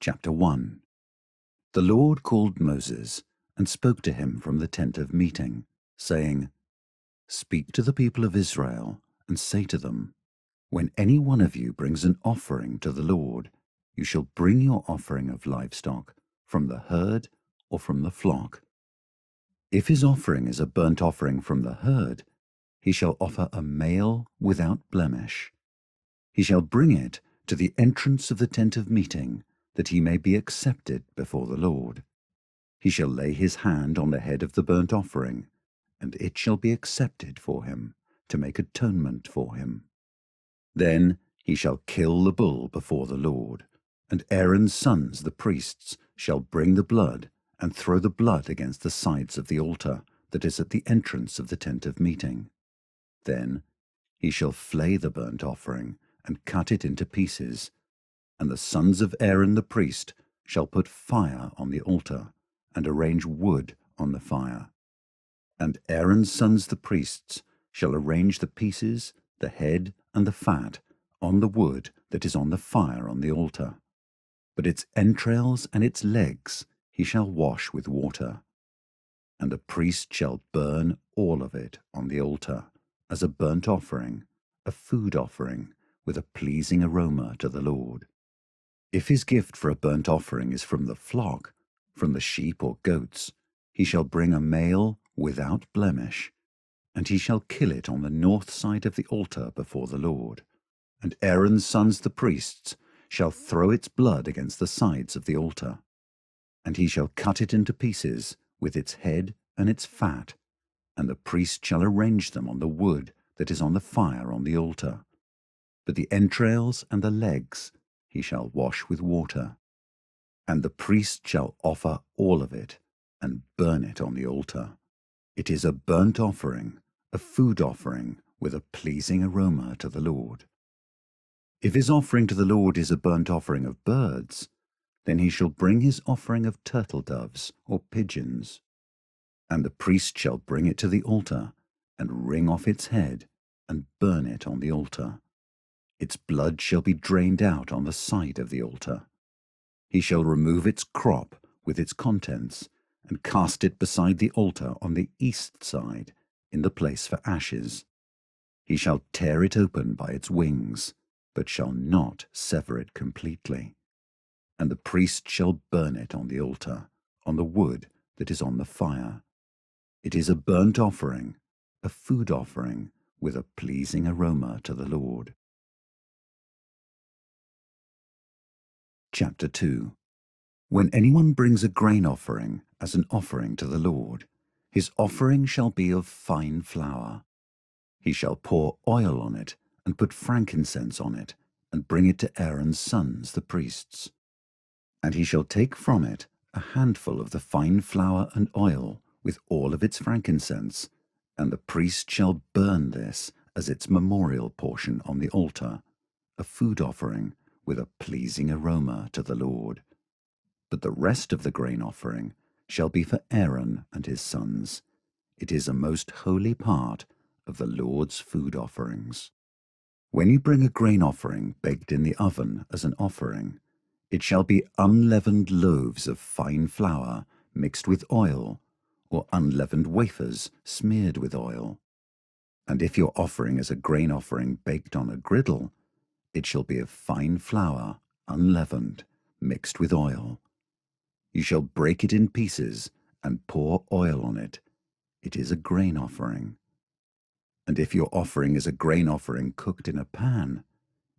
Chapter 1. The Lord called Moses and spoke to him from the tent of meeting, saying, Speak to the people of Israel and say to them, When any one of you brings an offering to the Lord, you shall bring your offering of livestock from the herd or from the flock. If his offering is a burnt offering from the herd, he shall offer a male without blemish. He shall bring it to the entrance of the tent of meeting, that he may be accepted before the Lord. He shall lay his hand on the head of the burnt offering, and it shall be accepted for him, to make atonement for him. Then he shall kill the bull before the Lord, and Aaron's sons the priests shall bring the blood and throw the blood against the sides of the altar that is at the entrance of the tent of meeting. Then he shall flay the burnt offering and cut it into pieces, and the sons of Aaron the priest shall put fire on the altar and arrange wood on the fire. And Aaron's sons the priests shall arrange the pieces, the head, and the fat on the wood that is on the fire on the altar. But its entrails and its legs he shall wash with water. And the priest shall burn all of it on the altar as a burnt offering, a food offering, with a pleasing aroma to the Lord. If his gift for a burnt offering is from the flock, from the sheep or goats, he shall bring a male without blemish, and he shall kill it on the north side of the altar before the Lord. And Aaron's sons the priests shall throw its blood against the sides of the altar. And he shall cut it into pieces, with its head and its fat, and the priest shall arrange them on the wood that is on the fire on the altar. But the entrails and the legs he shall wash with water. And the priest shall offer all of it, and burn it on the altar. It is a burnt offering, a food offering, with a pleasing aroma to the Lord. If his offering to the Lord is a burnt offering of birds, then he shall bring his offering of turtle doves or pigeons. And the priest shall bring it to the altar, and wring off its head, and burn it on the altar. Its blood shall be drained out on the side of the altar. He shall remove its crop with its contents, and cast it beside the altar on the east side, in the place for ashes. He shall tear it open by its wings, but shall not sever it completely. And the priest shall burn it on the altar, on the wood that is on the fire. It is a burnt offering, a food offering, with a pleasing aroma to the Lord. Chapter 2. When anyone brings a grain offering as an offering to the Lord, his offering shall be of fine flour. He shall pour oil on it, and put frankincense on it, and bring it to Aaron's sons the priests. And he shall take from it a handful of the fine flour and oil, with all of its frankincense, and the priest shall burn this as its memorial portion on the altar, a food offering, with a pleasing aroma to the Lord. But the rest of the grain offering shall be for Aaron and his sons. It is a most holy part of the Lord's food offerings. When you bring a grain offering baked in the oven as an offering, it shall be unleavened loaves of fine flour mixed with oil, or unleavened wafers smeared with oil. And if your offering is a grain offering baked on a griddle, it shall be of fine flour, unleavened, mixed with oil. You shall break it in pieces and pour oil on it. It is a grain offering. And if your offering is a grain offering cooked in a pan,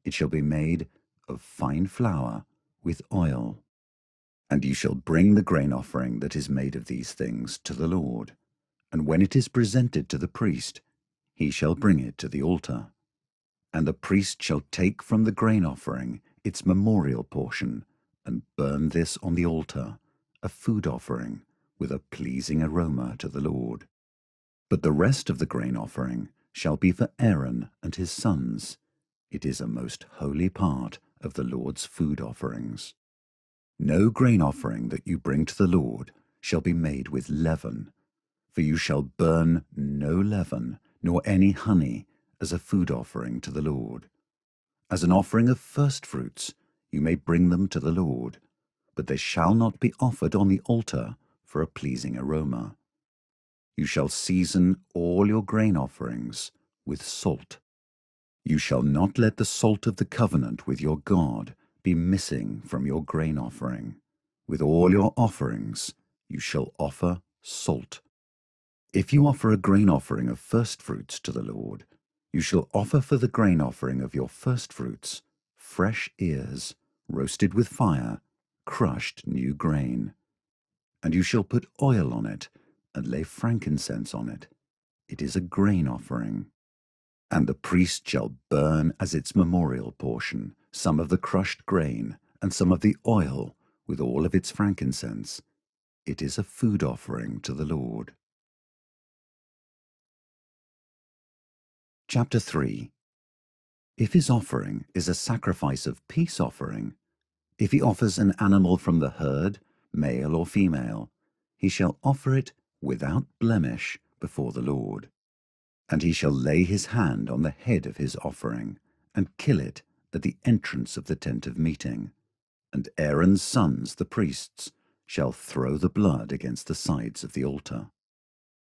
it shall be made of fine flour with oil. And you shall bring the grain offering that is made of these things to the Lord. And when it is presented to the priest, he shall bring it to the altar. And the priest shall take from the grain offering its memorial portion, and burn this on the altar, a food offering, with a pleasing aroma to the Lord. But the rest of the grain offering shall be for Aaron and his sons. It is a most holy part of the Lord's food offerings. No grain offering that you bring to the Lord shall be made with leaven, for you shall burn no leaven, nor any honey, as a food offering to the Lord. As an offering of firstfruits, you may bring them to the Lord. but they shall not be offered on the altar for a pleasing aroma. You shall season all your grain offerings with salt. You shall not let the salt of the covenant with your God be missing from your grain offering. With all your offerings you shall offer salt. If you offer a grain offering of firstfruits to the Lord, you shall offer for the grain offering of your firstfruits fresh ears, roasted with fire, crushed new grain. And you shall put oil on it, and lay frankincense on it. It is a grain offering. And the priest shall burn as its memorial portion some of the crushed grain, and some of the oil, with all of its frankincense. It is a food offering to the Lord. Chapter 3. If his offering is a sacrifice of peace offering, if he offers an animal from the herd, male or female, he shall offer it without blemish before the Lord. And he shall lay his hand on the head of his offering, and kill it at the entrance of the tent of meeting. And Aaron's sons, the priests, shall throw the blood against the sides of the altar.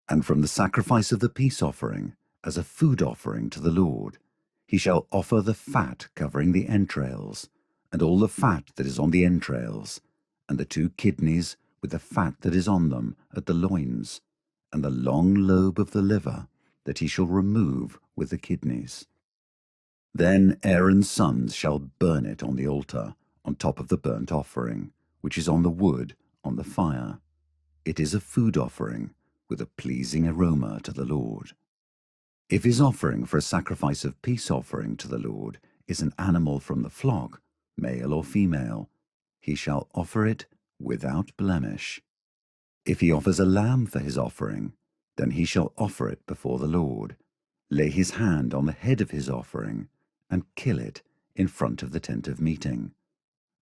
And from the sacrifice of the peace offering, as a food offering to the Lord, he shall offer the fat covering the entrails, and all the fat that is on the entrails, and the 2 kidneys with the fat that is on them at the loins, and the long lobe of the liver that he shall remove with the kidneys. Then Aaron's sons shall burn it on the altar, on top of the burnt offering, which is on the wood, on the fire. It is a food offering, with a pleasing aroma to the Lord. If his offering for a sacrifice of peace offering to the Lord is an animal from the flock, male or female, he shall offer it without blemish. If he offers a lamb for his offering, then he shall offer it before the Lord, lay his hand on the head of his offering, and kill it in front of the tent of meeting.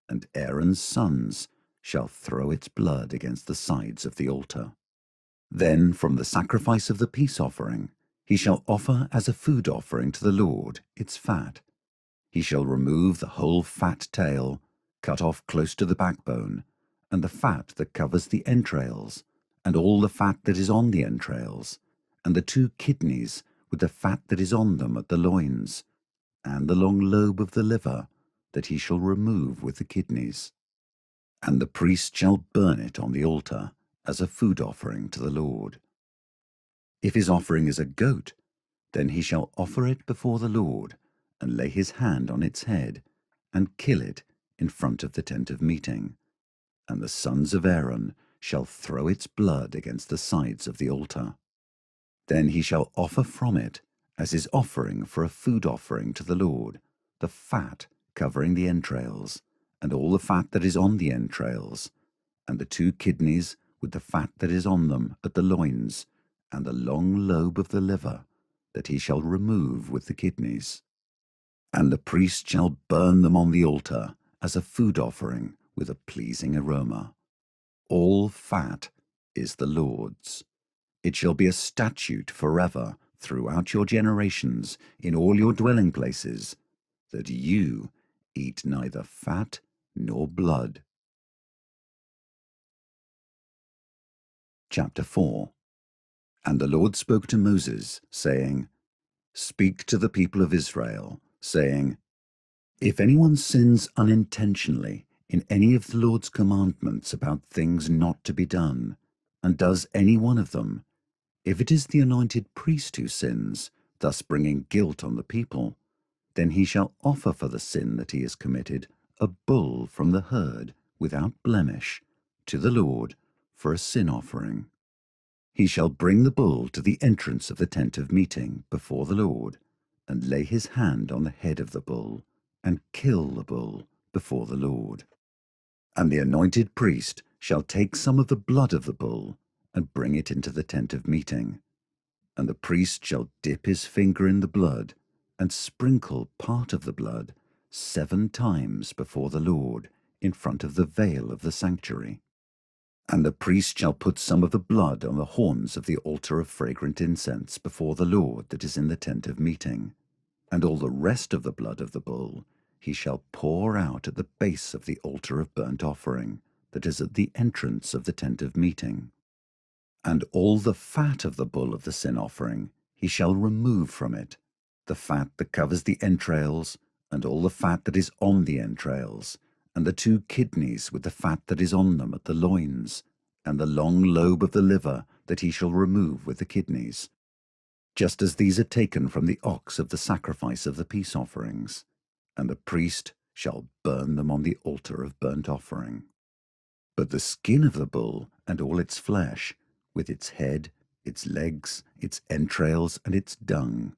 And Aaron's sons shall throw its blood against the sides of the altar. Then from the sacrifice of the peace offering he shall offer as a food offering to the Lord its fat. He shall remove the whole fat tail, cut off close to the backbone, and the fat that covers the entrails, and all the fat that is on the entrails, and the 2 kidneys with the fat that is on them at the loins, and the long lobe of the liver that he shall remove with the kidneys. And the priest shall burn it on the altar as a food offering to the Lord. If his offering is a goat, then he shall offer it before the Lord, and lay his hand on its head, and kill it in front of the tent of meeting. And the sons of Aaron shall throw its blood against the sides of the altar. Then he shall offer from it, as his offering for a food offering to the Lord, the fat covering the entrails, and all the fat that is on the entrails, and the 2 kidneys with the fat that is on them at the loins, and the long lobe of the liver that he shall remove with the kidneys. And the priest shall burn them on the altar as a food offering with a pleasing aroma. All fat is the Lord's. It shall be a statute forever throughout your generations in all your dwelling places, that you eat neither fat nor blood. Chapter 4. And the Lord spoke to Moses, saying, Speak to the people of Israel, saying, If anyone sins unintentionally in any of the Lord's commandments about things not to be done, and does any one of them, if it is the anointed priest who sins, thus bringing guilt on the people, then he shall offer for the sin that he has committed a bull from the herd without blemish to the Lord for a sin offering. He shall bring the bull to the entrance of the tent of meeting before the Lord, and lay his hand on the head of the bull, and kill the bull before the Lord. And the anointed priest shall take some of the blood of the bull, and bring it into the tent of meeting. And the priest shall dip his finger in the blood, and sprinkle part of the blood 7 times before the Lord in front of the veil of the sanctuary. And the priest shall put some of the blood on the horns of the altar of fragrant incense before the Lord that is in the tent of meeting. And all the rest of the blood of the bull he shall pour out at the base of the altar of burnt offering, that is at the entrance of the tent of meeting. And all the fat of the bull of the sin offering he shall remove from it, the fat that covers the entrails, and all the fat that is on the entrails, and the 2 kidneys with the fat that is on them at the loins, and the long lobe of the liver that he shall remove with the kidneys, just as these are taken from the ox of the sacrifice of the peace offerings, and the priest shall burn them on the altar of burnt offering. But the skin of the bull and all its flesh, with its head, its legs, its entrails, and its dung,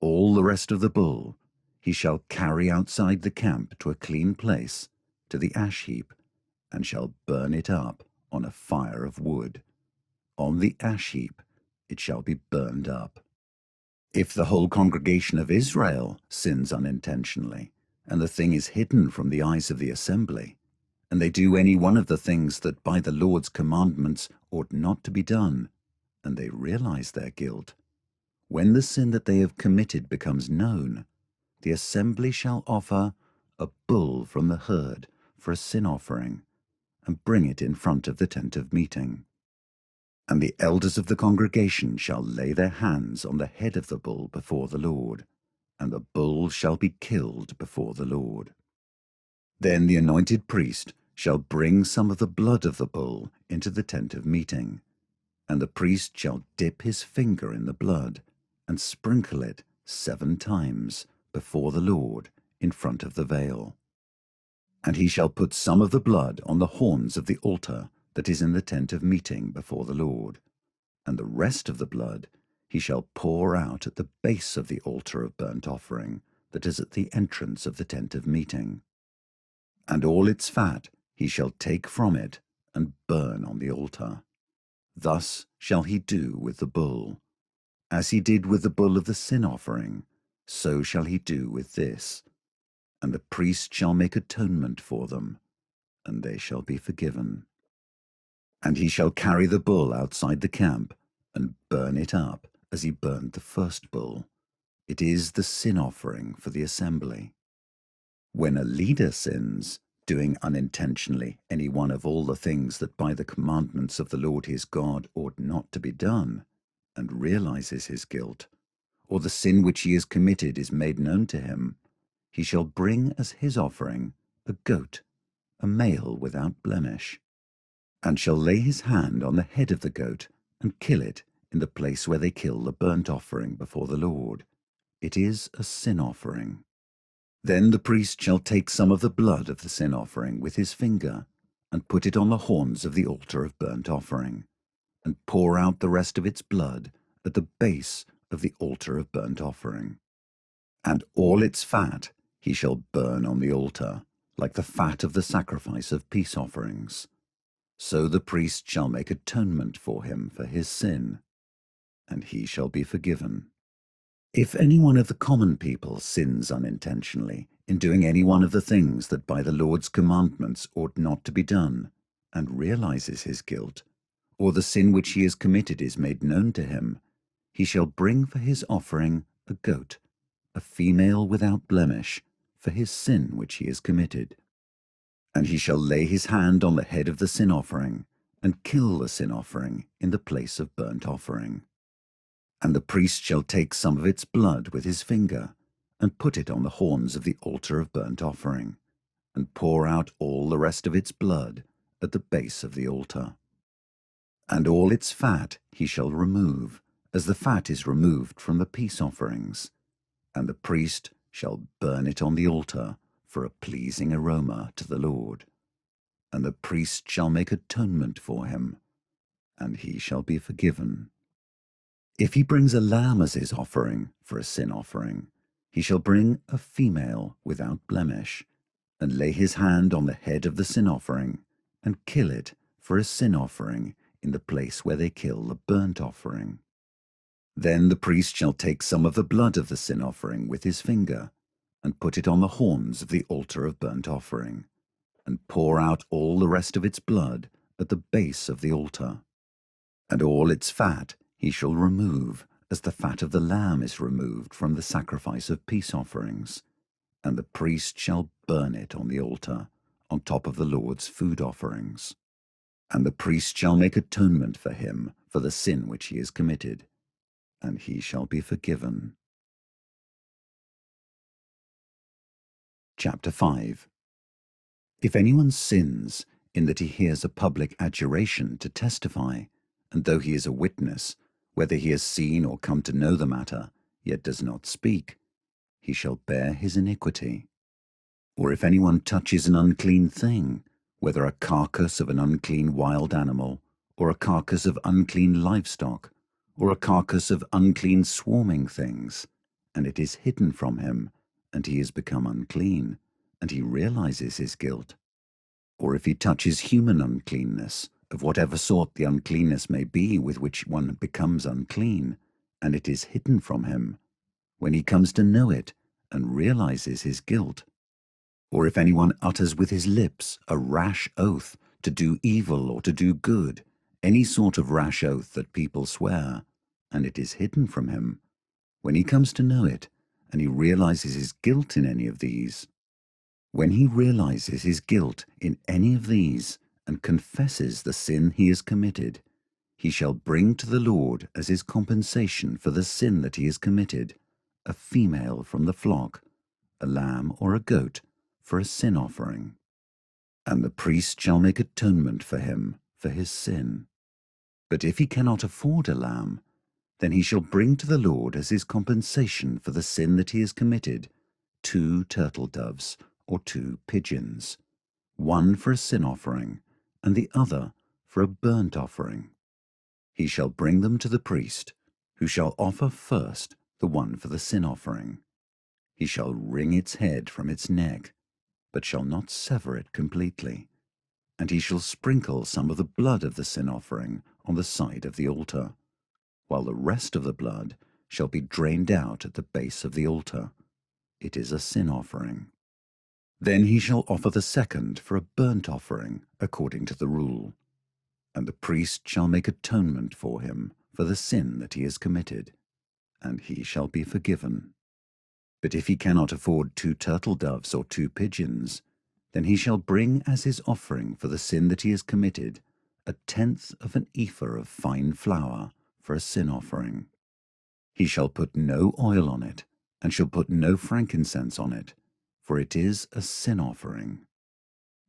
all the rest of the bull, he shall carry outside the camp to a clean place, to the ash heap, and shall burn it up on a fire of wood. On the ash heap it shall be burned up. If the whole congregation of Israel sins unintentionally, and the thing is hidden from the eyes of the assembly, and they do any one of the things that by the Lord's commandments ought not to be done, and they realize their guilt, when the sin that they have committed becomes known, the assembly shall offer a bull from the herd for a sin offering, and bring it in front of the tent of meeting. And the elders of the congregation shall lay their hands on the head of the bull before the Lord, and the bull shall be killed before the Lord. Then the anointed priest shall bring some of the blood of the bull into the tent of meeting, and the priest shall dip his finger in the blood, and sprinkle it 7 times before the Lord in front of the veil. And he shall put some of the blood on the horns of the altar that is in the tent of meeting before the Lord, and the rest of the blood he shall pour out at the base of the altar of burnt offering that is at the entrance of the tent of meeting. And all its fat he shall take from it and burn on the altar. Thus shall he do with the bull. As he did with the bull of the sin offering, so shall he do with this. And the priest shall make atonement for them, and they shall be forgiven. And he shall carry the bull outside the camp, and burn it up as he burned the first bull. It is the sin offering for the assembly. When a leader sins, doing unintentionally any one of all the things that by the commandments of the Lord his God ought not to be done, and realizes his guilt, or the sin which he has committed is made known to him, he shall bring as his offering a goat, a male without blemish, and shall lay his hand on the head of the goat and kill it in the place where they kill the burnt offering before the Lord. It is a sin offering. Then the priest shall take some of the blood of the sin offering with his finger, and put it on the horns of the altar of burnt offering, and pour out the rest of its blood at the base of the altar of burnt offering. And all its fat he shall burn on the altar, like the fat of the sacrifice of peace offerings. So the priest shall make atonement for him for his sin, and he shall be forgiven. If any one of the common people sins unintentionally in doing any one of the things that by the Lord's commandments ought not to be done, and realizes his guilt, or the sin which he has committed is made known to him, he shall bring for his offering a goat, a female without blemish, for his sin which he has committed. And he shall lay his hand on the head of the sin offering, and kill the sin offering in the place of burnt offering. And the priest shall take some of its blood with his finger, and put it on the horns of the altar of burnt offering, and pour out all the rest of its blood at the base of the altar. And all its fat he shall remove, as the fat is removed from the peace offerings, and the priest shall burn it on the altar for a pleasing aroma to the Lord. And the priest shall make atonement for him, and he shall be forgiven. If he brings a lamb as his offering for a sin offering, he shall bring a female without blemish, and lay his hand on the head of the sin offering, and kill it for a sin offering in the place where they kill the burnt offering. Then the priest shall take some of the blood of the sin offering with his finger, and put it on the horns of the altar of burnt offering, and pour out all the rest of its blood at the base of the altar. And all its fat he shall remove, as the fat of the lamb is removed from the sacrifice of peace offerings, and the priest shall burn it on the altar, on top of the Lord's food offerings. And the priest shall make atonement for him for the sin which he has committed, and he shall be forgiven. Chapter 5. If anyone sins in that he hears a public adjuration to testify, and though he is a witness, whether he has seen or come to know the matter, yet does not speak, he shall bear his iniquity. Or if anyone touches an unclean thing, whether a carcass of an unclean wild animal, or a carcass of unclean livestock, or a carcass of unclean swarming things, and it is hidden from him, and he is become unclean, and he realizes his guilt, or if he touches human uncleanness, of whatever sort the uncleanness may be with which one becomes unclean, and it is hidden from him, when he comes to know it and realizes his guilt, or if anyone utters with his lips a rash oath to do evil or to do good, any sort of rash oath that people swear, and it is hidden from him, when he comes to know it and he realizes his guilt in any of these, when he realizes his guilt in any of these and confesses the sin he has committed, he shall bring to the Lord as his compensation for the sin that he has committed a female from the flock, a lamb or a goat, for a sin offering. And the priest shall make atonement for him for his sin. But if he cannot afford a lamb, then he shall bring to the Lord as his compensation for the sin that he has committed 2 turtle doves or 2 pigeons, one for a sin offering, and the other for a burnt offering. He shall bring them to the priest, who shall offer first the one for the sin offering. He shall wring its head from its neck, but shall not sever it completely. And he shall sprinkle some of the blood of the sin offering on the side of the altar, while the rest of the blood shall be drained out at the base of the altar. It is a sin offering. Then he shall offer the second for a burnt offering according to the rule, and the priest shall make atonement for him for the sin that he has committed, and he shall be forgiven. But if he cannot afford 2 turtle doves or 2 pigeons, then he shall bring as his offering for the sin that he has committed 1/10 of an ephah of fine flour for a sin offering. He shall put no oil on it, and shall put no frankincense on it, for it is a sin offering.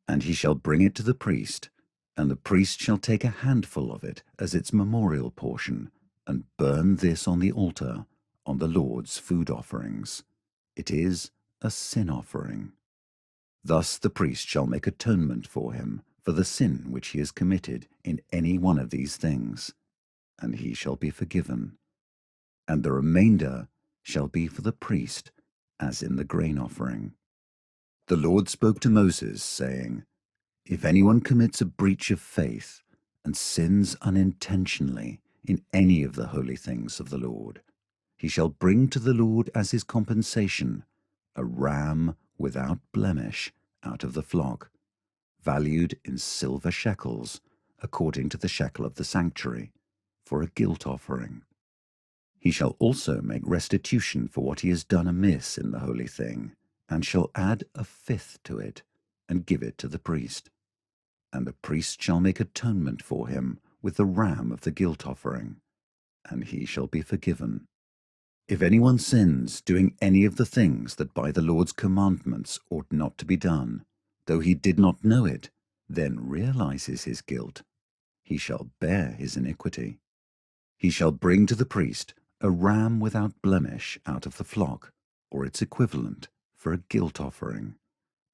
And he shall bring it to the priest, and the priest shall take a handful of it as its memorial portion, and burn this on the altar, on the Lord's food offerings. It is a sin offering. Thus the priest shall make atonement for him for the sin which he has committed in any one of these things, and he shall be forgiven. And the remainder shall be for the priest, as in the grain offering. The Lord spoke to Moses, saying, If anyone commits a breach of faith and sins unintentionally in any of the holy things of the Lord, he shall bring to the Lord as his compensation a ram without blemish out of the flock, valued in silver shekels, according to the shekel of the sanctuary, for a guilt offering. He shall also make restitution for what he has done amiss in the holy thing, and shall add 1/5 to it, and give it to the priest. And the priest shall make atonement for him with the ram of the guilt offering, and he shall be forgiven. If anyone sins doing any of the things that by the Lord's commandments ought not to be done, though he did not know it, then realizes his guilt, he shall bear his iniquity. He shall bring to the priest a ram without blemish out of the flock, or its equivalent, for a guilt offering,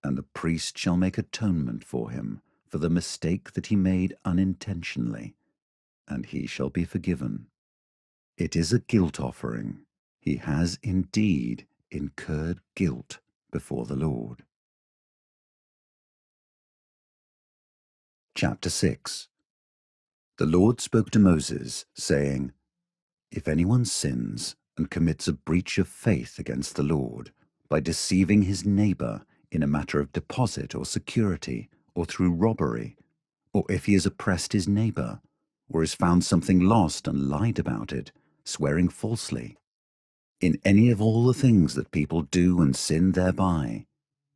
and the priest shall make atonement for him for the mistake that he made unintentionally, and he shall be forgiven. It is a guilt offering. He has indeed incurred guilt before the Lord. Chapter 6. The Lord spoke to Moses, saying, If anyone sins and commits a breach of faith against the Lord by deceiving his neighbor in a matter of deposit or security, or through robbery, or if he has oppressed his neighbor, or has found something lost and lied about it, swearing falsely, in any of all the things that people do and sin thereby,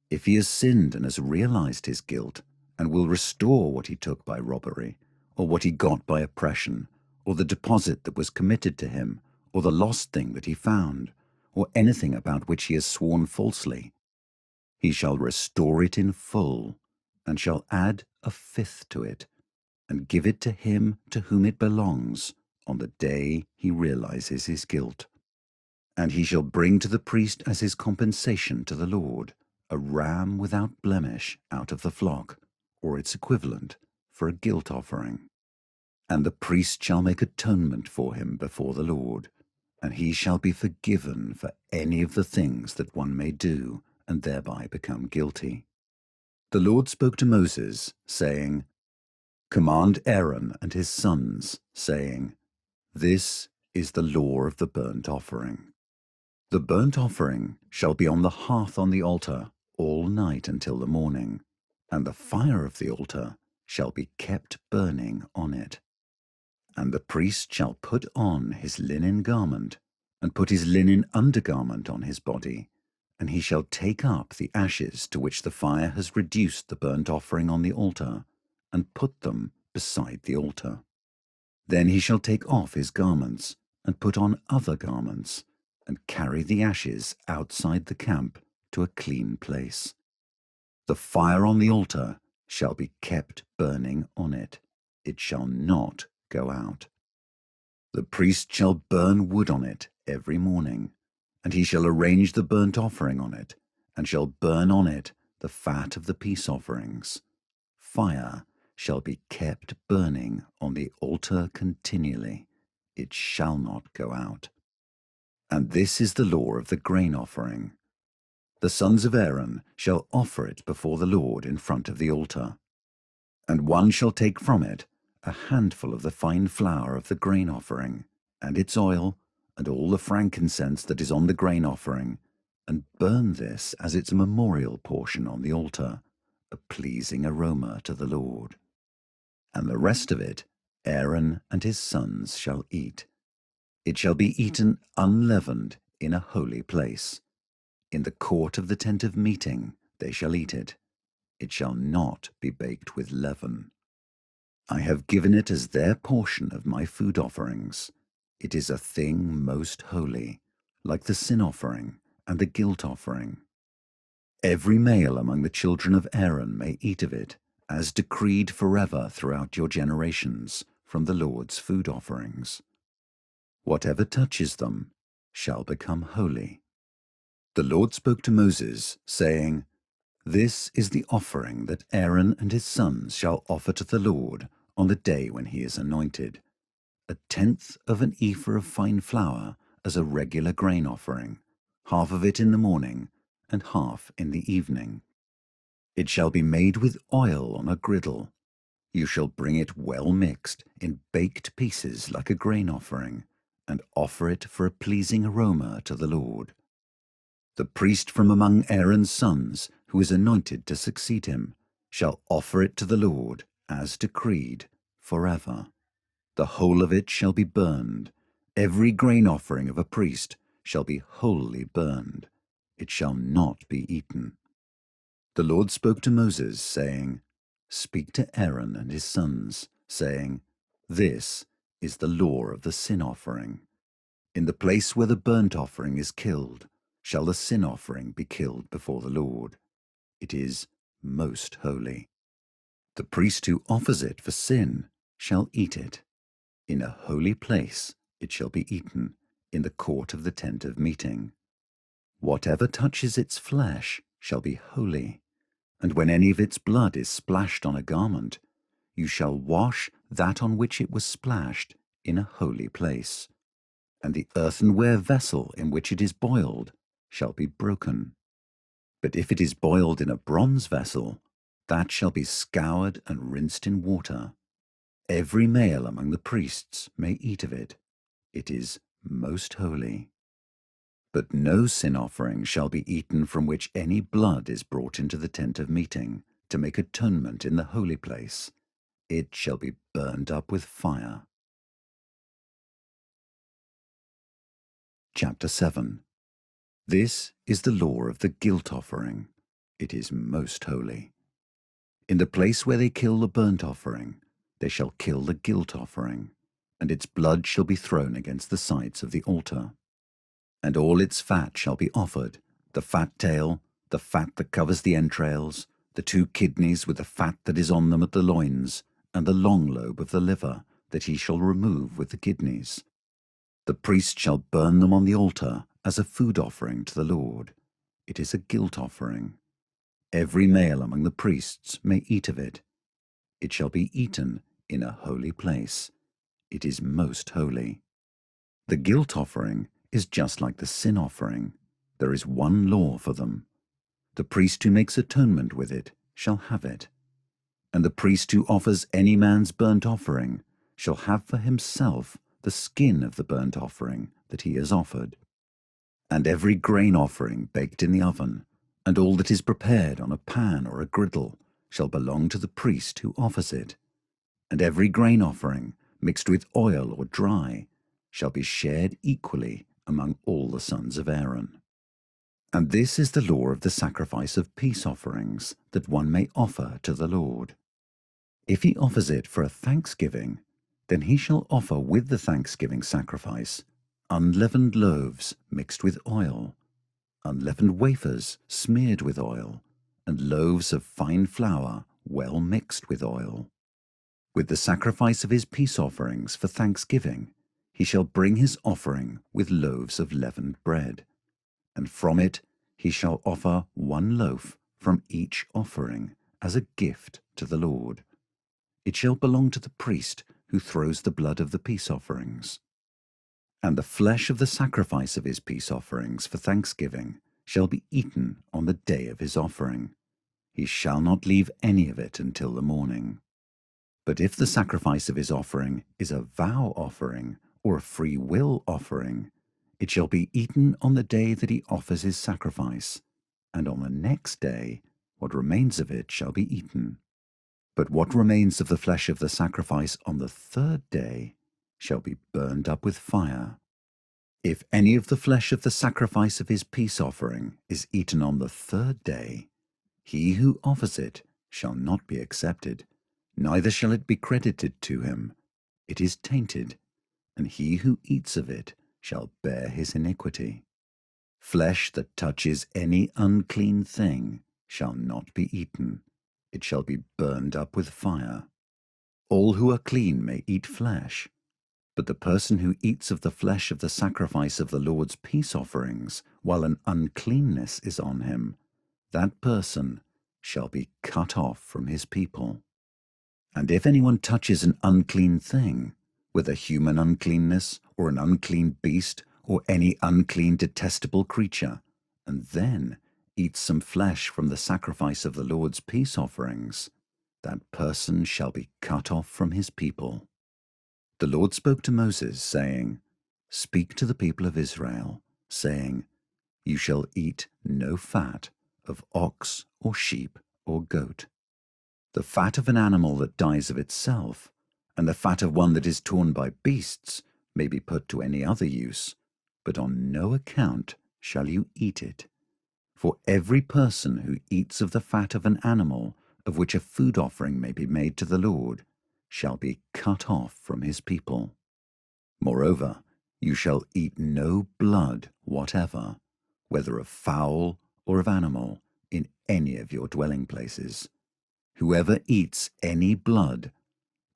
If he has sinned and has realized his guilt, and will restore what he took by robbery, or what he got by oppression, or the deposit that was committed to him, or the lost thing that he found, or anything about which he has sworn falsely, he shall restore it in full, and shall add a fifth to it, and give it to him to whom it belongs on the day he realizes his guilt. And he shall bring to the priest as his compensation to the Lord a ram without blemish out of the flock, or its equivalent, for a guilt offering. And the priest shall make atonement for him before the Lord, and he shall be forgiven for any of the things that one may do and thereby become guilty. The Lord spoke to Moses, saying, Command Aaron and his sons, saying, This is the law of the burnt offering. The burnt offering shall be on the hearth on the altar all night until the morning, and the fire of the altar shall be kept burning on it. And the priest shall put on his linen garment, and put his linen undergarment on his body, and he shall take up the ashes to which the fire has reduced the burnt offering on the altar, and put them beside the altar. Then he shall take off his garments, and put on other garments, and carry the ashes outside the camp to a clean place. The fire on the altar shall be kept burning on it. It shall not go out. The priest shall burn wood on it every morning, and he shall arrange the burnt offering on it, and shall burn on it the fat of the peace offerings. Fire shall be kept burning on the altar continually. It shall not go out. And this is the law of the grain offering. The sons of Aaron shall offer it before the Lord in front of the altar. And one shall take from it a handful of the fine flour of the grain offering, and its oil, and all the frankincense that is on the grain offering, and burn this as its memorial portion on the altar, a pleasing aroma to the Lord. And the rest of it Aaron and his sons shall eat. It shall be eaten unleavened in a holy place. In the court of the tent of meeting they shall eat it. It shall not be baked with leaven. I have given it as their portion of my food offerings. It is a thing most holy, like the sin offering and the guilt offering. Every male among the children of Aaron may eat of it, as decreed forever throughout your generations, from the Lord's food offerings. Whatever touches them shall become holy. The Lord spoke to Moses, saying, This is the offering that Aaron and his sons shall offer to the Lord on the day when he is anointed, 1/10 of an ephah of fine flour as a regular grain offering, half of it in the morning and half in the evening. It shall be made with oil on a griddle. You shall bring it well mixed in baked pieces like a grain offering, and offer it for a pleasing aroma to the Lord. The priest from among Aaron's sons, who is anointed to succeed him, shall offer it to the Lord, as decreed, forever. The whole of it shall be burned. Every grain offering of a priest shall be wholly burned. It shall not be eaten. The Lord spoke to Moses, saying, Speak to Aaron and his sons, saying, This is the law of the sin offering. In the place where the burnt offering is killed, shall the sin offering be killed before the Lord. It is most holy. The priest who offers it for sin shall eat it. In a holy place it shall be eaten, in the court of the tent of meeting. Whatever touches its flesh shall be holy, and when any of its blood is splashed on a garment, you shall wash that on which it was splashed in a holy place, and the earthenware vessel in which it is boiled shall be broken. But if it is boiled in a bronze vessel, that shall be scoured and rinsed in water. Every male among the priests may eat of it. It is most holy. But no sin offering shall be eaten from which any blood is brought into the tent of meeting, to make atonement in the holy place. It shall be burned up with fire. Chapter 7. This is the law of the guilt offering. It is most holy. In the place where they kill the burnt offering, they shall kill the guilt offering, and its blood shall be thrown against the sides of the altar. And all its fat shall be offered, the fat tail, the fat that covers the entrails, the 2 kidneys with the fat that is on them at the loins, and the long lobe of the liver that he shall remove with the kidneys. The priest shall burn them on the altar as a food offering to the Lord. It is a guilt offering. Every male among the priests may eat of it. It shall be eaten in a holy place. It is most holy. The guilt offering is just like the sin offering. There is one law for them. The priest who makes atonement with it shall have it. And the priest who offers any man's burnt offering shall have for himself the skin of the burnt offering that he has offered. And every grain offering baked in the oven, and all that is prepared on a pan or a griddle, shall belong to the priest who offers it. And every grain offering, mixed with oil or dry, shall be shared equally among all the sons of Aaron. And this is the law of the sacrifice of peace offerings that one may offer to the Lord. If he offers it for a thanksgiving, then he shall offer with the thanksgiving sacrifice unleavened loaves mixed with oil, unleavened wafers smeared with oil, and loaves of fine flour well mixed with oil. With the sacrifice of his peace offerings for thanksgiving, he shall bring his offering with loaves of leavened bread, and from it he shall offer 1 loaf from each offering as a gift to the Lord. It shall belong to the priest who throws the blood of the peace offerings. And the flesh of the sacrifice of his peace offerings for thanksgiving shall be eaten on the day of his offering. He shall not leave any of it until the morning. But if the sacrifice of his offering is a vow offering or a free will offering, it shall be eaten on the day that he offers his sacrifice, and on the next day what remains of it shall be eaten. But what remains of the flesh of the sacrifice on the 3rd day shall be burned up with fire. If any of the flesh of the sacrifice of his peace offering is eaten on the 3rd day, he who offers it shall not be accepted, neither shall it be credited to him. It is tainted, and he who eats of it shall bear his iniquity. Flesh that touches any unclean thing shall not be eaten. It shall be burned up with fire. All who are clean may eat flesh, but the person who eats of the flesh of the sacrifice of the Lord's peace offerings while an uncleanness is on him, that person shall be cut off from his people. And if anyone touches an unclean thing, whether human uncleanness or an unclean beast or any unclean detestable creature, and then eats some flesh from the sacrifice of the Lord's peace offerings, that person shall be cut off from his people. The Lord spoke to Moses, saying, Speak to the people of Israel, saying, You shall eat no fat of ox or sheep or goat. The fat of an animal that dies of itself, and the fat of one that is torn by beasts, may be put to any other use, but on no account shall you eat it. For every person who eats of the fat of an animal, of which a food offering may be made to the Lord, shall be cut off from his people. Moreover, you shall eat no blood whatever, whether of fowl or of animal, in any of your dwelling places. Whoever eats any blood,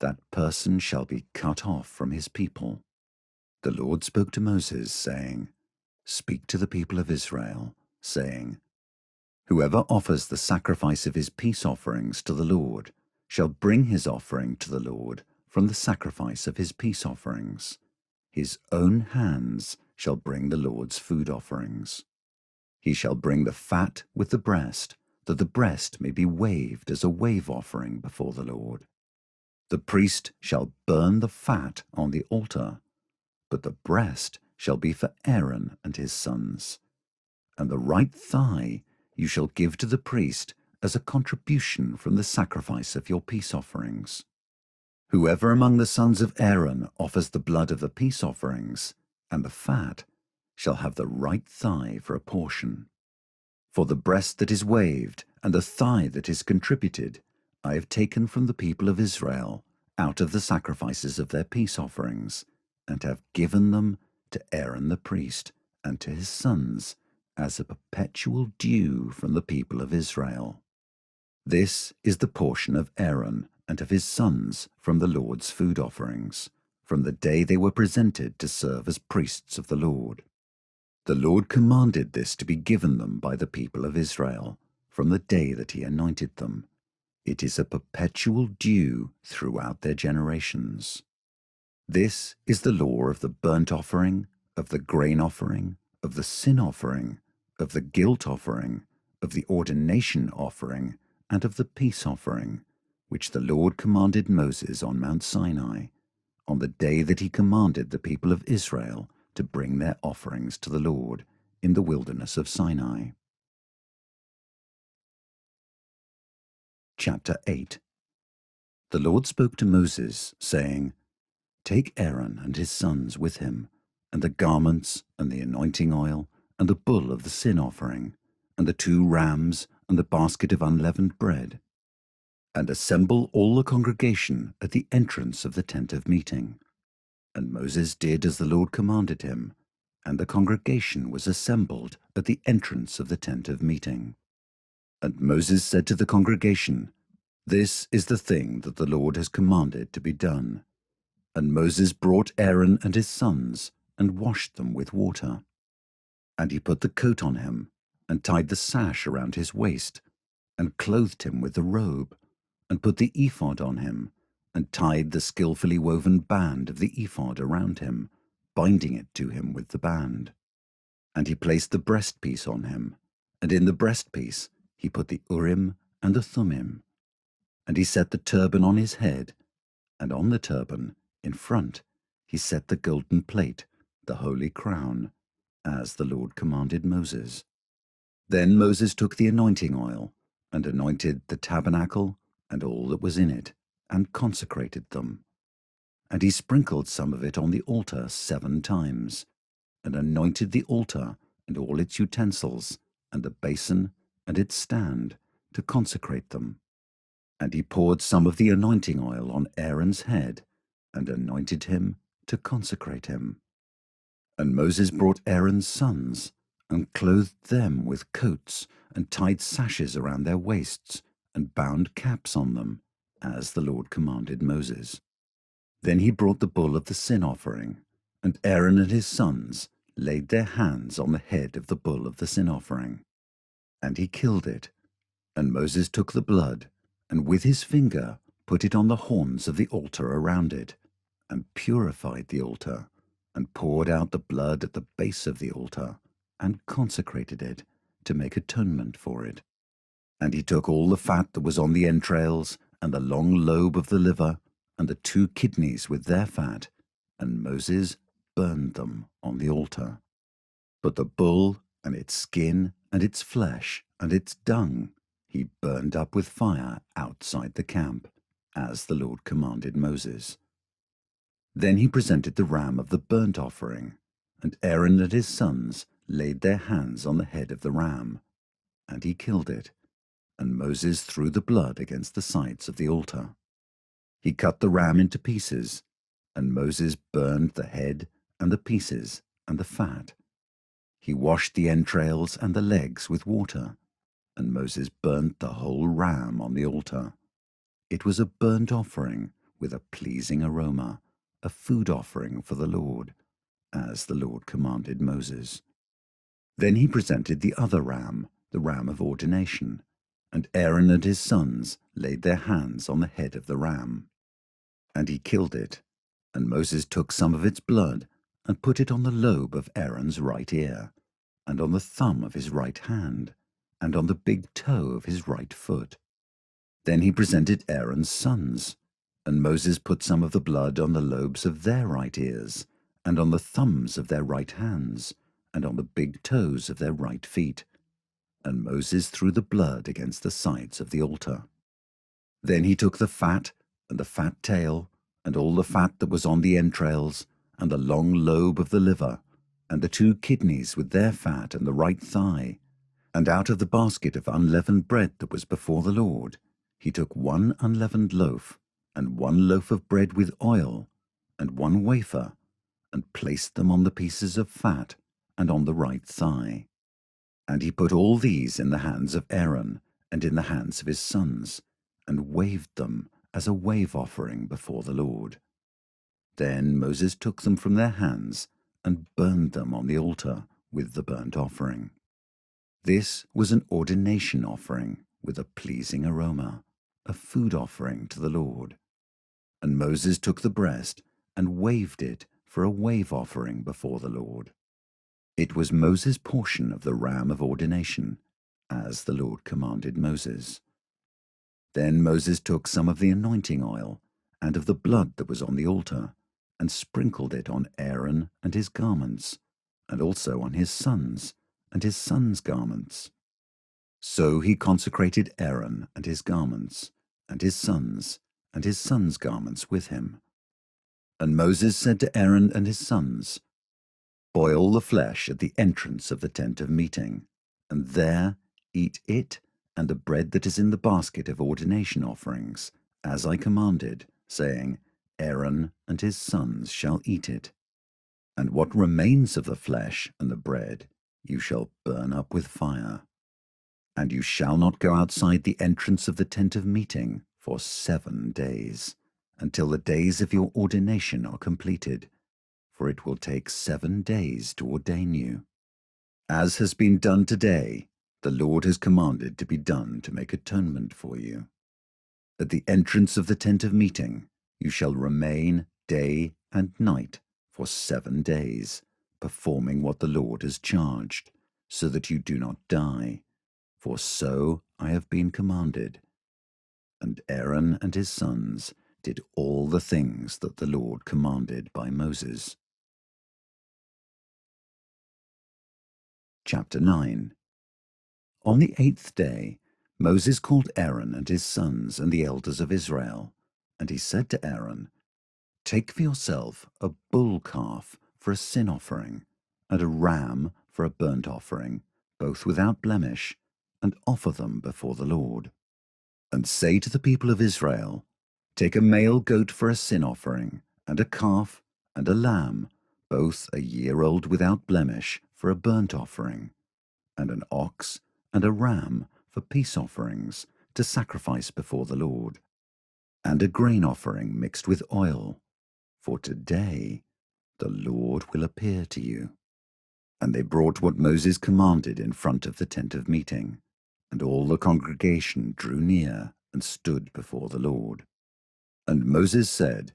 that person shall be cut off from his people. The Lord spoke to Moses, saying, Speak to the people of Israel, saying, Whoever offers the sacrifice of his peace offerings to the Lord shall bring his offering to the Lord from the sacrifice of his peace offerings. His own hands shall bring the Lord's food offerings. He shall bring the fat with the breast, that the breast may be waved as a wave offering before the Lord. The priest shall burn the fat on the altar, but the breast shall be for Aaron and his sons. And the right thigh you shall give to the priest as a contribution from the sacrifice of your peace offerings. Whoever among the sons of Aaron offers the blood of the peace offerings and the fat shall have the right thigh for a portion. For the breast that is waved and the thigh that is contributed I have taken from the people of Israel out of the sacrifices of their peace offerings, and have given them to Aaron the priest and to his sons as a perpetual due from the people of Israel. This is the portion of Aaron and of his sons from the Lord's food offerings, from the day they were presented to serve as priests of the Lord. The Lord commanded this to be given them by the people of Israel, from the day that he anointed them. It is a perpetual due throughout their generations. This is the law of the burnt offering, of the grain offering, of the sin offering, of the guilt offering, of the ordination offering, and of the peace offering, which the Lord commanded Moses on Mount Sinai, on the day that he commanded the people of Israel to bring their offerings to the Lord in the wilderness of Sinai. Chapter 8. The Lord spoke to Moses, saying, Take Aaron and his sons with him, and the garments, and the anointing oil, and the bull of the sin offering, and the 2 rams, and the basket of unleavened bread, and assemble all the congregation at the entrance of the tent of meeting. And Moses did as the Lord commanded him, and the congregation was assembled at the entrance of the tent of meeting. And Moses said to the congregation, This is the thing that the Lord has commanded to be done. And Moses brought Aaron and his sons, and washed them with water. And he put the coat on him, and tied the sash around his waist, and clothed him with the robe, and put the ephod on him, and tied the skillfully woven band of the ephod around him, binding it to him with the band. And he placed the breastpiece on him, and in the breastpiece he put the Urim and the Thummim. And he set the turban on his head, and on the turban, in front, he set the golden plate, the holy crown, as the Lord commanded Moses. Then Moses took the anointing oil, and anointed the tabernacle and all that was in it, and consecrated them. And he sprinkled some of it on the altar 7 times, and anointed the altar and all its utensils, and the basin and its stand, to consecrate them. And he poured some of the anointing oil on Aaron's head, and anointed him to consecrate him. And Moses brought Aaron's sons, and clothed them with coats, and tied sashes around their waists, and bound caps on them, as the Lord commanded Moses. Then he brought the bull of the sin offering, and Aaron and his sons laid their hands on the head of the bull of the sin offering. And he killed it. And Moses took the blood, and with his finger put it on the horns of the altar around it, and purified the altar, and poured out the blood at the base of the altar, and consecrated it, to make atonement for it. And he took all the fat that was on the entrails, and the long lobe of the liver, and the 2 kidneys with their fat, and Moses burned them on the altar. But the bull, and its skin, and its flesh, and its dung, he burned up with fire outside the camp, as the Lord commanded Moses. Then he presented the ram of the burnt offering, and Aaron and his sons laid their hands on the head of the ram, and he killed it, and Moses threw the blood against the sides of the altar. He cut the ram into pieces, and Moses burned the head and the pieces and the fat. He washed the entrails and the legs with water, and Moses burnt the whole ram on the altar. It was a burnt offering with a pleasing aroma, a food offering for the Lord, as the Lord commanded Moses. Then he presented the other ram, the ram of ordination, and Aaron and his sons laid their hands on the head of the ram. And he killed it, and Moses took some of its blood, and put it on the lobe of Aaron's right ear, and on the thumb of his right hand, and on the big toe of his right foot. Then he presented Aaron's sons, and Moses put some of the blood on the lobes of their right ears, and on the thumbs of their right hands, and on the big toes of their right feet. And Moses threw the blood against the sides of the altar. Then he took the fat, and the fat tail, and all the fat that was on the entrails, and the long lobe of the liver, and the 2 kidneys with their fat, and the right thigh, And out of the basket of unleavened bread that was before the Lord, he took 1 unleavened loaf, and 1 loaf of bread with oil, and 1 wafer, and placed them on the pieces of fat, and on the right thigh. And he put all these in the hands of Aaron, and in the hands of his sons, and waved them as a wave offering before the Lord. Then Moses took them from their hands, and burned them on the altar with the burnt offering. This was an ordination offering with a pleasing aroma, a food offering to the Lord. And Moses took the breast and waved it for a wave offering before the Lord. It was Moses' portion of the ram of ordination, as the Lord commanded Moses. Then Moses took some of the anointing oil and of the blood that was on the altar, and sprinkled it on Aaron and his garments, and also on his sons and his sons' garments. So he consecrated Aaron and his garments, and his sons garments with him. And Moses said to Aaron and his sons, "Boil the flesh at the entrance of the tent of meeting, and there eat it and the bread that is in the basket of ordination offerings, as I commanded, saying, Aaron and his sons shall eat it. And what remains of the flesh and the bread you shall burn up with fire. And you shall not go outside the entrance of the tent of meeting for 7 days, until the days of your ordination are completed, for it will take 7 days to ordain you. As has been done today, the Lord has commanded to be done to make atonement for you. At the entrance of the tent of meeting you shall remain day and night for 7 days, performing what the Lord has charged, so that you do not die. For so I have been commanded. And Aaron and his sons did all the things that the Lord commanded by Moses. Chapter 9. On the 8th day Moses called Aaron and his sons and the elders of Israel, and he said to Aaron, "Take for yourself a bull calf for a sin offering, and a ram for a burnt offering, both without blemish, and offer them before the Lord. And say to the people of Israel, Take a male goat for a sin offering, and a calf, and a lamb, both a year old without blemish, for a burnt offering, and an ox and a ram for peace offerings, to sacrifice before the Lord, and a grain offering mixed with oil, for today the Lord will appear to you." And they brought what Moses commanded in front of the tent of meeting, and all the congregation drew near and stood before the Lord. And Moses said,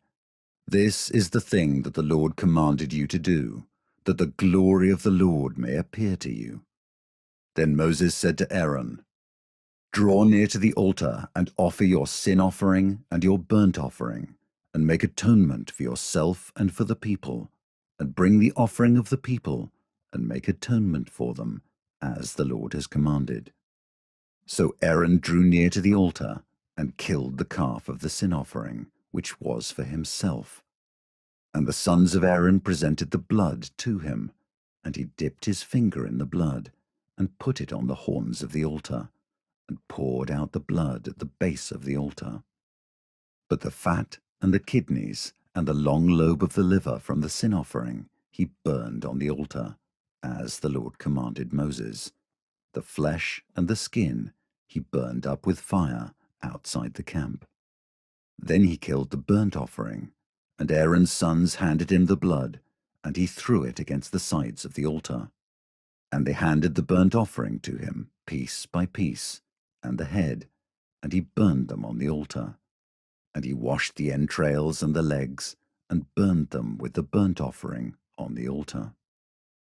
"This is the thing that the Lord commanded you to do, that the glory of the Lord may appear to you." Then Moses said to Aaron, "Draw near to the altar and offer your sin offering and your burnt offering, and make atonement for yourself and for the people, and bring the offering of the people, and make atonement for them, as the Lord has commanded." So Aaron drew near to the altar, and killed the calf of the sin offering, which was for himself. And the sons of Aaron presented the blood to him, and he dipped his finger in the blood, and put it on the horns of the altar, and poured out the blood at the base of the altar. But the fat and the kidneys and the long lobe of the liver from the sin offering he burned on the altar, as the Lord commanded Moses. The flesh and the skin he burned up with fire outside the camp. Then he killed the burnt offering, and Aaron's sons handed him the blood, and he threw it against the sides of the altar. And they handed the burnt offering to him, piece by piece, and the head, and he burned them on the altar. And he washed the entrails and the legs, and burned them with the burnt offering on the altar.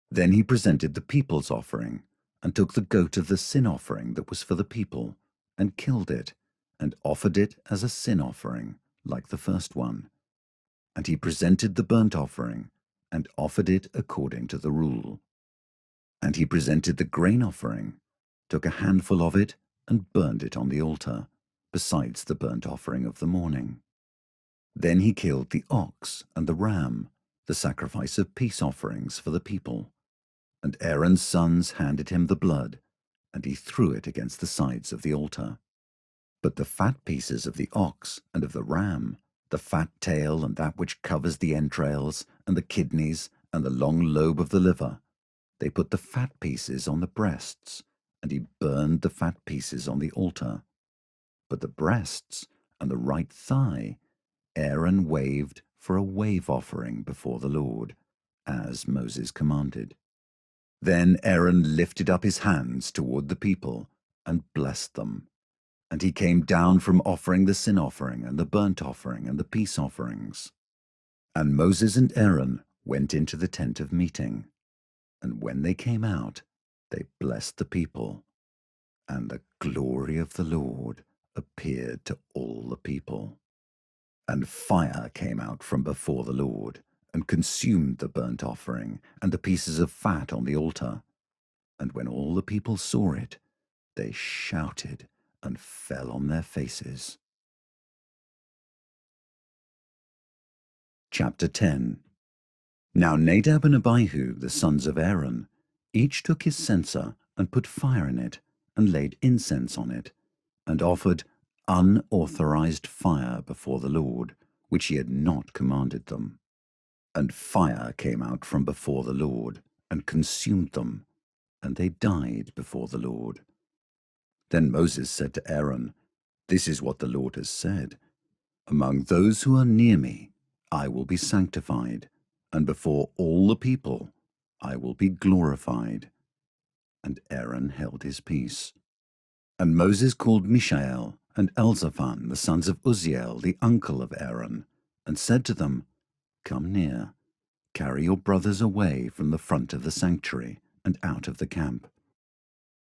Then he presented the people's offering, and took the goat of the sin offering that was for the people, and killed it, and offered it as a sin offering, like the first one. And he presented the burnt offering, and offered it according to the rule. And he presented the grain offering, took a handful of it, and burned it on the altar, besides the burnt offering of the morning. Then he killed the ox and the ram, the sacrifice of peace offerings for the people. And Aaron's sons handed him the blood, and he threw it against the sides of the altar. But the fat pieces of the ox and of the ram, the fat tail and that which covers the entrails, and the kidneys, and the long lobe of the liver, they put the fat pieces on the breasts, and he burned the fat pieces on the altar. But the breasts and the right thigh Aaron waved for a wave offering before the Lord, as Moses commanded. Then Aaron lifted up his hands toward the people and blessed them. And he came down from offering the sin offering and the burnt offering and the peace offerings. And Moses and Aaron went into the tent of meeting. And when they came out, they blessed the people. And the glory of the Lord appeared to all the people. And fire came out from before the Lord, and consumed the burnt offering and the pieces of fat on the altar. And when all the people saw it, they shouted and fell on their faces. Chapter 10. Now Nadab and Abihu, the sons of Aaron, each took his censer and put fire in it, and laid incense on it, and offered unauthorized fire before the Lord, which he had not commanded them. And fire came out from before the Lord, and consumed them, and they died before the Lord. Then Moses said to Aaron, This is what the Lord has said. Among those who are near me, I will be sanctified, and before all the people, I will be glorified. And Aaron held his peace. And Moses called Mishael and Elzaphan, the sons of Uzziel, the uncle of Aaron, and said to them, Come near, carry your brothers away from the front of the sanctuary and out of the camp.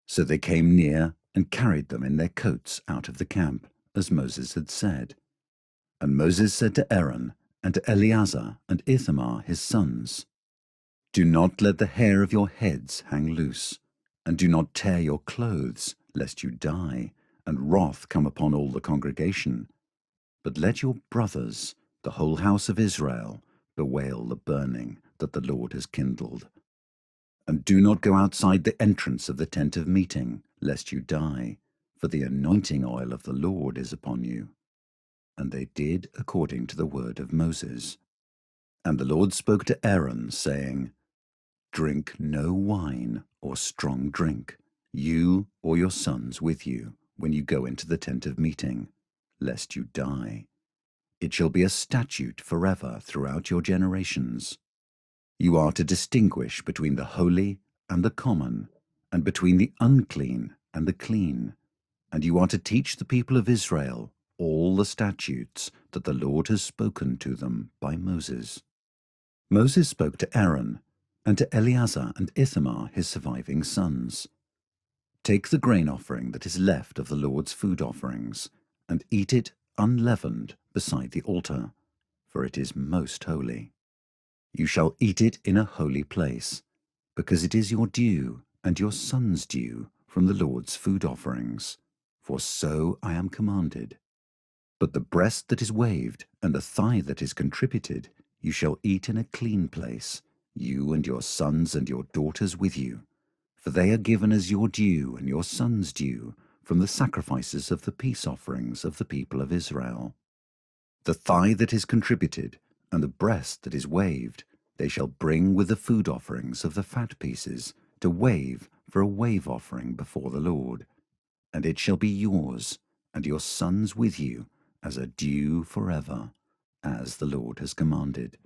So they came near and carried them in their coats out of the camp, as Moses had said. And Moses said to Aaron and to Eleazar and Ithamar his sons, Do not let the hair of your heads hang loose, and do not tear your clothes, lest you die, and wrath come upon all the congregation. But let your brothers, the whole house of Israel, bewail the burning that the Lord has kindled. And do not go outside the entrance of the tent of meeting, lest you die, for the anointing oil of the Lord is upon you. And they did according to the word of Moses. And the Lord spoke to Aaron, saying, Drink no wine or strong drink, you or your sons with you, when you go into the tent of meeting, lest you die. It shall be a statute forever throughout your generations. You are to distinguish between the holy and the common, and between the unclean and the clean. And you are to teach the people of Israel all the statutes that the Lord has spoken to them by Moses. Moses spoke to Aaron and to Eleazar and Ithamar his surviving sons. Take the grain offering that is left of the Lord's food offerings, and eat it unleavened beside the altar, for it is most holy. You shall eat it in a holy place, because it is your due and your son's due from the Lord's food offerings, for so I am commanded. But the breast that is waved and the thigh that is contributed you shall eat in a clean place, you and your sons and your daughters with you, for they are given as your due and your son's due from the sacrifices of the peace offerings of the people of Israel. The thigh that is contributed and the breast that is waved they shall bring with the food offerings of the fat pieces to wave for a wave offering before the Lord. And it shall be yours and your sons with you as a due forever, as the Lord has commanded.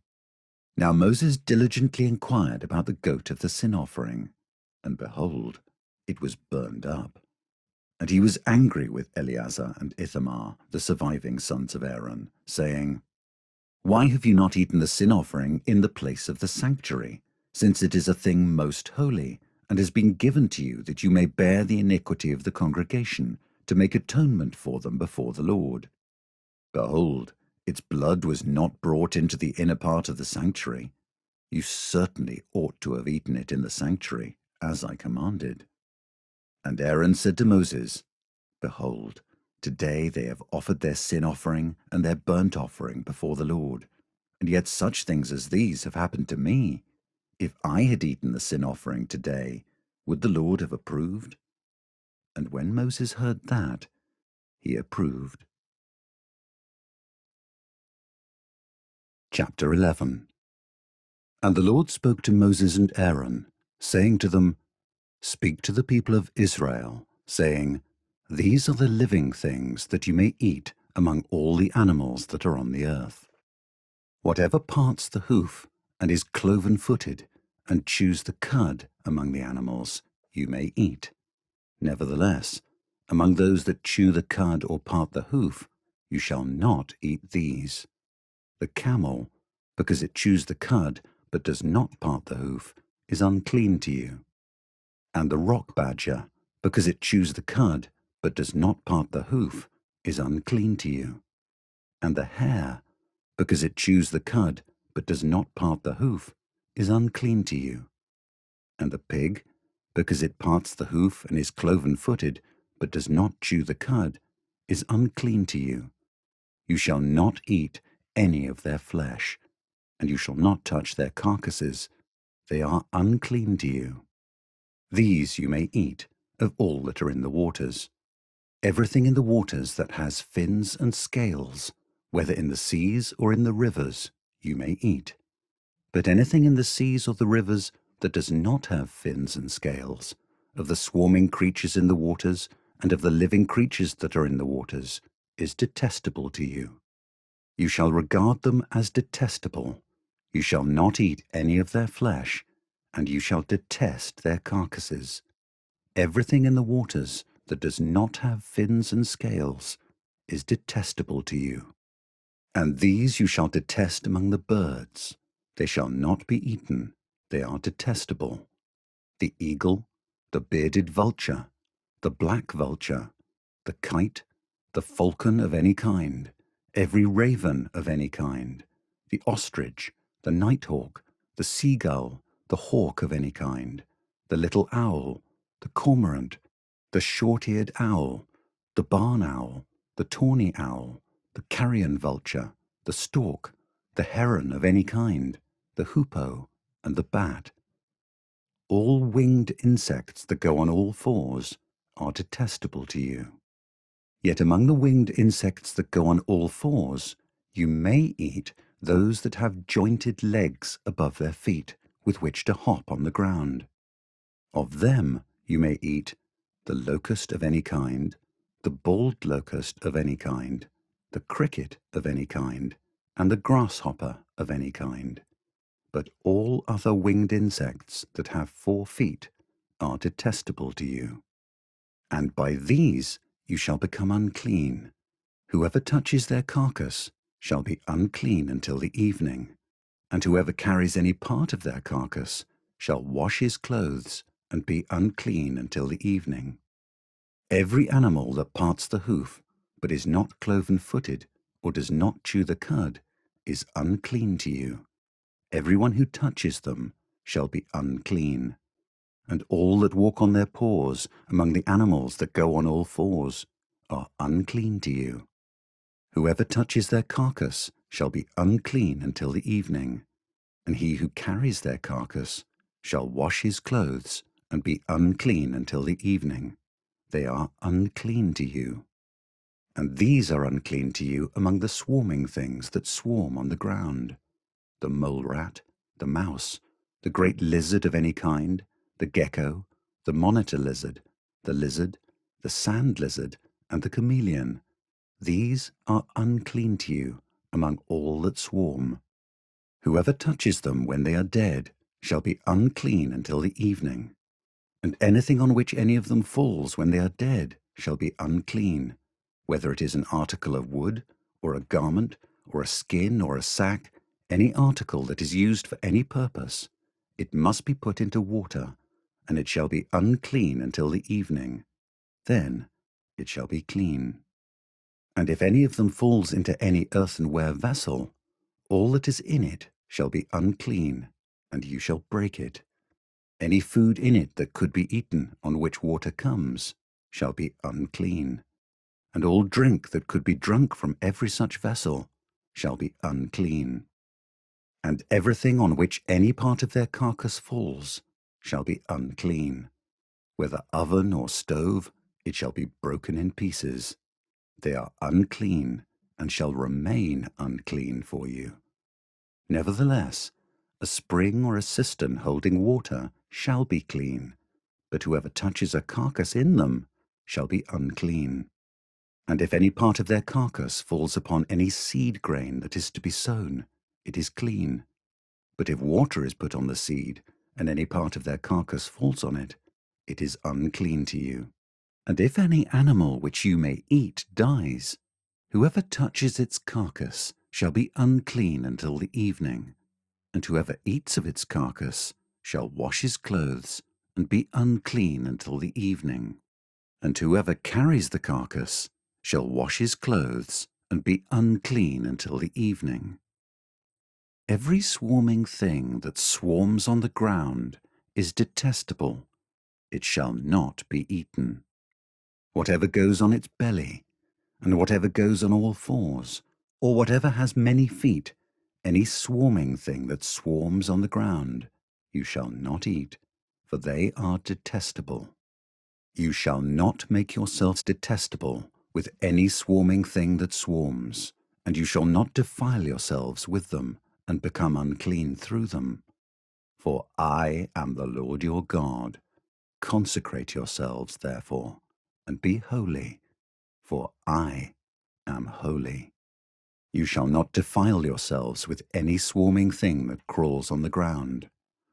Now Moses diligently inquired about the goat of the sin offering, and behold, it was burned up. And he was angry with Eleazar and Ithamar, the surviving sons of Aaron, saying, Why have you not eaten the sin offering in the place of the sanctuary, since it is a thing most holy, and has been given to you that you may bear the iniquity of the congregation, to make atonement for them before the Lord? Behold, its blood was not brought into the inner part of the sanctuary. You certainly ought to have eaten it in the sanctuary, as I commanded. And Aaron said to Moses, Behold, today they have offered their sin offering and their burnt offering before the Lord, and yet such things as these have happened to me. If I had eaten the sin offering today, would the Lord have approved? And when Moses heard that, he approved. Chapter 11. And the Lord spoke to Moses and Aaron, saying to them, Speak to the people of Israel, saying, These are the living things that you may eat among all the animals that are on the earth. Whatever parts the hoof and is cloven-footed, and chews the cud among the animals, you may eat. Nevertheless, among those that chew the cud or part the hoof, you shall not eat these. The camel, because it chews the cud but does not part the hoof, is unclean to you. And the rock badger, because it chews the cud but does not part the hoof, is unclean to you. And the hare, because it chews the cud but does not part the hoof, is unclean to you. And the pig, because it parts the hoof and is cloven-footed, but does not chew the cud, is unclean to you. You shall not eat any of their flesh, and you shall not touch their carcasses. They are unclean to you. These you may eat of all that are in the waters. Everything in the waters that has fins and scales, whether in the seas or in the rivers, you may eat. But anything in the seas or the rivers that does not have fins and scales, of the swarming creatures in the waters and of the living creatures that are in the waters, is detestable to you. You shall regard them as detestable. You shall not eat any of their flesh, and you shall detest their carcasses. Everything in the waters that does not have fins and scales is detestable to you. And these you shall detest among the birds. They shall not be eaten. They are detestable. The eagle, the bearded vulture, the black vulture, the kite, the falcon of any kind, every raven of any kind, the ostrich, the nighthawk, the seagull, the hawk of any kind, the little owl, the cormorant, the short-eared owl, the barn owl, the tawny owl, the carrion vulture, the stork, the heron of any kind, the hoopoe, and the bat. All winged insects that go on all fours are detestable to you. Yet among the winged insects that go on all fours, you may eat those that have jointed legs above their feet, with which to hop on the ground. Of them you may eat the locust of any kind, the bald locust of any kind, the cricket of any kind, and the grasshopper of any kind. But all other winged insects that have 4 feet are detestable to you. And by these you shall become unclean. Whoever touches their carcass shall be unclean until the evening, and whoever carries any part of their carcass shall wash his clothes and be unclean until the evening. Every animal that parts the hoof, but is not cloven-footed, or does not chew the cud, is unclean to you. Everyone who touches them shall be unclean. And all that walk on their paws among the animals that go on all fours are unclean to you. Whoever touches their carcass shall be unclean until the evening, and he who carries their carcass shall wash his clothes and be unclean until the evening. They are unclean to you. And these are unclean to you among the swarming things that swarm on the ground: the mole rat, the mouse, the great lizard of any kind, the gecko, the monitor lizard, the sand lizard, and the chameleon. These are unclean to you among all that swarm. Whoever touches them when they are dead shall be unclean until the evening. And anything on which any of them falls when they are dead shall be unclean, whether it is an article of wood, or a garment, or a skin, or a sack, any article that is used for any purpose. It must be put into water, and it shall be unclean until the evening. Then it shall be clean. And if any of them falls into any earthenware vessel, all that is in it shall be unclean, and you shall break it. Any food in it that could be eaten on which water comes shall be unclean, and all drink that could be drunk from every such vessel shall be unclean. And everything on which any part of their carcass falls shall be unclean, whether oven or stove, it shall be broken in pieces. They are unclean, and shall remain unclean for you. Nevertheless, a spring or a cistern holding water shall be clean, but whoever touches a carcass in them shall be unclean. And if any part of their carcass falls upon any seed grain that is to be sown, it is clean. But if water is put on the seed, and any part of their carcass falls on it, it is unclean to you. And if any animal which you may eat dies, whoever touches its carcass shall be unclean until the evening, and whoever eats of its carcass shall wash his clothes and be unclean until the evening. And whoever carries the carcass shall wash his clothes and be unclean until the evening. Every swarming thing that swarms on the ground is detestable. It shall not be eaten. Whatever goes on its belly, and whatever goes on all fours, or whatever has many feet, any swarming thing that swarms on the ground, you shall not eat, for they are detestable. You shall not make yourselves detestable with any swarming thing that swarms, and you shall not defile yourselves with them, and become unclean through them. For I am the Lord your God. Consecrate yourselves, therefore, and be holy, for I am holy. You shall not defile yourselves with any swarming thing that crawls on the ground.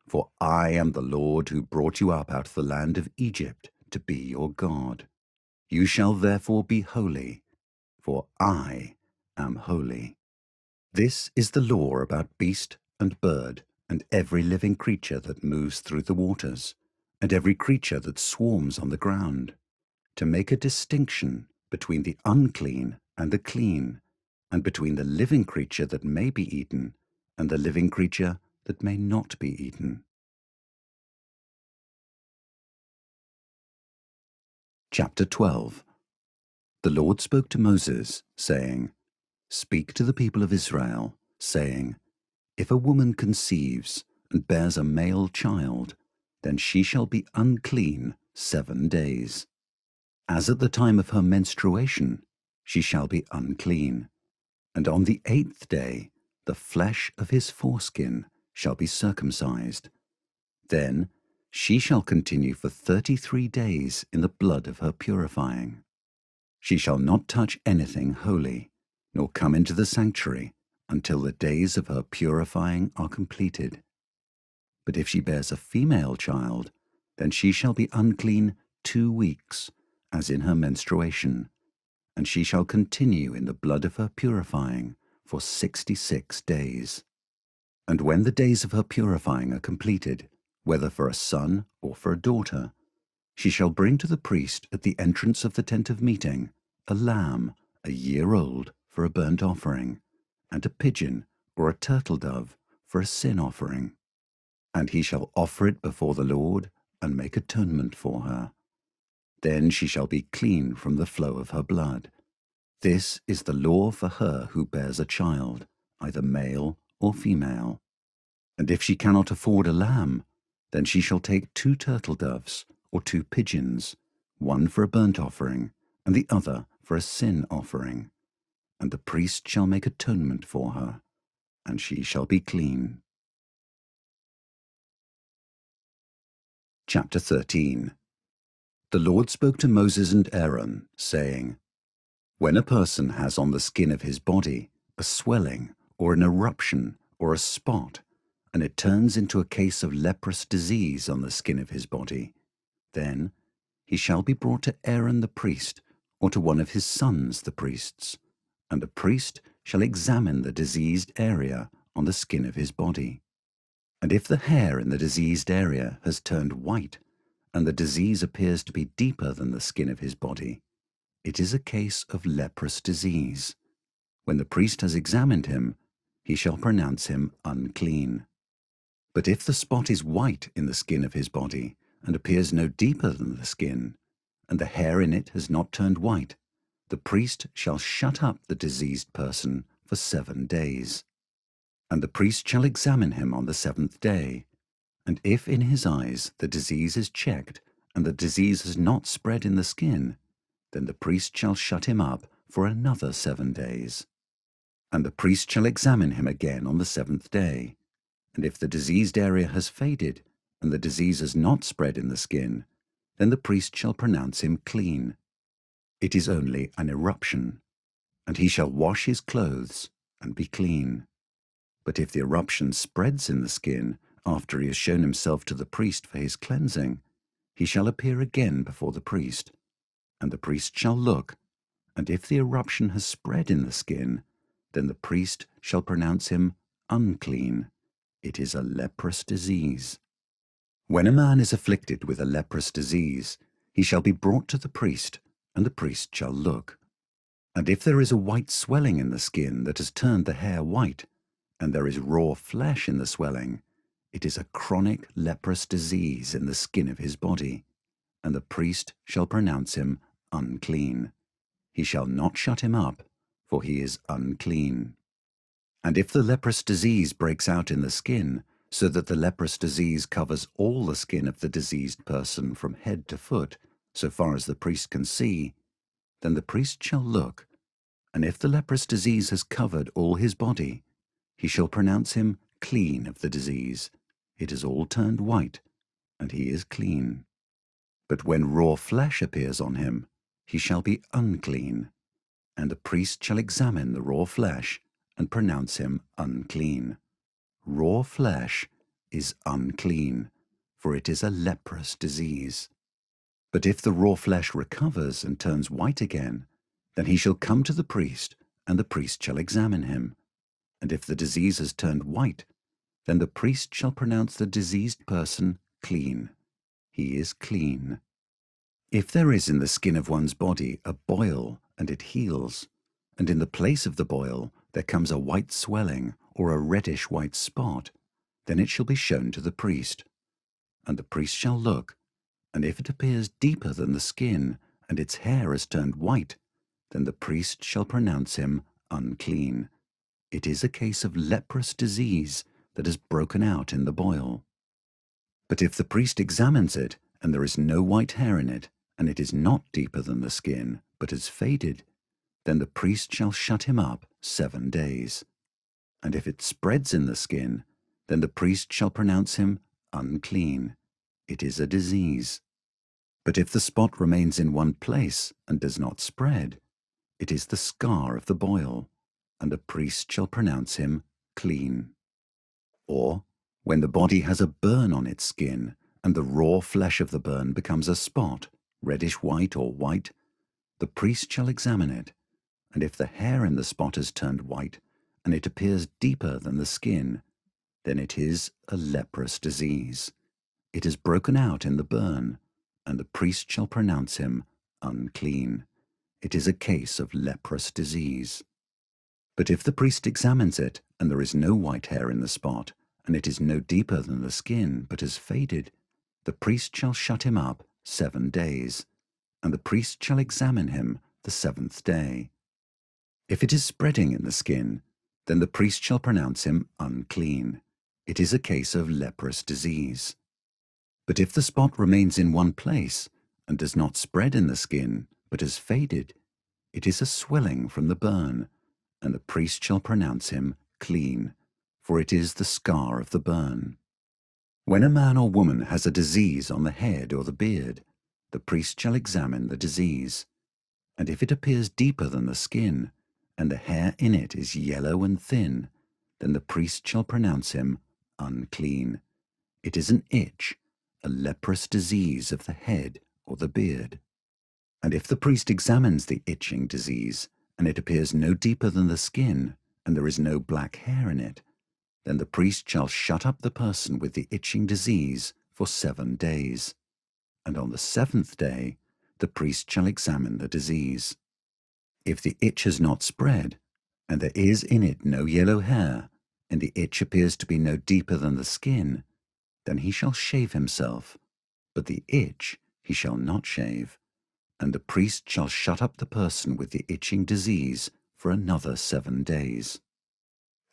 For I am the Lord who brought you up out of the land of Egypt to be your God. You shall therefore be holy, for I am holy. This is the law about beast and bird, and every living creature that moves through the waters, and every creature that swarms on the ground, to make a distinction between the unclean and the clean, and between the living creature that may be eaten and the living creature that may not be eaten. Chapter 12. The Lord spoke to Moses, saying, Speak to the people of Israel, saying, If a woman conceives and bears a male child, then she shall be unclean 7 days. As at the time of her menstruation, she shall be unclean. And on the 8th day, the flesh of his foreskin shall be circumcised. Then she shall continue for 33 days in the blood of her purifying. She shall not touch anything holy, nor come into the sanctuary until the days of her purifying are completed. But if she bears a female child, then she shall be unclean 2 weeks, as in her menstruation, and she shall continue in the blood of her purifying for 66 days. And when the days of her purifying are completed, whether for a son or for a daughter, she shall bring to the priest at the entrance of the tent of meeting a lamb 1 year old for a burnt offering, and a pigeon or a turtle dove for a sin offering. And he shall offer it before the Lord and make atonement for her. Then she shall be clean from the flow of her blood. This is the law for her who bears a child, either male or female. And if she cannot afford a lamb, then she shall take 2 turtle doves or 2 pigeons, one for a burnt offering, and the other for a sin offering. And the priest shall make atonement for her, and she shall be clean. Chapter 13. The Lord spoke to Moses and Aaron, saying, When a person has on the skin of his body a swelling or an eruption or a spot, and it turns into a case of leprous disease on the skin of his body, then he shall be brought to Aaron the priest, or to one of his sons the priests, and the priest shall examine the diseased area on the skin of his body. And if the hair in the diseased area has turned white, and the disease appears to be deeper than the skin of his body, it is a case of leprous disease. When the priest has examined him, he shall pronounce him unclean. But if the spot is white in the skin of his body, and appears no deeper than the skin, and the hair in it has not turned white, the priest shall shut up the diseased person for 7 days. And the priest shall examine him on the 7th day, and if in his eyes the disease is checked, and the disease has not spread in the skin, then the priest shall shut him up for another 7 days. And the priest shall examine him again on the 7th day. And if the diseased area has faded, and the disease has not spread in the skin, then the priest shall pronounce him clean. It is only an eruption, and he shall wash his clothes and be clean. But if the eruption spreads in the skin after he has shown himself to the priest for his cleansing, he shall appear again before the priest, and the priest shall look, and if the eruption has spread in the skin, then the priest shall pronounce him unclean. It is a leprous disease. When a man is afflicted with a leprous disease, he shall be brought to the priest, and the priest shall look. And if there is a white swelling in the skin that has turned the hair white, and there is raw flesh in the swelling, it is a chronic leprous disease in the skin of his body, and the priest shall pronounce him unclean. He shall not shut him up, for he is unclean. And if the leprous disease breaks out in the skin, so that the leprous disease covers all the skin of the diseased person from head to foot, so far as the priest can see, then the priest shall look, and if the leprous disease has covered all his body, he shall pronounce him clean of the disease. It is all turned white, and he is clean. But when raw flesh appears on him, he shall be unclean, and the priest shall examine the raw flesh and pronounce him unclean. Raw flesh is unclean, for it is a leprous disease. But if the raw flesh recovers and turns white again, then he shall come to the priest, and the priest shall examine him. And if the disease has turned white, then the priest shall pronounce the diseased person clean. He is clean. If there is in the skin of one's body a boil and it heals, and in the place of the boil there comes a white swelling or a reddish white spot, then it shall be shown to the priest. And the priest shall look, and if it appears deeper than the skin, and its hair has turned white, then the priest shall pronounce him unclean. It is a case of leprous disease that has broken out in the boil. But if the priest examines it, and there is no white hair in it, and it is not deeper than the skin, but has faded, then the priest shall shut him up 7 days. And if it spreads in the skin, then the priest shall pronounce him unclean. It is a disease. But if the spot remains in one place and does not spread, it is the scar of the boil, and the priest shall pronounce him clean. Or, when the body has a burn on its skin, and the raw flesh of the burn becomes a spot, reddish white or white, the priest shall examine it, and if the hair in the spot has turned white, and it appears deeper than the skin, then it is a leprous disease. It has broken out in the burn, and the priest shall pronounce him unclean. It is a case of leprous disease. But if the priest examines it, and there is no white hair in the spot, and it is no deeper than the skin, but has faded, the priest shall shut him up 7 days, and the priest shall examine him the 7th day. If it is spreading in the skin, then the priest shall pronounce him unclean. It is a case of leprous disease. But if the spot remains in one place, and does not spread in the skin, but has faded, it is a swelling from the burn, and the priest shall pronounce him clean, for it is the scar of the burn. When a man or woman has a disease on the head or the beard, the priest shall examine the disease. And if it appears deeper than the skin, and the hair in it is yellow and thin, then the priest shall pronounce him unclean. It is an itch, a leprous disease of the head or the beard. And if the priest examines the itching disease, and it appears no deeper than the skin, and there is no black hair in it, then the priest shall shut up the person with the itching disease for 7 days. And on the 7th day, the priest shall examine the disease. If the itch has not spread, and there is in it no yellow hair, and the itch appears to be no deeper than the skin, then he shall shave himself, but the itch he shall not shave, and the priest shall shut up the person with the itching disease for another 7 days.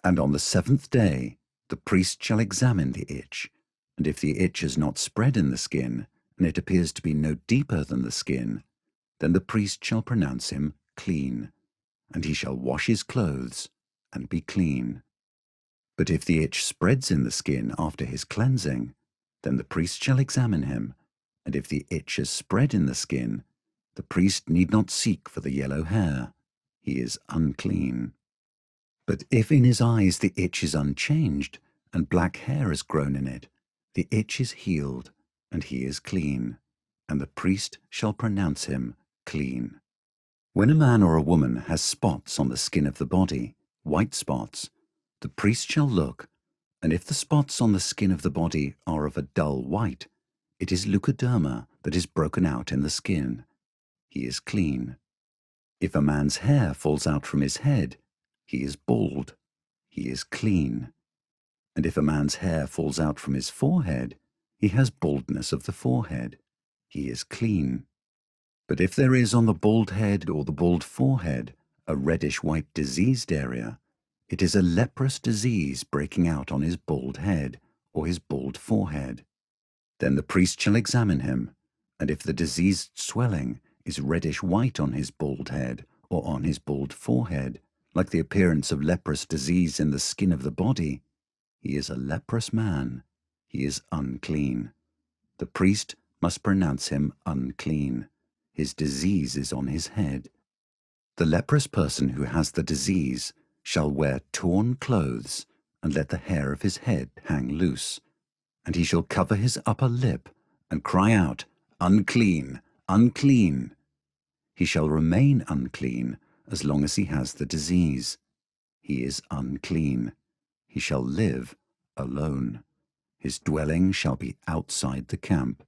And on the 7th day the priest shall examine the itch, and if the itch has not spread in the skin, and it appears to be no deeper than the skin, then the priest shall pronounce him clean, and he shall wash his clothes and be clean. But if the itch spreads in the skin after his cleansing, then the priest shall examine him, and if the itch has spread in the skin, the priest need not seek for the yellow hair. He is unclean. But if in his eyes the itch is unchanged, and black hair has grown in it, the itch is healed, and he is clean, and the priest shall pronounce him clean. When a man or a woman has spots on the skin of the body, white spots, the priest shall look, and if the spots on the skin of the body are of a dull white, it is leukoderma that is broken out in the skin. He is clean. If a man's hair falls out from his head, he is bald. He is clean. And if a man's hair falls out from his forehead, he has baldness of the forehead. He is clean. But if there is on the bald head or the bald forehead a reddish-white diseased area, it is a leprous disease breaking out on his bald head or his bald forehead. Then the priest shall examine him, and if the diseased swelling is reddish-white on his bald head or on his bald forehead, like the appearance of leprous disease in the skin of the body, he is a leprous man. He is unclean. The priest must pronounce him unclean. His disease is on his head. The leprous person who has the disease shall wear torn clothes and let the hair of his head hang loose, and he shall cover his upper lip and cry out, "Unclean, unclean." He shall remain unclean as long as he has the disease. He is unclean. He shall live alone. His dwelling shall be outside the camp.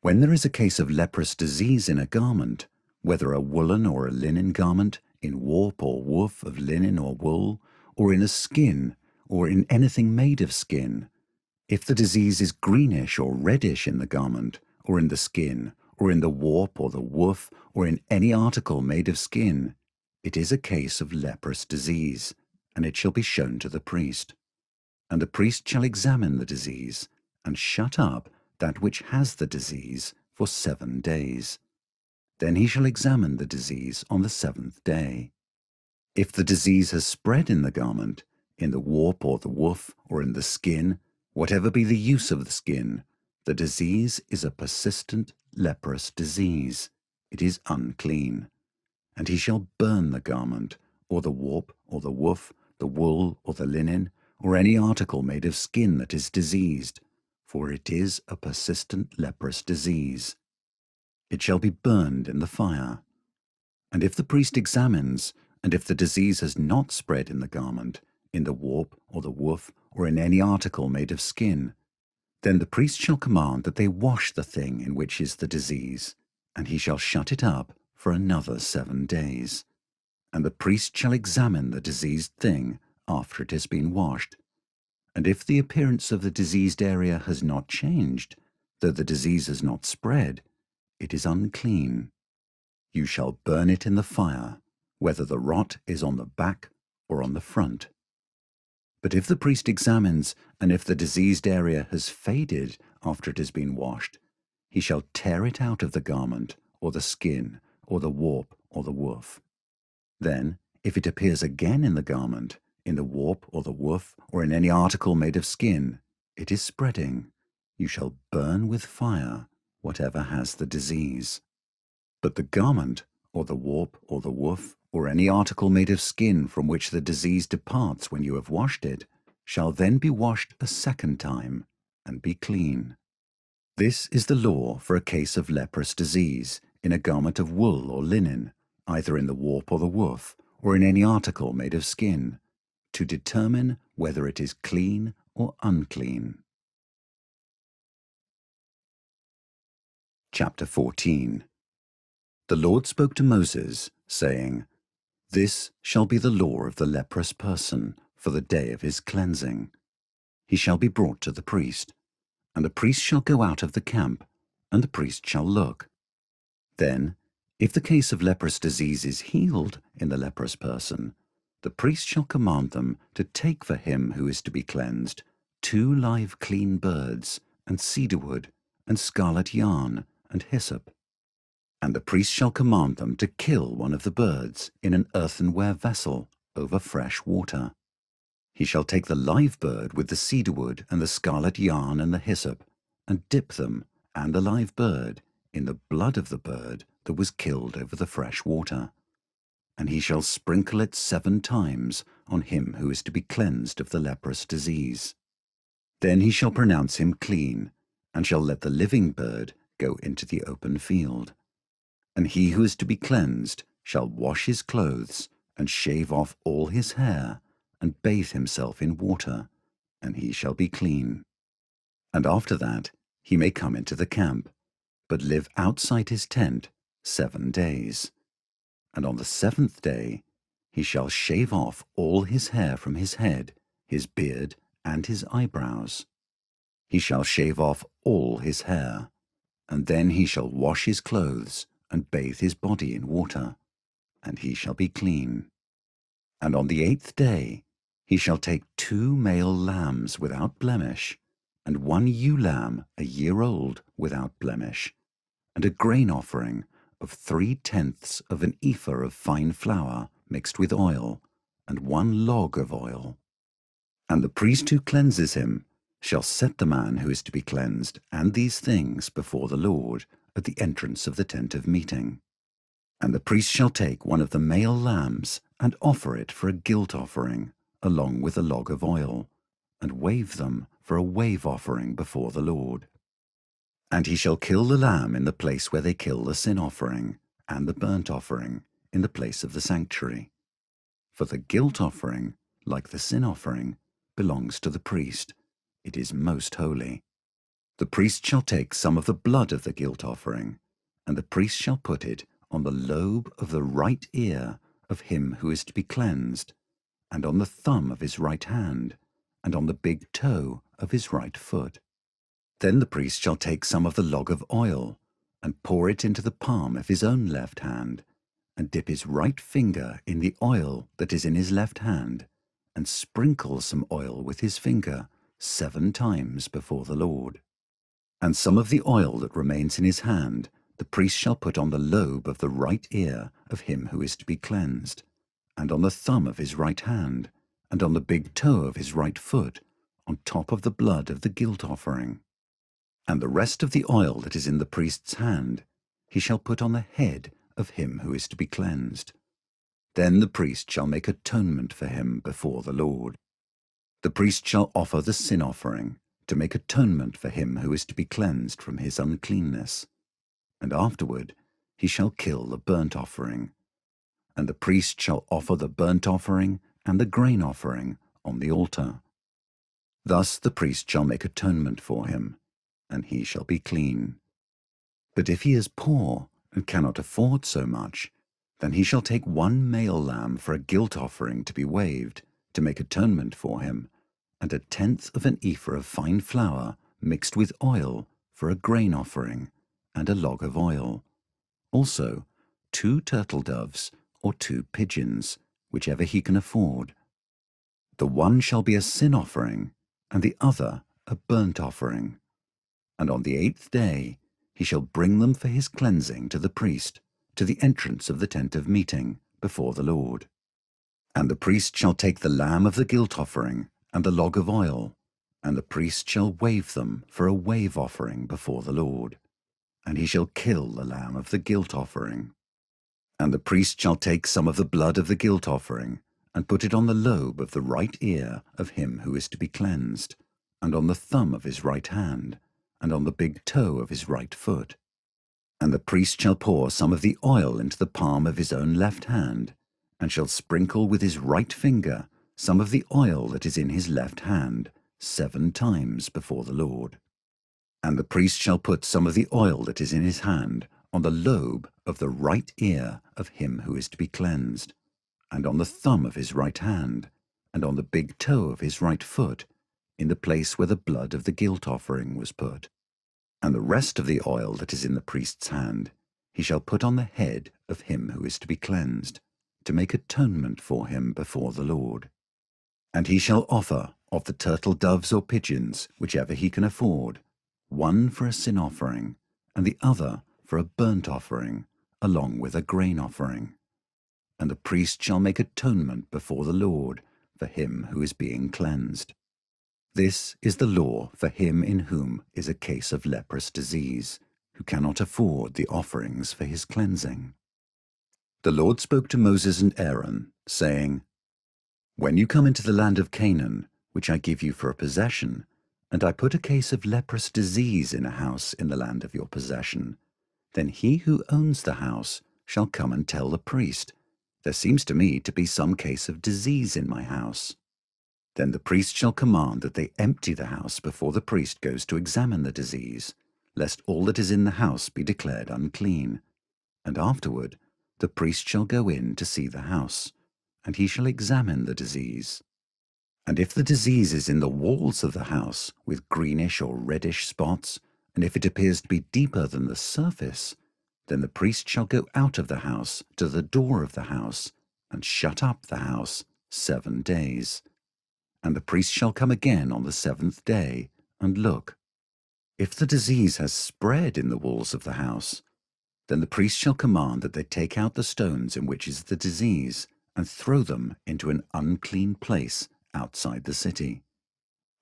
When there is a case of leprous disease in a garment, whether a woolen or a linen garment, in warp or woof of linen or wool, or in a skin, or in anything made of skin, if the disease is greenish or reddish in the garment, or in the skin, or in the warp or the woof, or in any article made of skin, it is a case of leprous disease, and it shall be shown to the priest. And the priest shall examine the disease, and shut up that which has the disease for 7 days. Then he shall examine the disease on the 7th day. If the disease has spread in the garment, in the warp or the woof, or in the skin, whatever be the use of the skin, the disease is a persistent leprous disease. It is unclean. And he shall burn the garment, or the warp, or the woof, the wool, or the linen, or any article made of skin that is diseased, for it is a persistent leprous disease. It shall be burned in the fire. And if the priest examines, and if the disease has not spread in the garment, in the warp, or the woof, or in any article made of skin, then the priest shall command that they wash the thing in which is the disease, and he shall shut it up for another 7 days. And the priest shall examine the diseased thing after it has been washed. And if the appearance of the diseased area has not changed, though the disease has not spread, it is unclean. You shall burn it in the fire, whether the rot is on the back or on the front. But if the priest examines, and if the diseased area has faded after it has been washed, he shall tear it out of the garment, or the skin, or the warp, or the woof. Then, if it appears again in the garment, in the warp, or the woof, or in any article made of skin, it is spreading. You shall burn with fire whatever has the disease. But the garment, or the warp, or the woof, or any article made of skin from which the disease departs when you have washed it, shall then be washed a second time, and be clean. This is the law for a case of leprous disease, in a garment of wool or linen, either in the warp or the woof, or in any article made of skin, to determine whether it is clean or unclean. Chapter 14. The Lord spoke to Moses, saying, This shall be the law of the leprous person for the day of his cleansing. He shall be brought to the priest, and the priest shall go out of the camp, and the priest shall look. Then, if the case of leprous disease is healed in the leprous person, the priest shall command them to take for him who is to be cleansed 2 live clean birds, and cedar wood, and scarlet yarn, and hyssop. And the priest shall command them to kill one of the birds in an earthenware vessel over fresh water. He shall take the live bird with the cedar wood and the scarlet yarn and the hyssop, and dip them and the live bird in the blood of the bird that was killed over the fresh water. And he shall sprinkle it 7 times on him who is to be cleansed of the leprous disease. Then he shall pronounce him clean, and shall let the living bird go into the open field. And he who is to be cleansed shall wash his clothes, and shave off all his hair, and bathe himself in water, and he shall be clean. And after that he may come into the camp, but live outside his tent 7 days. And on the 7th day he shall shave off all his hair from his head, his beard, and his eyebrows. He shall shave off all his hair, and then he shall wash his clothes, and bathe his body in water, and he shall be clean. And on the 8th day he shall take 2 male lambs without blemish, and 1 ewe lamb a year old without blemish, and a grain offering of 3/10 of an ephah of fine flour mixed with oil, and 1 log of oil. And the priest who cleanses him shall set the man who is to be cleansed and these things before the Lord at the entrance of the tent of meeting. And the priest shall take one of the male lambs and offer it for a guilt offering, along with a log of oil, and wave them for a wave offering before the Lord. And he shall kill the lamb in the place where they kill the sin offering, and the burnt offering, in the place of the sanctuary. For the guilt offering, like the sin offering, belongs to the priest. It is most holy. The priest shall take some of the blood of the guilt offering, and the priest shall put it on the lobe of the right ear of him who is to be cleansed, and on the thumb of his right hand, and on the big toe of his right foot. Then the priest shall take some of the log of oil, and pour it into the palm of his own left hand, and dip his right finger in the oil that is in his left hand, and sprinkle some oil with his finger 7 times before the Lord. And some of the oil that remains in his hand the priest shall put on the lobe of the right ear of him who is to be cleansed, and on the thumb of his right hand, and on the big toe of his right foot, on top of the blood of the guilt offering. And the rest of the oil that is in the priest's hand he shall put on the head of him who is to be cleansed. Then the priest shall make atonement for him before the Lord. The priest shall offer the sin offering, to make atonement for him who is to be cleansed from his uncleanness. And afterward he shall kill the burnt offering. And the priest shall offer the burnt offering and the grain offering on the altar. Thus the priest shall make atonement for him, and he shall be clean. But if he is poor and cannot afford so much, then he shall take 1 male lamb for a guilt offering to be waved, to make atonement for him, and 1/10 of an ephah of fine flour mixed with oil for a grain offering, and a log of oil. Also 2 turtle doves or 2 pigeons, whichever he can afford. The one shall be a sin offering, and the other a burnt offering. And on the 8th day he shall bring them for his cleansing to the priest, to the entrance of the tent of meeting, before the Lord. And the priest shall take the lamb of the guilt offering, and the log of oil, and the priest shall wave them for a wave offering before the Lord. And he shall kill the lamb of the guilt offering. And the priest shall take some of the blood of the guilt offering, and put it on the lobe of the right ear of him who is to be cleansed, and on the thumb of his right hand, and on the big toe of his right foot. And the priest shall pour some of the oil into the palm of his own left hand, and shall sprinkle with his right finger some of the oil that is in his left hand 7 times before the Lord. And the priest shall put some of the oil that is in his hand on the lobe of the right ear of him who is to be cleansed, and on the thumb of his right hand, and on the big toe of his right foot, in the place where the blood of the guilt offering was put. And the rest of the oil that is in the priest's hand he shall put on the head of him who is to be cleansed, to make atonement for him before the Lord. And he shall offer of the turtle doves or pigeons, whichever he can afford, 1 for a sin offering, and the other for a burnt offering, along with a grain offering. And the priest shall make atonement before the Lord for him who is being cleansed. This is the law for him in whom is a case of leprous disease, who cannot afford the offerings for his cleansing. The Lord spoke to Moses and Aaron, saying, When you come into the land of Canaan, which I give you for a possession, and I put a case of leprous disease in a house in the land of your possession, then he who owns the house shall come and tell the priest, There seems to me to be some case of disease in my house. Then the priest shall command that they empty the house before the priest goes to examine the disease, lest all that is in the house be declared unclean. And afterward the priest shall go in to see the house, and he shall examine the disease. And if the disease is in the walls of the house, with greenish or reddish spots, and if it appears to be deeper than the surface, then the priest shall go out of the house to the door of the house, and shut up the house 7 days. And the priest shall come again on the 7th day, and look. If the disease has spread in the walls of the house, then the priest shall command that they take out the stones in which is the disease, and throw them into an unclean place outside the city.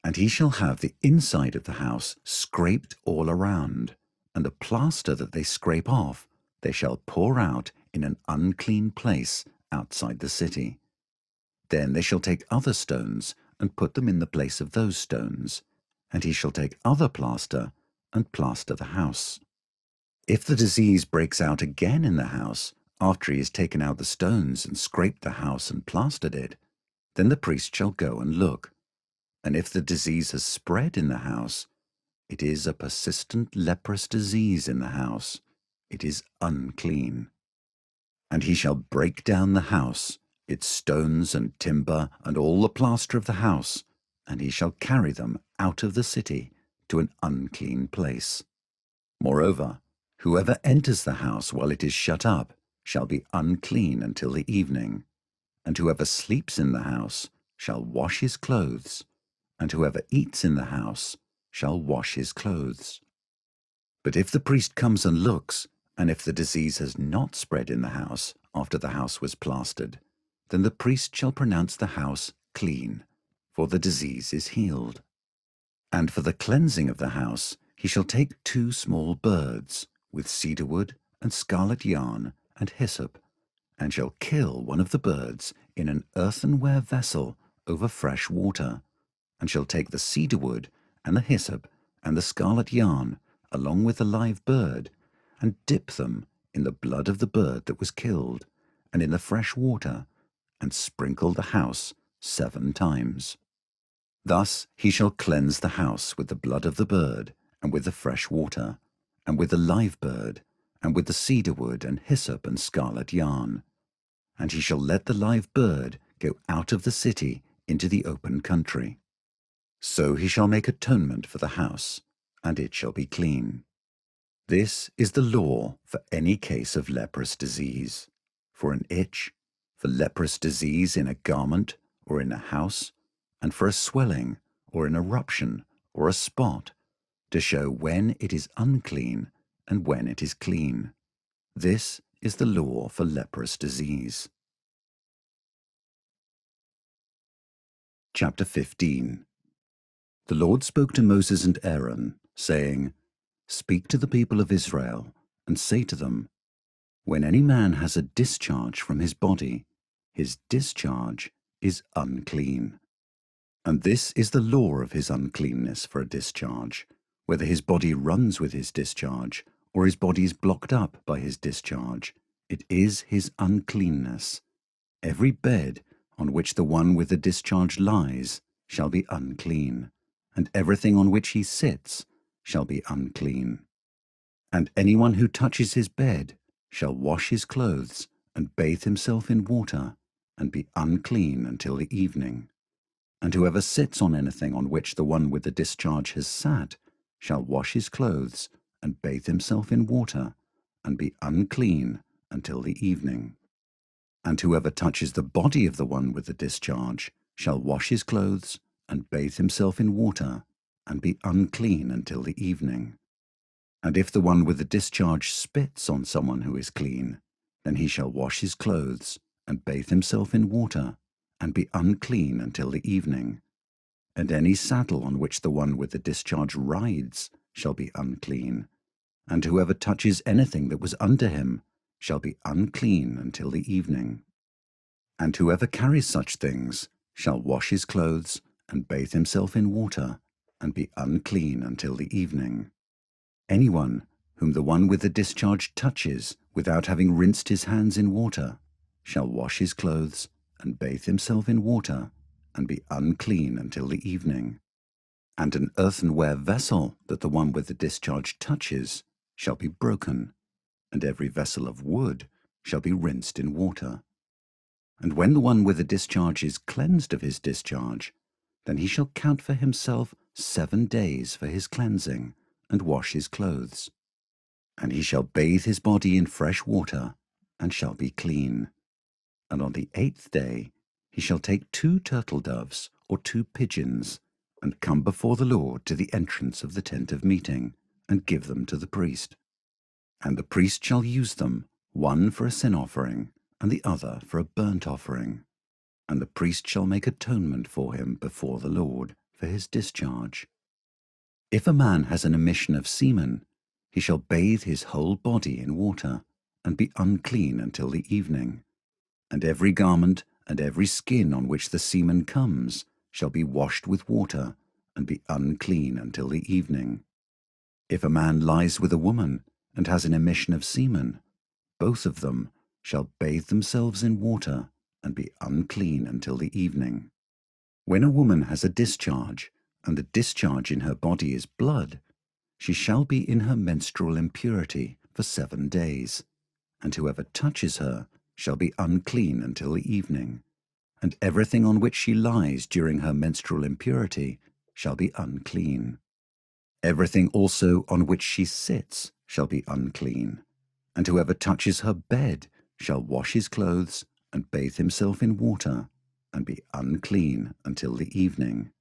And he shall have the inside of the house scraped all around, and the plaster that they scrape off they shall pour out in an unclean place outside the city. Then they shall take other stones and put them in the place of those stones, and he shall take other plaster and plaster the house. If the disease breaks out again in the house, after he has taken out the stones and scraped the house and plastered it, then the priest shall go and look. And if the disease has spread in the house, it is a persistent leprous disease in the house. It is unclean. And he shall break down the house, its stones and timber, and all the plaster of the house, and he shall carry them out of the city to an unclean place. Moreover, whoever enters the house while it is shut up shall be unclean until the evening, and whoever sleeps in the house shall wash his clothes, and whoever eats in the house shall wash his clothes. But if the priest comes and looks, and if the disease has not spread in the house after the house was plastered, then the priest shall pronounce the house clean, for the disease is healed. And for the cleansing of the house he shall take 2 small birds, with cedar wood and scarlet yarn and hyssop, and shall kill one of the birds in an earthenware vessel over fresh water, and shall take the cedar wood and the hyssop and the scarlet yarn along with the live bird, and dip them in the blood of the bird that was killed, and in the fresh water, and sprinkle the house 7 times. Thus he shall cleanse the house with the blood of the bird, and with the fresh water, and with the live bird, and with the cedar wood and hyssop and scarlet yarn. And he shall let the live bird go out of the city into the open country. So he shall make atonement for the house, and it shall be clean. This is the law for any case of leprous disease, for an itch, for leprous disease in a garment or in a house, and for a swelling or an eruption or a spot, to show when it is unclean and when it is clean. This is the law for leprous disease. Chapter 15. The Lord spoke to Moses and Aaron, saying, Speak to the people of Israel, and say to them, When any man has a discharge from his body, his discharge is unclean. And this is the law of his uncleanness for a discharge, whether his body runs with his discharge, or his body is blocked up by his discharge. It is his uncleanness. Every bed on which the one with the discharge lies shall be unclean, and everything on which he sits shall be unclean. And anyone who touches his bed shall wash his clothes and bathe himself in water, and be unclean until the evening. And whoever sits on anything on which the one with the discharge has sat shall wash his clothes and bathe himself in water, and be unclean until the evening. And whoever touches the body of the one with the discharge shall wash his clothes and bathe himself in water, and be unclean until the evening. And if the one with the discharge spits on someone who is clean, then he shall wash his clothes and bathe himself in water, and be unclean until the evening. And any saddle on which the one with the discharge rides shall be unclean, and whoever touches anything that was under him shall be unclean until the evening. And whoever carries such things shall wash his clothes and bathe himself in water, and be unclean until the evening. Anyone whom the one with the discharge touches without having rinsed his hands in water shall wash his clothes and bathe himself in water, and be unclean until the evening. And an earthenware vessel that the one with the discharge touches shall be broken, and every vessel of wood shall be rinsed in water. And when the one with the discharge is cleansed of his discharge, then he shall count for himself 7 days for his cleansing, and wash his clothes. And he shall bathe his body in fresh water, and shall be clean. And on the 8th day he shall take 2 turtle doves or 2 pigeons, and come before the Lord to the entrance of the tent of meeting, and give them to the priest. And the priest shall use them, one for a sin offering, and the other for a burnt offering. And the priest shall make atonement for him before the Lord for his discharge. If a man has an emission of semen, he shall bathe his whole body in water, and be unclean until the evening. And every garment and every skin on which the semen comes shall be washed with water, and be unclean until the evening. If a man lies with a woman, and has an emission of semen, both of them shall bathe themselves in water, and be unclean until the evening. When a woman has a discharge, and the discharge in her body is blood, she shall be in her menstrual impurity for 7 days, and whoever touches her shall be unclean until the evening, and everything on which she lies during her menstrual impurity shall be unclean. Everything also on which she sits shall be unclean, and whoever touches her bed shall wash his clothes and bathe himself in water, and be unclean until the evening.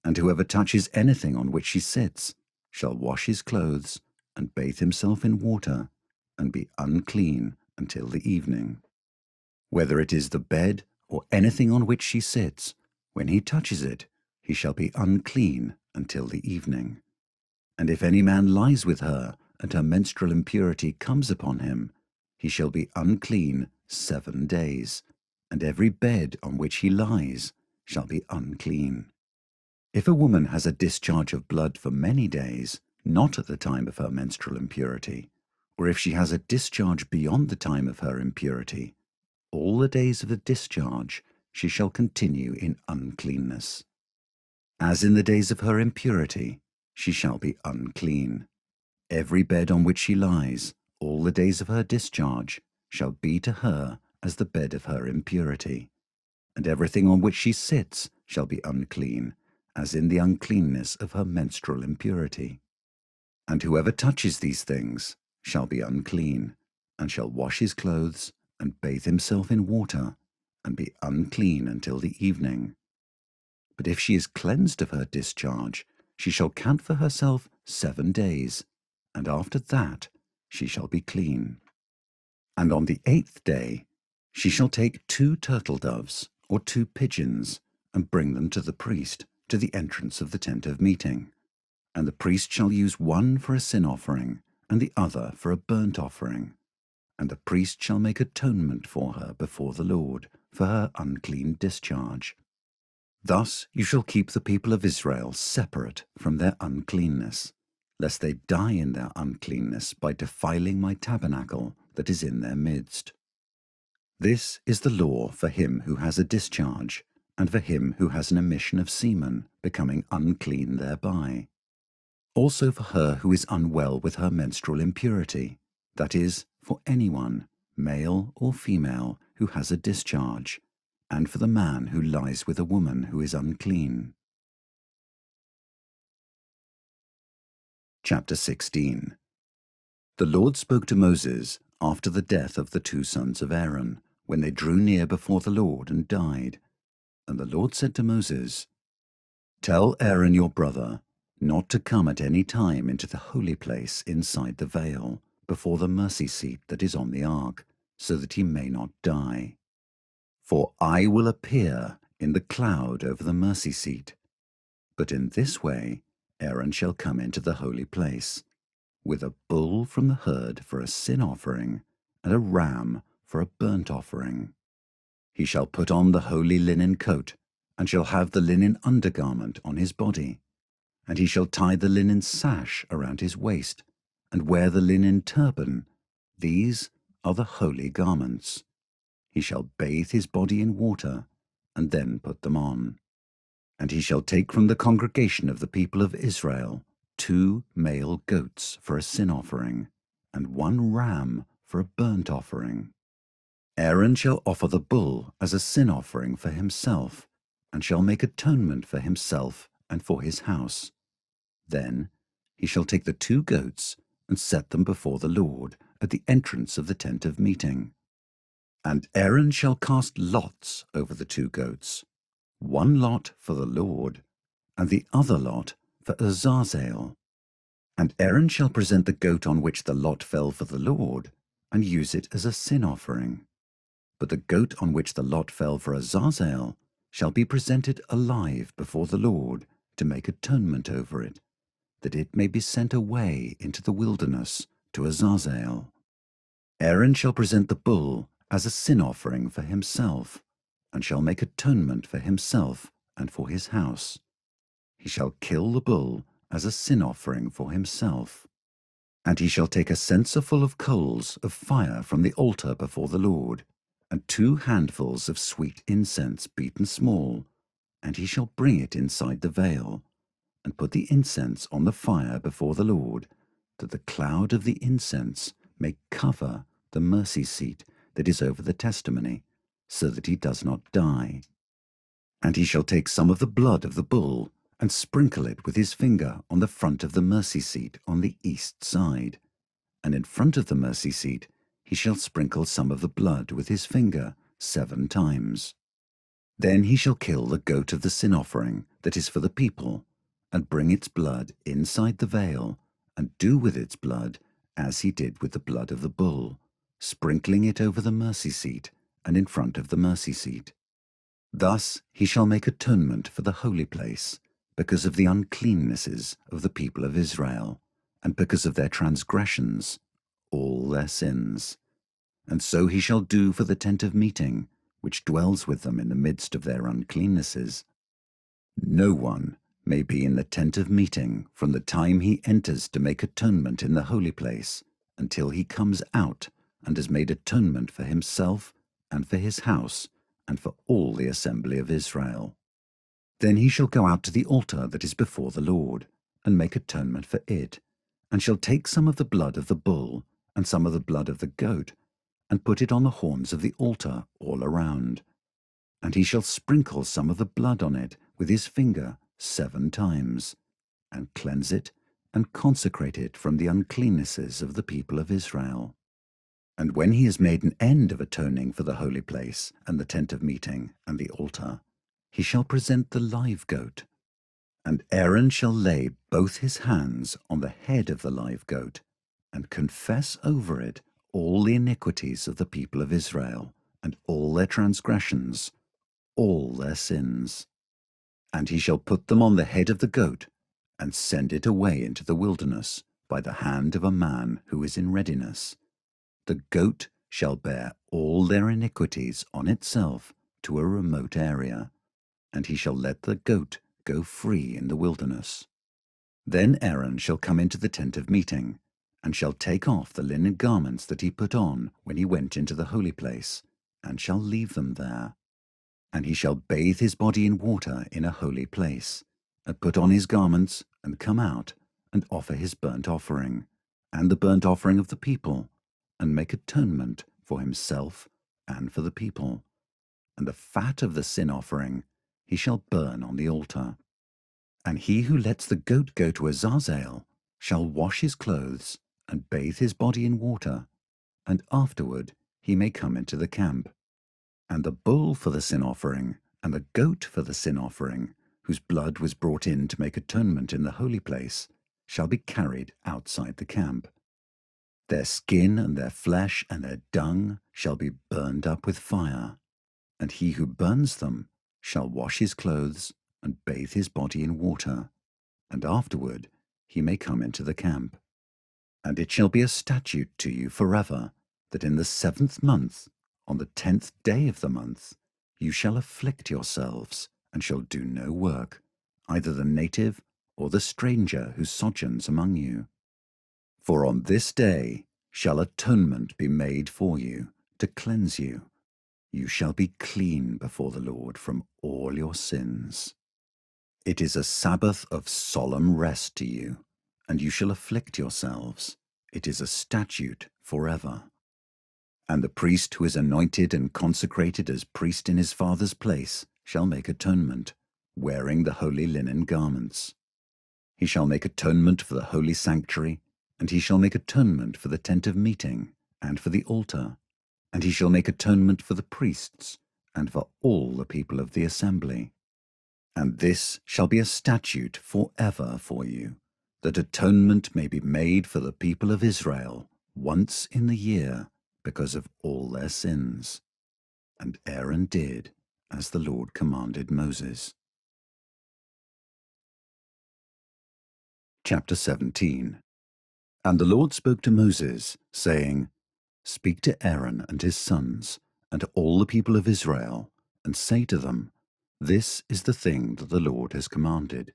And whoever touches anything on which she sits shall wash his clothes and bathe himself in water, and be unclean until the evening. Whether it is the bed or anything on which she sits, when he touches it, he shall be unclean until the evening. And if any man lies with her, and her menstrual impurity comes upon him, he shall be unclean 7 days, and every bed on which he lies shall be unclean. If a woman has a discharge of blood for many days, not at the time of her menstrual impurity, or if she has a discharge beyond the time of her impurity, all the days of the discharge she shall continue in uncleanness. As in the days of her impurity, she shall be unclean. Every bed on which she lies, all the days of her discharge, shall be to her as the bed of her impurity. And everything on which she sits shall be unclean, as in the uncleanness of her menstrual impurity. And whoever touches these things shall be unclean, and shall wash his clothes, and bathe himself in water, and be unclean until the evening. But if she is cleansed of her discharge, she shall count for herself 7 days, and after that she shall be clean. And on the 8th day she shall take 2 turtle doves or 2 pigeons, and bring them to the priest, to the entrance of the tent of meeting. And the priest shall use one for a sin offering, and the other for a burnt offering. And the priest shall make atonement for her before the Lord, for her unclean discharge. Thus you shall keep the people of Israel separate from their uncleanness, lest they die in their uncleanness by defiling my tabernacle that is in their midst. This is the law for him who has a discharge, and for him who has an emission of semen, becoming unclean thereby. Also for her who is unwell with her menstrual impurity, that is, for anyone, male or female, who has a discharge, and for the man who lies with a woman who is unclean. Chapter 16. The Lord spoke to Moses after the death of the 2 sons of Aaron, when they drew near before the Lord and died. And the Lord said to Moses, Tell Aaron your brother, not to come at any time into the holy place inside the veil, before the mercy seat that is on the ark, so that he may not die. For I will appear in the cloud over the mercy seat. But in this way Aaron shall come into the holy place, with a bull from the herd for a sin offering, and a ram for a burnt offering. He shall put on the holy linen coat, and shall have the linen undergarment on his body, and he shall tie the linen sash around his waist, and wear the linen turban. These are the holy garments. He shall bathe his body in water, and then put them on. And he shall take from the congregation of the people of Israel 2 male goats for a sin offering, and 1 ram for a burnt offering. Aaron shall offer the bull as a sin offering for himself, and shall make atonement for himself and for his house. Then he shall take the 2 goats and set them before the Lord at the entrance of the tent of meeting. And Aaron shall cast lots over the 2 goats, 1 lot for the Lord, and the other lot for Azazel. And Aaron shall present the goat on which the lot fell for the Lord, and use it as a sin offering. But the goat on which the lot fell for Azazel shall be presented alive before the Lord, to make atonement over it, that it may be sent away into the wilderness to Azazel. Aaron shall present the bull as a sin offering for himself, and shall make atonement for himself and for his house. He shall kill the bull as a sin offering for himself. And he shall take a censer full of coals of fire from the altar before the Lord, and 2 handfuls of sweet incense beaten small, and he shall bring it inside the veil, and put the incense on the fire before the Lord, that the cloud of the incense may cover the mercy seat that is over the testimony, so that he does not die. And he shall take some of the blood of the bull, and sprinkle it with his finger on the front of the mercy seat on the east side. And in front of the mercy seat he shall sprinkle some of the blood with his finger 7 times. Then he shall kill the goat of the sin offering that is for the people, and bring its blood inside the veil, and do with its blood as he did with the blood of the bull, sprinkling it over the mercy seat and in front of the mercy seat. Thus he shall make atonement for the holy place, because of the uncleannesses of the people of Israel, and because of their transgressions, all their sins. And so he shall do for the tent of meeting, which dwells with them in the midst of their uncleannesses. No one may be in the tent of meeting from the time he enters to make atonement in the holy place, until he comes out and has made atonement for himself and for his house and for all the assembly of Israel. Then he shall go out to the altar that is before the Lord, and make atonement for it, and shall take some of the blood of the bull and some of the blood of the goat, and put it on the horns of the altar all around. And he shall sprinkle some of the blood on it with his finger 7 times, and cleanse it and consecrate it from the uncleannesses of the people of Israel. And when he has made an end of atoning for the holy place and the tent of meeting and the altar, he shall present the live goat. And Aaron shall lay both his hands on the head of the live goat, and confess over it all the iniquities of the people of Israel, and all their transgressions, all their sins. And he shall put them on the head of the goat, and send it away into the wilderness by the hand of a man who is in readiness. The goat shall bear all their iniquities on itself to a remote area, and he shall let the goat go free in the wilderness. Then Aaron shall come into the tent of meeting, and shall take off the linen garments that he put on when he went into the holy place, and shall leave them there. And he shall bathe his body in water in a holy place, and put on his garments, and come out, and offer his burnt offering, and the burnt offering of the people, and make atonement for himself and for the people. And the fat of the sin offering he shall burn on the altar. And he who lets the goat go to Azazel shall wash his clothes, and bathe his body in water, and afterward he may come into the camp. And the bull for the sin offering, and the goat for the sin offering, whose blood was brought in to make atonement in the holy place, shall be carried outside the camp. Their skin and their flesh and their dung shall be burned up with fire, and he who burns them shall wash his clothes and bathe his body in water, and afterward he may come into the camp. And it shall be a statute to you forever, that in the 7th month, on the 10th day of the month, you shall afflict yourselves, and shall do no work, either the native or the stranger who sojourns among you. For on this day shall atonement be made for you, to cleanse you. You shall be clean before the Lord from all your sins. It is a Sabbath of solemn rest to you, and you shall afflict yourselves. It is a statute forever. And the priest who is anointed and consecrated as priest in his father's place shall make atonement, wearing the holy linen garments. He shall make atonement for the holy sanctuary, and he shall make atonement for the tent of meeting, and for the altar, and he shall make atonement for the priests, and for all the people of the assembly. And this shall be a statute forever for you, that atonement may be made for the people of Israel once in the year, because of all their sins. And Aaron did as the Lord commanded Moses. Chapter 17. And the Lord spoke to Moses, saying, Speak to Aaron and his sons, and to all the people of Israel, and say to them, This is the thing that the Lord has commanded.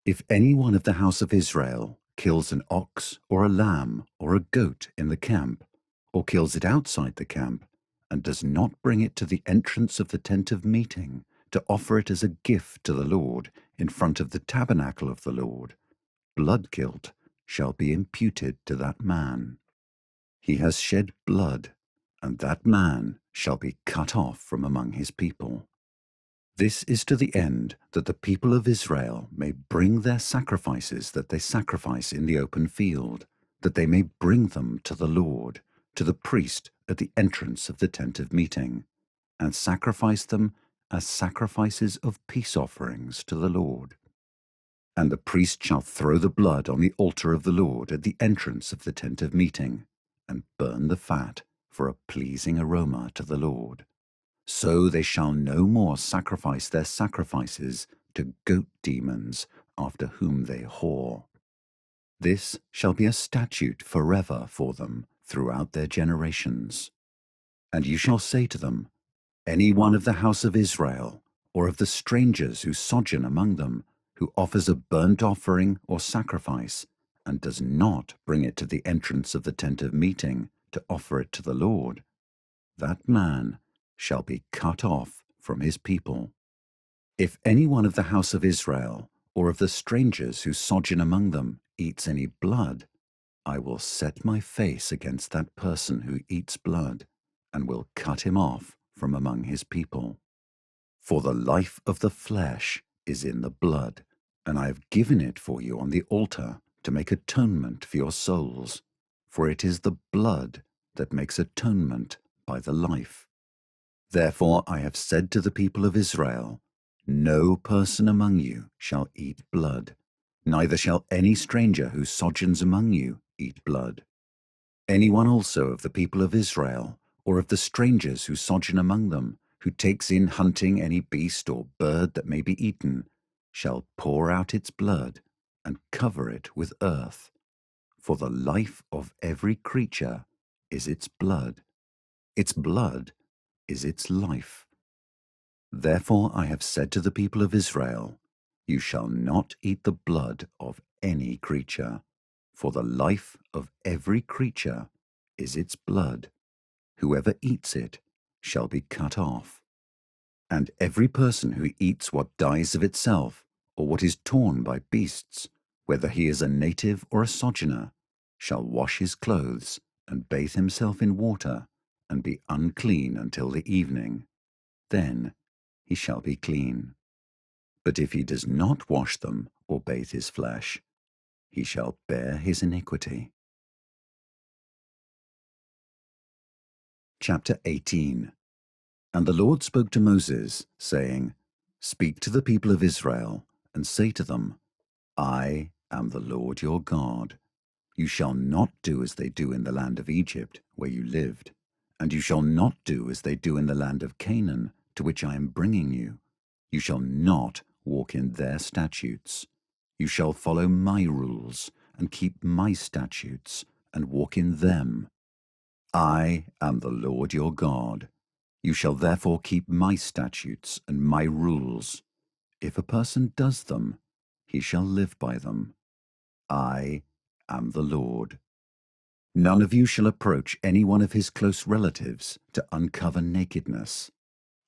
If any one of the house of Israel kills an ox or a lamb or a goat in the camp, or kills it outside the camp, and does not bring it to the entrance of the tent of meeting, to offer it as a gift to the Lord in front of the tabernacle of the Lord, blood guilt shall be imputed to that man. He has shed blood, and that man shall be cut off from among his people. This is to the end that the people of Israel may bring their sacrifices that they sacrifice in the open field, that they may bring them to the Lord, to the priest at the entrance of the tent of meeting, and sacrifice them as sacrifices of peace offerings to the Lord. And the priest shall throw the blood on the altar of the Lord at the entrance of the tent of meeting, and burn the fat for a pleasing aroma to the Lord. So they shall no more sacrifice their sacrifices to goat demons after whom they whore. This shall be a statute forever for them throughout their generations. And you shall say to them, Any one of the house of Israel, or of the strangers who sojourn among them, who offers a burnt offering or sacrifice, and does not bring it to the entrance of the tent of meeting to offer it to the Lord, that man shall be cut off from his people. If any one of the house of Israel, or of the strangers who sojourn among them, eats any blood, I will set my face against that person who eats blood, and will cut him off from among his people. For the life of the flesh is in the blood, and I have given it for you on the altar to make atonement for your souls, for it is the blood that makes atonement by the life. Therefore I have said to the people of Israel, No person among you shall eat blood, neither shall any stranger who sojourns among you eat blood. Anyone also of the people of Israel, or of the strangers who sojourn among them, who takes in hunting any beast or bird that may be eaten, shall pour out its blood and cover it with earth. For the life of every creature is its blood. Its blood is its life. Therefore I have said to the people of Israel, You shall not eat the blood of any creature, for the life of every creature is its blood. Whoever eats it shall be cut off. And every person who eats what dies of itself, or what is torn by beasts, whether he is a native or a sojourner, shall wash his clothes and bathe himself in water, and be unclean until the evening. Then he shall be clean. But if he does not wash them or bathe his flesh, he shall bear his iniquity. Chapter 18. And the Lord spoke to Moses, saying, Speak to the people of Israel, and say to them, I am the Lord your God. You shall not do as they do in the land of Egypt, where you lived, and you shall not do as they do in the land of Canaan, to which I am bringing you. You shall not walk in their statutes. You shall follow my rules, and keep my statutes, and walk in them. I am the Lord your God. You shall therefore keep my statutes and my rules. If a person does them, he shall live by them. I am the Lord. None of you shall approach any one of his close relatives to uncover nakedness.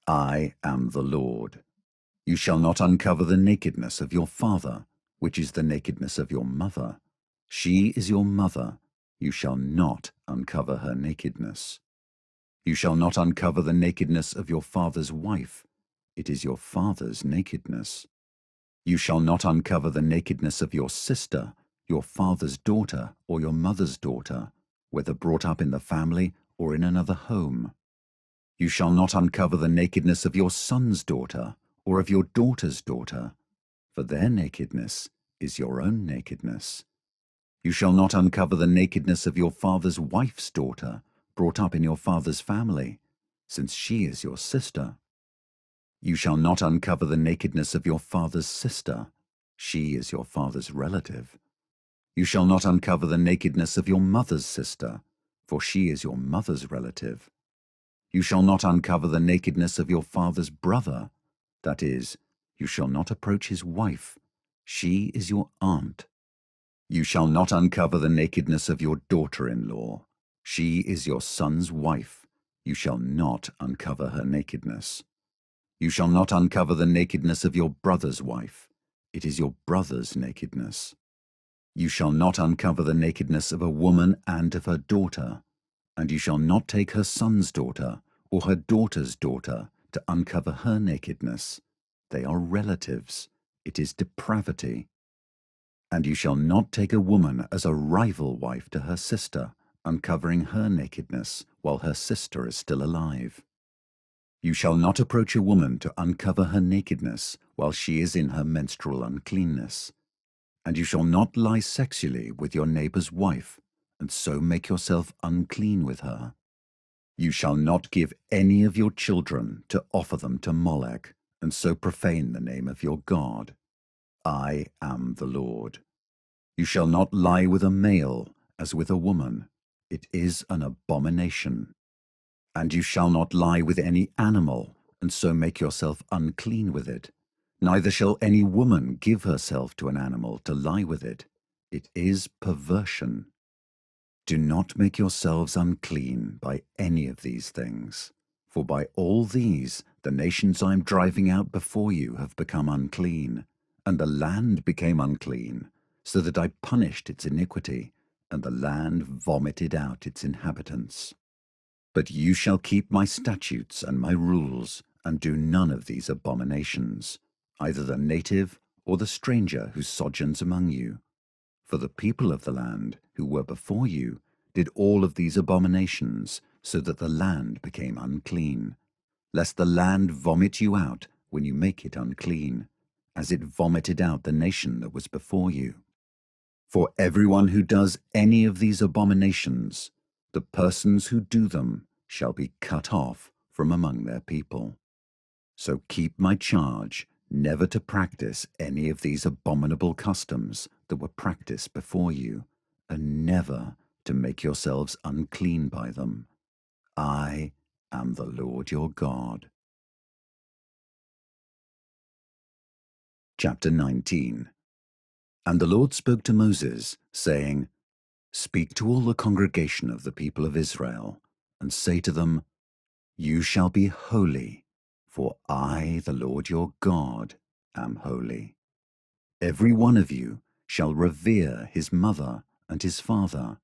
I am the Lord. You shall not uncover the nakedness of your father, which is the nakedness of your mother. She is your mother. You shall not uncover her nakedness. You shall not uncover the nakedness of your father's wife. It is your father's nakedness. You shall not uncover the nakedness of your sister, your father's daughter, or your mother's daughter, whether brought up in the family or in another home. You shall not uncover the nakedness of your son's daughter, or of your daughter's daughter, for their nakedness is your own nakedness. You shall not uncover the nakedness of your father's wife's daughter, brought up in your father's family, since she is your sister. You shall not uncover the nakedness of your father's sister. She is your father's relative. You shall not uncover the nakedness of your mother's sister, for she is your mother's relative. You shall not uncover the nakedness of your father's brother. That is, you shall not approach his wife. She is your aunt. You shall not uncover the nakedness of your daughter-in-law. She is your son's wife. You shall not uncover her nakedness. You shall not uncover the nakedness of your brother's wife. It is your brother's nakedness. You shall not uncover the nakedness of a woman and of her daughter, and you shall not take her son's daughter or her daughter's daughter to uncover her nakedness. They are relatives. It is depravity. And you shall not take a woman as a rival wife to her sister, uncovering her nakedness while her sister is still alive. You shall not approach a woman to uncover her nakedness while she is in her menstrual uncleanness. And you shall not lie sexually with your neighbor's wife, and so make yourself unclean with her. You shall not give any of your children to offer them to Molech, and so profane the name of your God. I am the Lord. You shall not lie with a male as with a woman. It is an abomination. And you shall not lie with any animal, and so make yourself unclean with it. Neither shall any woman give herself to an animal to lie with it. It is perversion. Do not make yourselves unclean by any of these things, for by all these the nations I am driving out before you have become unclean, and the land became unclean, so that I punished its iniquity, and the land vomited out its inhabitants. But you shall keep my statutes and my rules, and do none of these abominations, either the native or the stranger who sojourns among you. For the people of the land who were before you did all of these abominations, so that the land became unclean, lest the land vomit you out when you make it unclean, as it vomited out the nation that was before you. For everyone who does any of these abominations, the persons who do them shall be cut off from among their people. So keep my charge never to practice any of these abominable customs that were practiced before you, and never to make yourselves unclean by them. I am the Lord your God. Chapter 19. And the Lord spoke to Moses, saying, Speak to all the congregation of the people of Israel, and say to them, You shall be holy, for I, the Lord your God, am holy. Every one of you shall revere his mother and his father,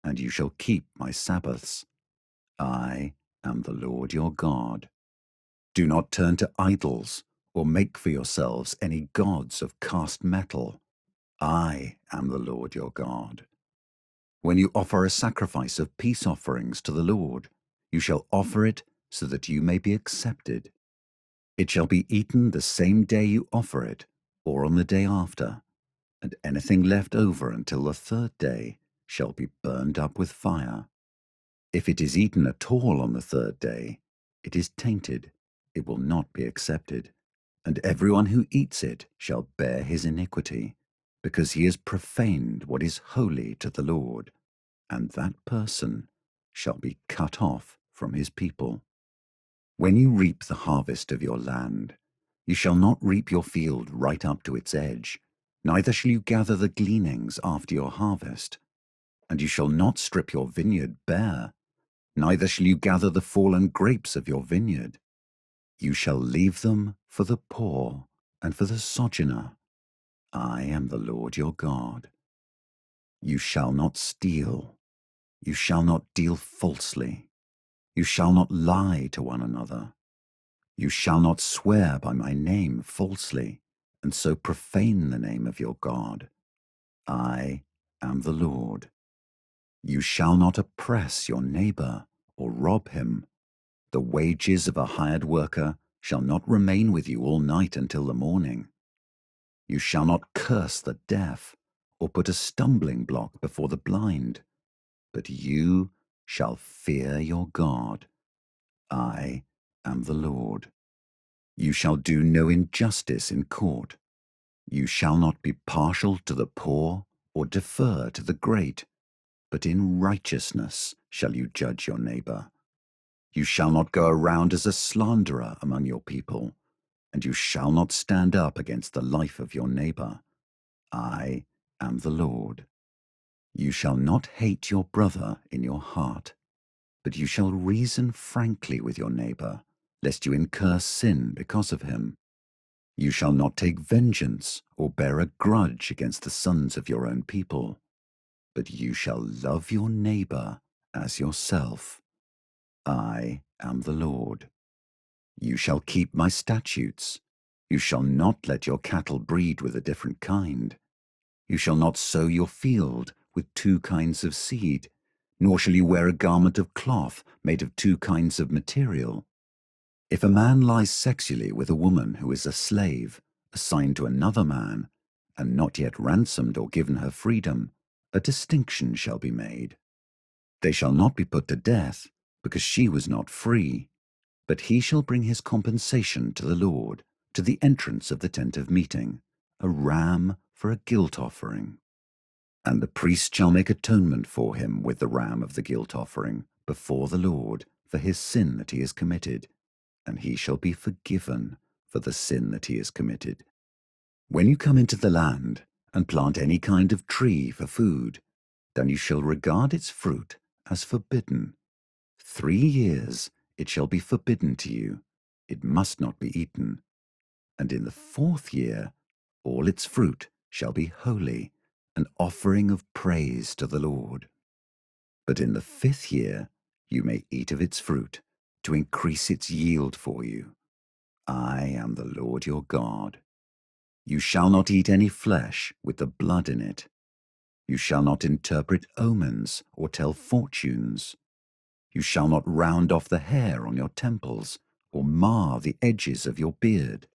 and you shall keep my Sabbaths. I am the Lord your God. Do not turn to idols, or make for yourselves any gods of cast metal. I am the Lord your God. When you offer a sacrifice of peace offerings to the Lord, you shall offer it so that you may be accepted. It shall be eaten the same day you offer it, or on the day after, and anything left over until the third day shall be burned up with fire. If it is eaten at all on the third day, it is tainted, it will not be accepted, and everyone who eats it shall bear his iniquity, because he has profaned what is holy to the Lord, and that person shall be cut off from his people. When you reap the harvest of your land, you shall not reap your field right up to its edge, neither shall you gather the gleanings after your harvest. And you shall not strip your vineyard bare, neither shall you gather the fallen grapes of your vineyard. You shall leave them for the poor and for the sojourner. I am the Lord your God. You shall not steal. You shall not deal falsely. You shall not lie to one another. You shall not swear by my name falsely, and so profane the name of your God. I am the Lord. You shall not oppress your neighbor or rob him. The wages of a hired worker shall not remain with you all night until the morning. You shall not curse the deaf or put a stumbling block before the blind, but you shall fear your God. I am the Lord. You shall do no injustice in court. You shall not be partial to the poor or defer to the great, but in righteousness shall you judge your neighbor. You shall not go around as a slanderer among your people, and you shall not stand up against the life of your neighbor. I am the Lord. You shall not hate your brother in your heart, but you shall reason frankly with your neighbor, lest you incur sin because of him. You shall not take vengeance or bear a grudge against the sons of your own people, but you shall love your neighbor as yourself. I am the Lord. You shall keep my statutes. You shall not let your cattle breed with a different kind. You shall not sow your field with two kinds of seed, nor shall you wear a garment of cloth made of two kinds of material. If a man lies sexually with a woman who is a slave, assigned to another man, and not yet ransomed or given her freedom, a distinction shall be made. They shall not be put to death, because she was not free, but he shall bring his compensation to the Lord, to the entrance of the tent of meeting, a ram for a guilt offering. And the priest shall make atonement for him with the ram of the guilt offering before the Lord for his sin that he has committed, and he shall be forgiven for the sin that he has committed. When you come into the land and plant any kind of tree for food, then you shall regard its fruit as forbidden. 3 years it shall be forbidden to you. It must not be eaten. And in the 4th year all its fruit shall be holy, an offering of praise to the Lord. But in the 5th year you may eat of its fruit, to increase its yield for you. I am the Lord your God. You shall not eat any flesh with the blood in it. You shall not interpret omens or tell fortunes. You shall not round off the hair on your temples or mar the edges of your beard.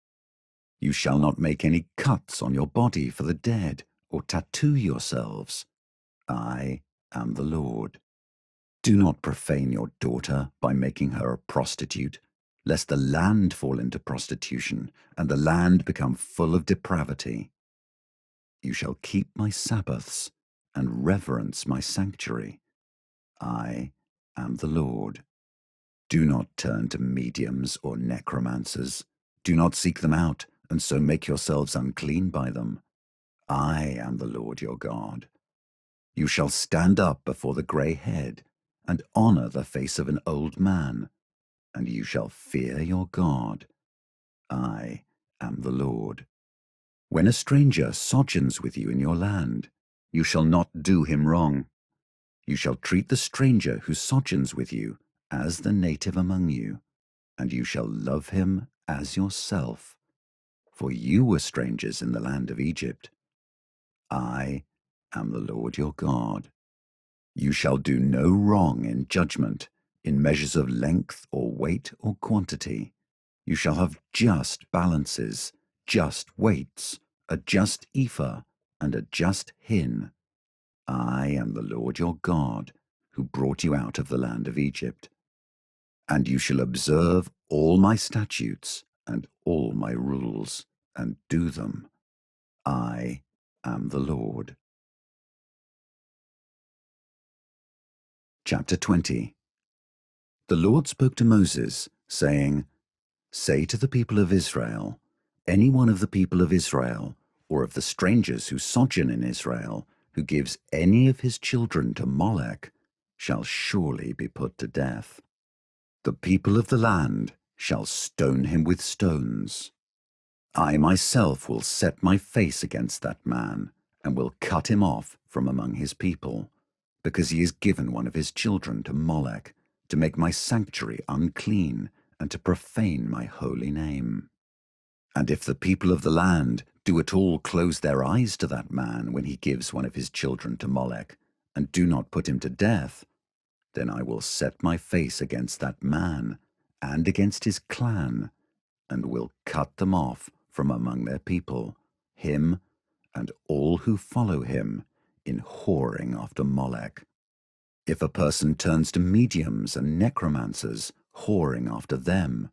You shall not make any cuts on your body for the dead or tattoo yourselves. I am the Lord. Do not profane your daughter by making her a prostitute, lest the land fall into prostitution and the land become full of depravity. You shall keep my Sabbaths and reverence my sanctuary. I am the Lord. Do not turn to mediums or necromancers. Do not seek them out, and so make yourselves unclean by them. I am the Lord your God. You shall stand up before the grey head, and honor the face of an old man, and you shall fear your God. I am the Lord. When a stranger sojourns with you in your land, you shall not do him wrong. You shall treat the stranger who sojourns with you as the native among you, and you shall love him as yourself, for you were strangers in the land of Egypt. I am the Lord your God. You shall do no wrong in judgment, in measures of length or weight or quantity. You shall have just balances, just weights, a just ephah, and a just hin. I am the Lord your God, who brought you out of the land of Egypt. And you shall observe all my statutes and all my rules, and do them. I am the Lord. Chapter 20. The Lord spoke to Moses, saying, Say to the people of Israel, any one of the people of Israel, or of the strangers who sojourn in Israel, who gives any of his children to Molech, shall surely be put to death. The people of the land shall stone him with stones. I myself will set my face against that man, and will cut him off from among his people, because he has given one of his children to Molech, to make my sanctuary unclean, and to profane my holy name. And if the people of the land do at all close their eyes to that man when he gives one of his children to Molech, and do not put him to death, then I will set my face against that man, and against his clan, and will cut them off from among their people, him and all who follow him, in whoring after Molech. If a person turns to mediums and necromancers, whoring after them,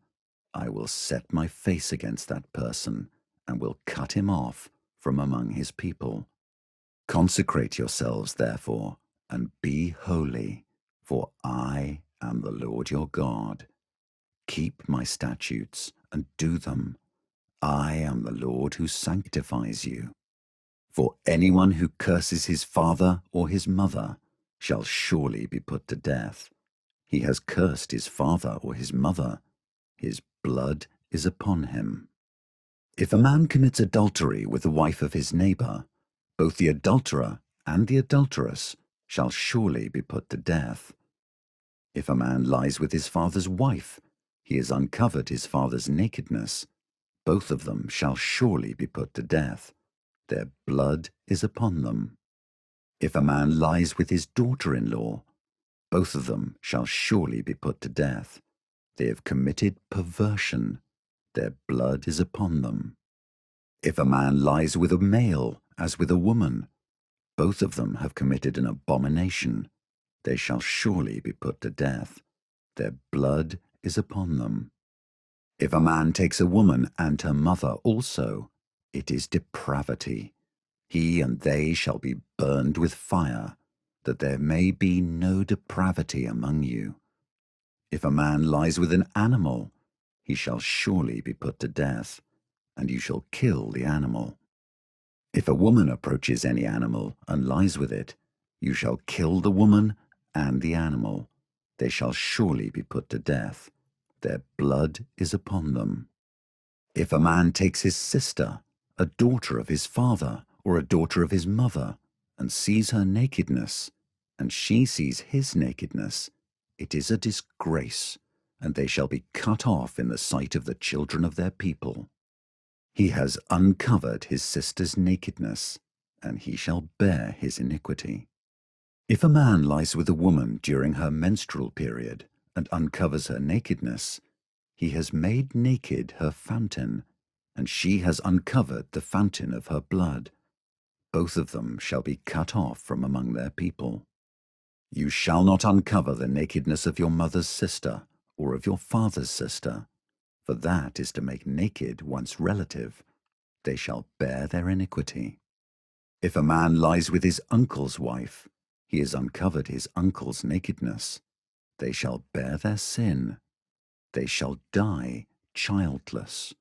I will set my face against that person, and will cut him off from among his people. Consecrate yourselves, therefore, and be holy, for I am the Lord your God. Keep my statutes and do them. I am the Lord who sanctifies you. For anyone who curses his father or his mother shall surely be put to death. He has cursed his father or his mother. His blood is upon him. If a man commits adultery with the wife of his neighbor, both the adulterer and the adulteress shall surely be put to death. If a man lies with his father's wife, he has uncovered his father's nakedness. Both of them shall surely be put to death. Their blood is upon them. If a man lies with his daughter-in-law, both of them shall surely be put to death. They have committed perversion. Their blood is upon them. If a man lies with a male as with a woman, both of them have committed an abomination. They shall surely be put to death. Their blood is upon them. If a man takes a woman and her mother also, it is depravity. He and they shall be burned with fire, that there may be no depravity among you. If a man lies with an animal, he shall surely be put to death, and you shall kill the animal. If a woman approaches any animal and lies with it, you shall kill the woman and the animal. They shall surely be put to death. Their blood is upon them. If a man takes his sister, a daughter of his father, or a daughter of his mother, and sees her nakedness, and she sees his nakedness, it is a disgrace, and they shall be cut off in the sight of the children of their people. He has uncovered his sister's nakedness, and he shall bear his iniquity. If a man lies with a woman during her menstrual period, and uncovers her nakedness, he has made naked her fountain, and she has uncovered the fountain of her blood. Both of them shall be cut off from among their people. You shall not uncover the nakedness of your mother's sister, or of your father's sister, for that is to make naked one's relative. They shall bear their iniquity. If a man lies with his uncle's wife, he has uncovered his uncle's nakedness. They shall bear their sin. They shall die childless.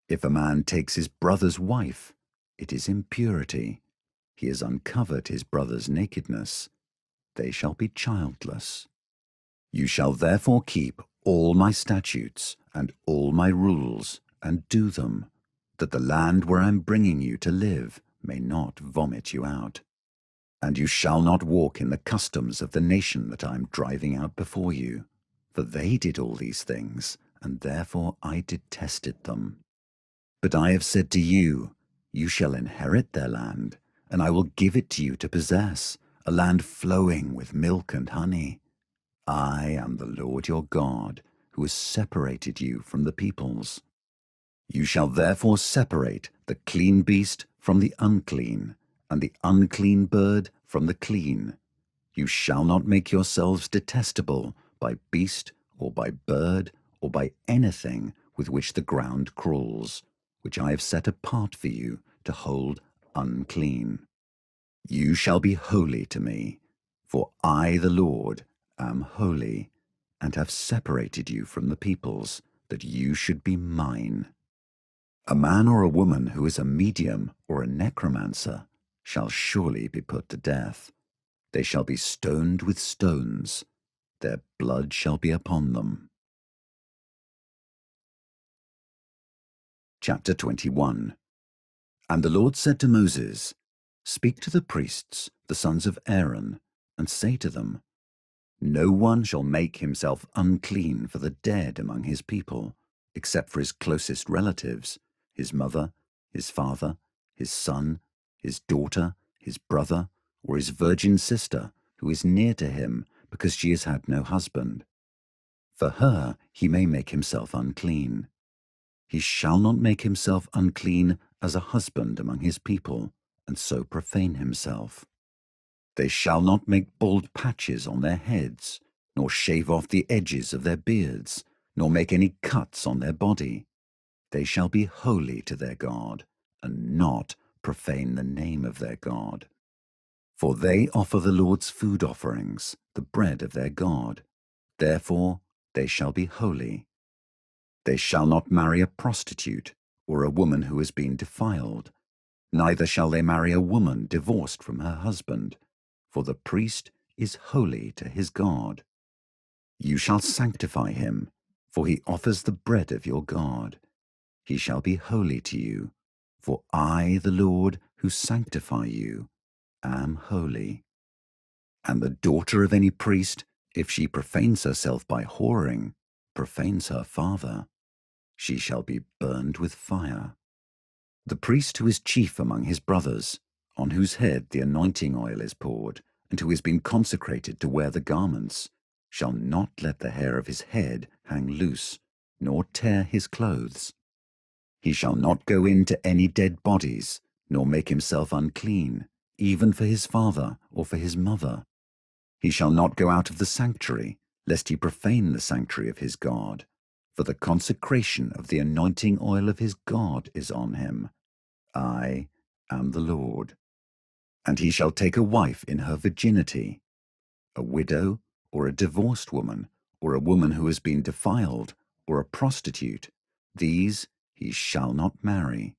If a man takes his brother's wife, it is impurity. He has uncovered his brother's nakedness. They shall be childless. You shall therefore keep all my statutes and all my rules, and do them, that the land where I am bringing you to live may not vomit you out. And you shall not walk in the customs of the nation that I am driving out before you, for they did all these things, and therefore I detested them. But I have said to you, you shall inherit their land, and I will give it to you to possess, a land flowing with milk and honey. I am the Lord your God, who has separated you from the peoples. You shall therefore separate the clean beast from the unclean, and the unclean bird from the clean. You shall not make yourselves detestable by beast or by bird or by anything with which the ground crawls, which I have set apart for you to hold unclean. You shall be holy to me, for I, the Lord, am holy, and have separated you from the peoples, that you should be mine. A man or a woman who is a medium or a necromancer shall surely be put to death. They shall be stoned with stones. Their blood shall be upon them. Chapter 21. And the Lord said to Moses, Speak to the priests, the sons of Aaron, and say to them, No one shall make himself unclean for the dead among his people, except for his closest relatives, his mother, his father, his son, his daughter, his brother, or his virgin sister, who is near to him, because she has had no husband. For her he may make himself unclean. He shall not make himself unclean as a husband among his people, and so profane himself. They shall not make bald patches on their heads, nor shave off the edges of their beards, nor make any cuts on their body. They shall be holy to their God, and not profane the name of their God. For they offer the Lord's food offerings, the bread of their God. Therefore they shall be holy. They shall not marry a prostitute, or a woman who has been defiled. Neither shall they marry a woman divorced from her husband, for the priest is holy to his God. You shall sanctify him, for he offers the bread of your God. He shall be holy to you, for I, the Lord, who sanctify you, am holy. And the daughter of any priest, if she profanes herself by whoring, profanes her father. She shall be burned with fire. The priest who is chief among his brothers, on whose head the anointing oil is poured, and who has been consecrated to wear the garments, shall not let the hair of his head hang loose, nor tear his clothes. He shall not go in to any dead bodies, nor make himself unclean, even for his father or for his mother. He shall not go out of the sanctuary, lest he profane the sanctuary of his God, for the consecration of the anointing oil of his God is on him. I am the Lord. And he shall take a wife in her virginity, a widow, or a divorced woman, or a woman who has been defiled, or a prostitute. These he shall not marry.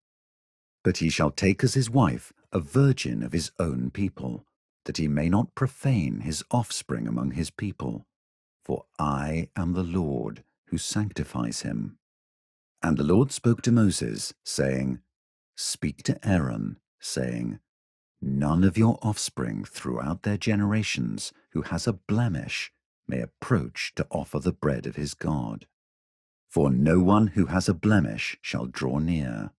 But he shall take as his wife a virgin of his own people, that he may not profane his offspring among his people. For I am the Lord who sanctifies him. And the Lord spoke to Moses, saying, Speak to Aaron, saying, None of your offspring throughout their generations who has a blemish may approach to offer the bread of his God. For no one who has a blemish shall draw near,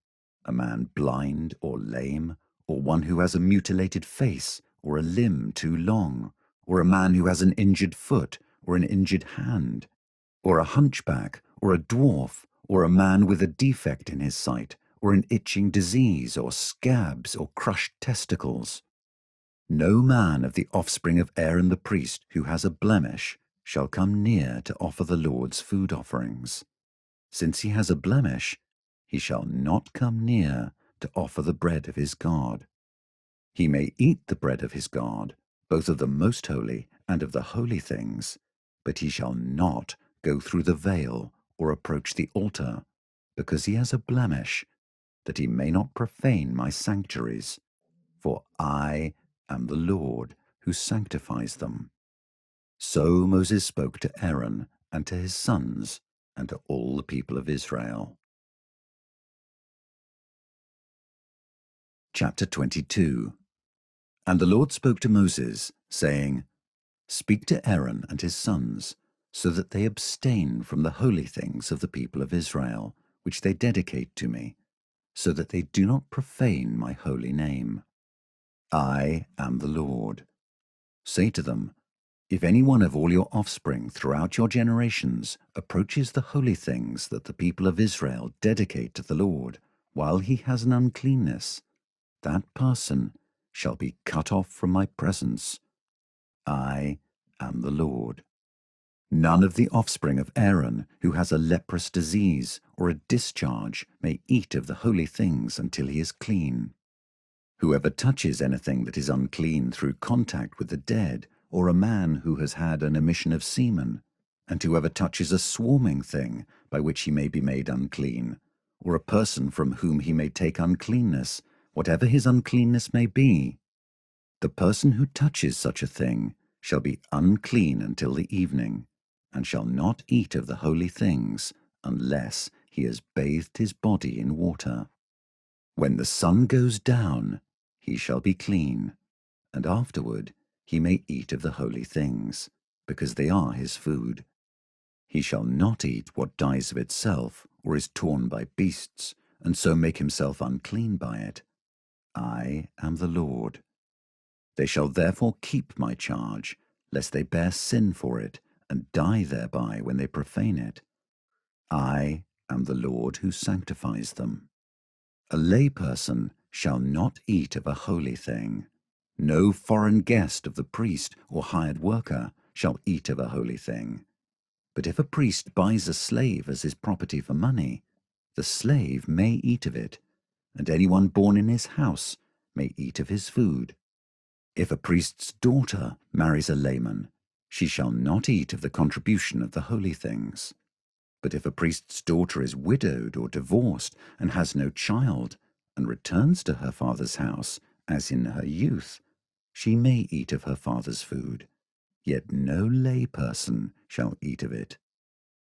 a man blind or lame, or one who has a mutilated face, or a limb too long, or a man who has an injured foot, or an injured hand, or a hunchback, or a dwarf, or a man with a defect in his sight, or an itching disease, or scabs, or crushed testicles. No man of the offspring of Aaron the priest who has a blemish shall come near to offer the Lord's food offerings. Since he has a blemish, he shall not come near to offer the bread of his God. He may eat the bread of his God, both of the most holy and of the holy things, but he shall not go through the veil or approach the altar, because he has a blemish, that he may not profane my sanctuaries. For I am the Lord who sanctifies them. So Moses spoke to Aaron and to his sons and to all the people of Israel. Chapter 22. And the Lord spoke to Moses, saying, Speak to Aaron and his sons, so that they abstain from the holy things of the people of Israel, which they dedicate to me, so that they do not profane my holy name. I am the Lord. Say to them, If any one of all your offspring throughout your generations approaches the holy things that the people of Israel dedicate to the Lord while he has an uncleanness, that person shall be cut off from my presence. I am the Lord. None of the offspring of Aaron who has a leprous disease or a discharge may eat of the holy things until he is clean. Whoever touches anything that is unclean through contact with the dead, or a man who has had an emission of semen, and whoever touches a swarming thing by which he may be made unclean, or a person from whom he may take uncleanness, whatever his uncleanness may be, the person who touches such a thing shall be unclean until the evening, and shall not eat of the holy things unless he has bathed his body in water. When the sun goes down, he shall be clean, and afterward he may eat of the holy things, because they are his food. He shall not eat what dies of itself, or is torn by beasts, and so make himself unclean by it. I am the Lord. They shall therefore keep my charge, lest they bear sin for it, and die thereby when they profane it. I am the Lord who sanctifies them. A layperson shall not eat of a holy thing. No foreign guest of the priest or hired worker shall eat of a holy thing. But if a priest buys a slave as his property for money, the slave may eat of it, and anyone born in his house may eat of his food. If a priest's daughter marries a layman, she shall not eat of the contribution of the holy things. But if a priest's daughter is widowed or divorced and has no child, and returns to her father's house, as in her youth, she may eat of her father's food, yet no lay person shall eat of it.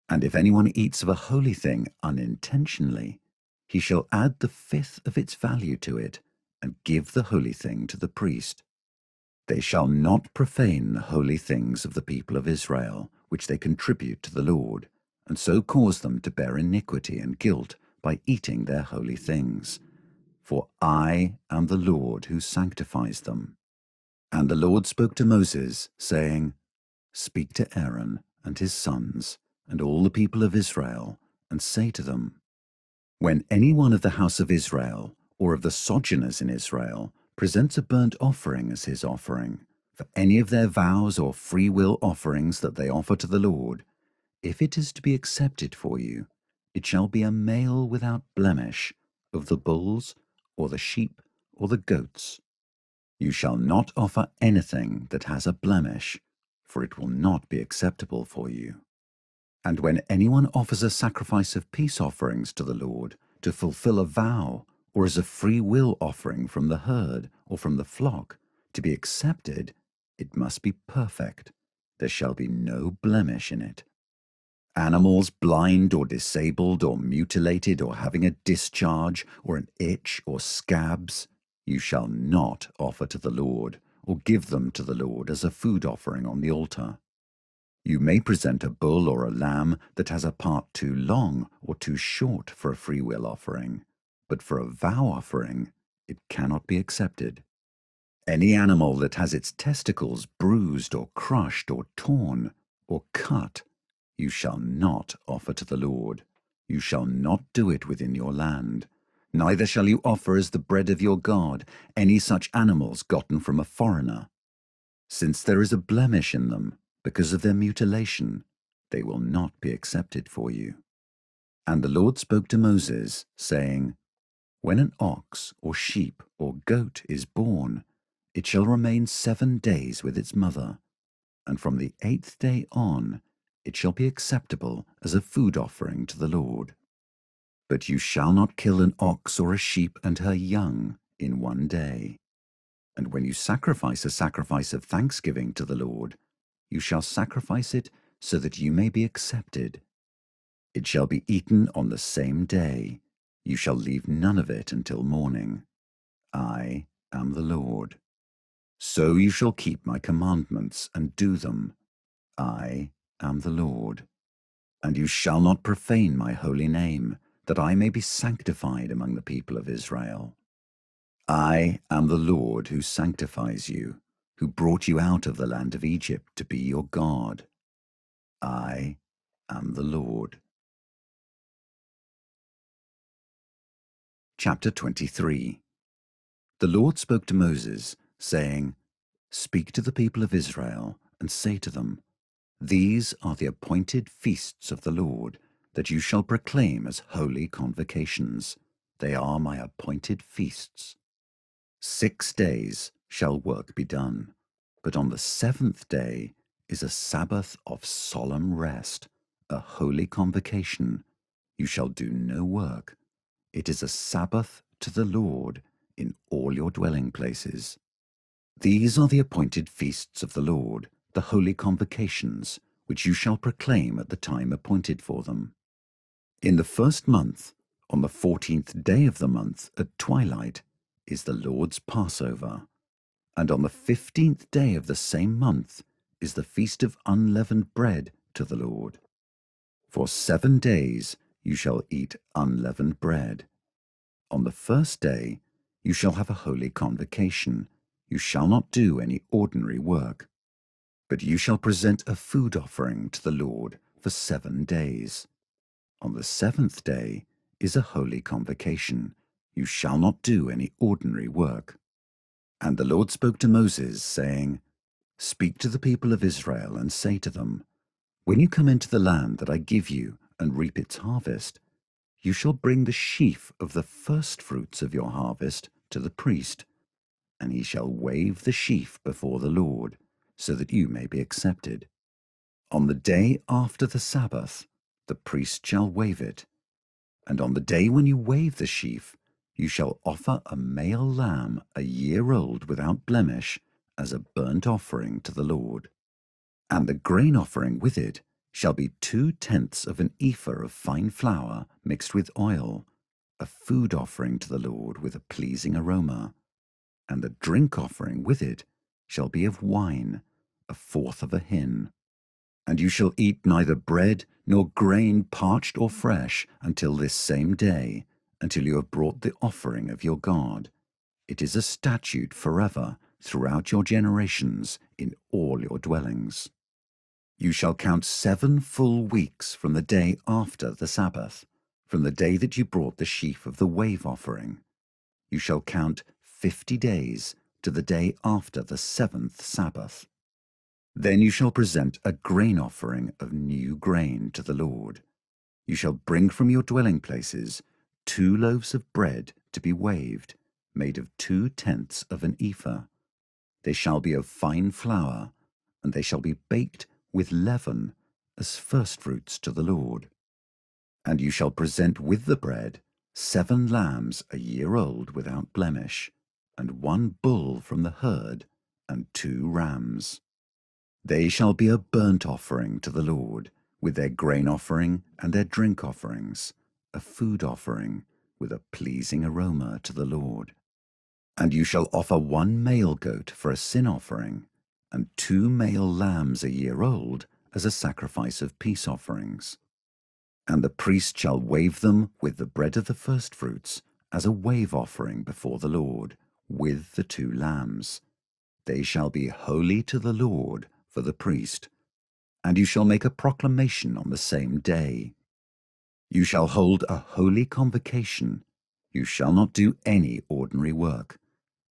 And if anyone eats of a holy thing unintentionally, he shall add the fifth of its value to it, and give the holy thing to the priest. They shall not profane the holy things of the people of Israel, which they contribute to the Lord, and so cause them to bear iniquity and guilt by eating their holy things. For I am the Lord who sanctifies them. And the Lord spoke to Moses, saying, Speak to Aaron and his sons, and all the people of Israel, and say to them, When any one of the house of Israel, or of the sojourners in Israel, presents a burnt offering as his offering, for any of their vows or free will offerings that they offer to the Lord, if it is to be accepted for you, it shall be a male without blemish, of the bulls, or the sheep, or the goats. You shall not offer anything that has a blemish, for it will not be acceptable for you. And when anyone offers a sacrifice of peace offerings to the Lord, to fulfill a vow, or as a free will offering from the herd or from the flock, to be accepted, it must be perfect. There shall be no blemish in it. Animals blind or disabled or mutilated or having a discharge or an itch or scabs, you shall not offer to the Lord, or give them to the Lord as a food offering on the altar. You may present a bull or a lamb that has a part too long or too short for a freewill offering, but for a vow offering it cannot be accepted. Any animal that has its testicles bruised or crushed or torn or cut, you shall not offer to the Lord. You shall not do it within your land. Neither shall you offer as the bread of your God any such animals gotten from a foreigner. Since there is a blemish in them, because of their mutilation, they will not be accepted for you. And the Lord spoke to Moses, saying, When an ox or sheep or goat is born, it shall remain 7 days with its mother, and from the 8th day on it shall be acceptable as a food offering to the Lord. But you shall not kill an ox or a sheep and her young in 1 day. And when you sacrifice a sacrifice of thanksgiving to the Lord, you shall sacrifice it so that you may be accepted. It shall be eaten on the same day. You shall leave none of it until morning. I am the Lord. So you shall keep my commandments and do them. I am the Lord. And you shall not profane my holy name, that I may be sanctified among the people of Israel. I am the Lord who sanctifies you. who brought you out of the land of Egypt to be your God. I am the Lord. Chapter 23. The Lord spoke to Moses, saying, Speak to the people of Israel, and say to them, These are the appointed feasts of the Lord, that you shall proclaim as holy convocations. They are my appointed feasts. 6 days shall work be done, but on the 7th day is a Sabbath of solemn rest, a holy convocation. You shall do no work. It is a Sabbath to the Lord in all your dwelling places. These are the appointed feasts of the Lord, the holy convocations, which you shall proclaim at the time appointed for them. In the 1st month, on the 14th day of the month at twilight, is the Lord's Passover, and on the 15th day of the same month is the feast of unleavened bread to the Lord. For 7 days you shall eat unleavened bread. On the 1st day you shall have a holy convocation. You shall not do any ordinary work, but you shall present a food offering to the Lord for 7 days. On the 7th day is a holy convocation. You shall not do any ordinary work. And the Lord spoke to Moses, saying, Speak to the people of Israel, and say to them, When you come into the land that I give you, and reap its harvest, you shall bring the sheaf of the firstfruits of your harvest to the priest, and he shall wave the sheaf before the Lord, so that you may be accepted. On the day after the Sabbath, the priest shall wave it, and on the day when you wave the sheaf, you shall offer a male lamb 1 year old without blemish as a burnt offering to the Lord. And the grain offering with it shall be 2/10 of an ephah of fine flour mixed with oil, a food offering to the Lord with a pleasing aroma. And the drink offering with it shall be of wine, 1/4 of a hin. And you shall eat neither bread nor grain parched or fresh until this same day, until you have brought the offering of your God. It is a statute forever throughout your generations in all your dwellings. You shall count 7 full weeks from the day after the Sabbath, from the day that you brought the sheaf of the wave offering. You shall count 50 days to the day after the 7th Sabbath. Then you shall present a grain offering of new grain to the Lord. You shall bring from your dwelling places 2 loaves of bread to be waved, made of 2/10 of an ephah. They shall be of fine flour, and they shall be baked with leaven as firstfruits to the Lord. And you shall present with the bread 7 lambs 1 year old without blemish, and 1 bull from the herd, and 2 rams. They shall be a burnt offering to the Lord, with their grain offering and their drink offerings, a food offering with a pleasing aroma to the Lord. And you shall offer 1 male goat for a sin offering, and 2 male lambs 1 year old as a sacrifice of peace offerings. And the priest shall wave them with the bread of the firstfruits as a wave offering before the Lord, with the 2 lambs. They shall be holy to the Lord for the priest. And you shall make a proclamation on the same day. You shall hold a holy convocation. You shall not do any ordinary work.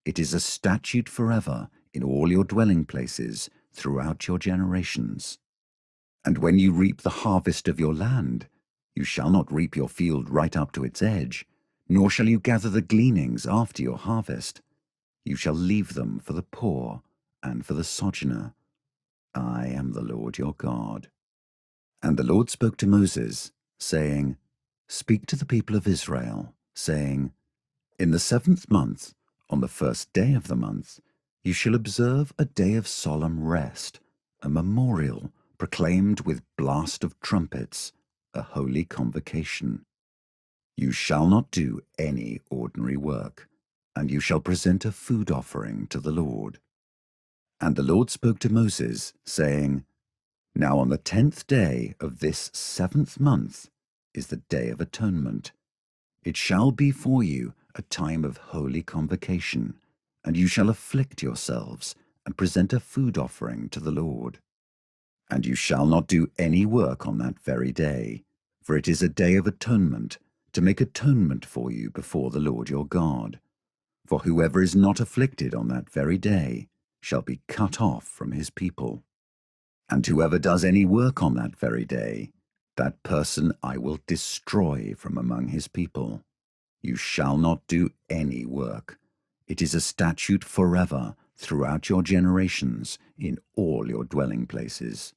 It is a statute forever in all your dwelling places throughout your generations. And when you reap the harvest of your land, you shall not reap your field right up to its edge, nor shall you gather the gleanings after your harvest. You shall leave them for the poor and for the sojourner. I am the Lord your God. And the Lord spoke to Moses, saying, Speak to the people of Israel, saying, In the 7th month, on the 1st day of the month, you shall observe a day of solemn rest, a memorial proclaimed with blast of trumpets, a holy convocation. You shall not do any ordinary work, and you shall present a food offering to the Lord. And the Lord spoke to Moses, saying, Now on the 10th day of this 7th month is the Day of Atonement. It shall be for you a time of holy convocation, and you shall afflict yourselves and present a food offering to the Lord. And you shall not do any work on that very day, for it is a day of atonement, to make atonement for you before the Lord your God. For whoever is not afflicted on that very day shall be cut off from his people. And whoever does any work on that very day, that person I will destroy from among his people. You shall not do any work. It is a statute forever throughout your generations in all your dwelling places.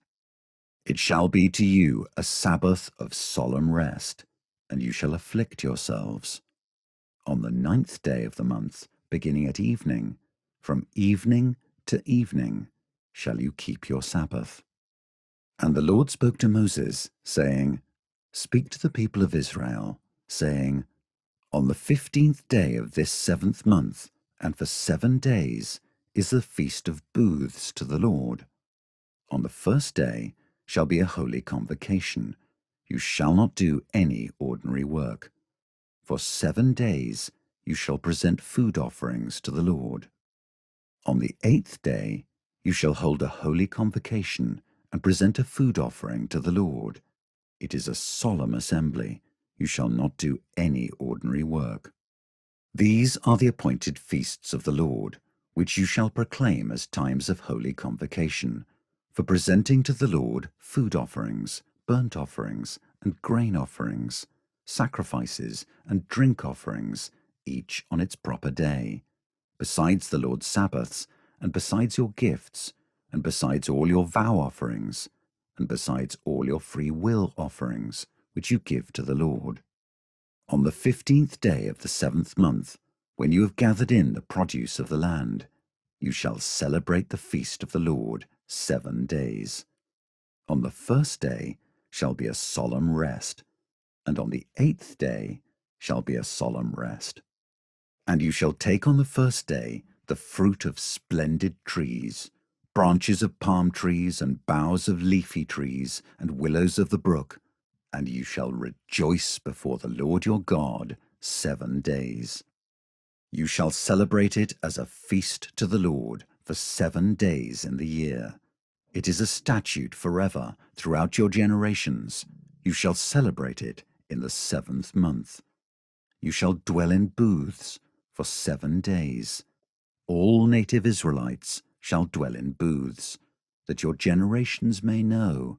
It shall be to you a Sabbath of solemn rest, and you shall afflict yourselves. On the 9th day of the month, beginning at evening, from evening to evening, shall you keep your Sabbath. And the Lord spoke to Moses, saying, Speak to the people of Israel, saying, On the 15th day of this 7th month, and for 7 days, is the feast of booths to the Lord. On the first day shall be a holy convocation. You shall not do any ordinary work. For 7 days you shall present food offerings to the Lord. On the 8th day you shall hold a holy convocation and present a food offering to the Lord. It is a solemn assembly. You shall not do any ordinary work. These are the appointed feasts of the Lord, which you shall proclaim as times of holy convocation, for presenting to the Lord food offerings, burnt offerings, and grain offerings, sacrifices and drink offerings, each on its proper day, besides the Lord's Sabbaths, and besides your gifts, and besides all your vow offerings, and besides all your free will offerings, which you give to the Lord. On the 15th day of the 7th month, when you have gathered in the produce of the land, you shall celebrate the feast of the Lord 7 days. On the first day shall be a solemn rest, and on the 8th day shall be a solemn rest. And you shall take on the first day the fruit of splendid trees, branches of palm trees, and boughs of leafy trees, and willows of the brook, and you shall rejoice before the Lord your God 7 days. You shall celebrate it as a feast to the Lord for 7 days in the year. It is a statute forever throughout your generations. You shall celebrate it in the 7th month. You shall dwell in booths for 7 days. All native Israelites shall dwell in booths, that your generations may know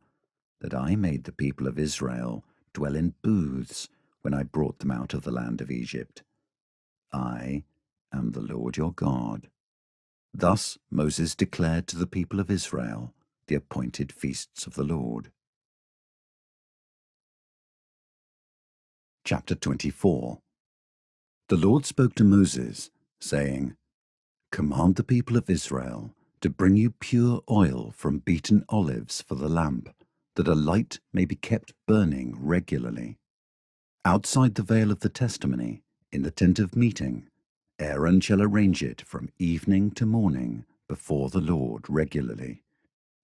that I made the people of Israel dwell in booths when I brought them out of the land of Egypt. I am the Lord your God. Thus Moses declared to the people of Israel the appointed feasts of the Lord. Chapter 24. The Lord spoke to Moses, saying, Command the people of Israel to bring you pure oil from beaten olives for the lamp, that a light may be kept burning regularly. Outside the veil of the testimony, in the tent of meeting, Aaron shall arrange it from evening to morning before the Lord regularly.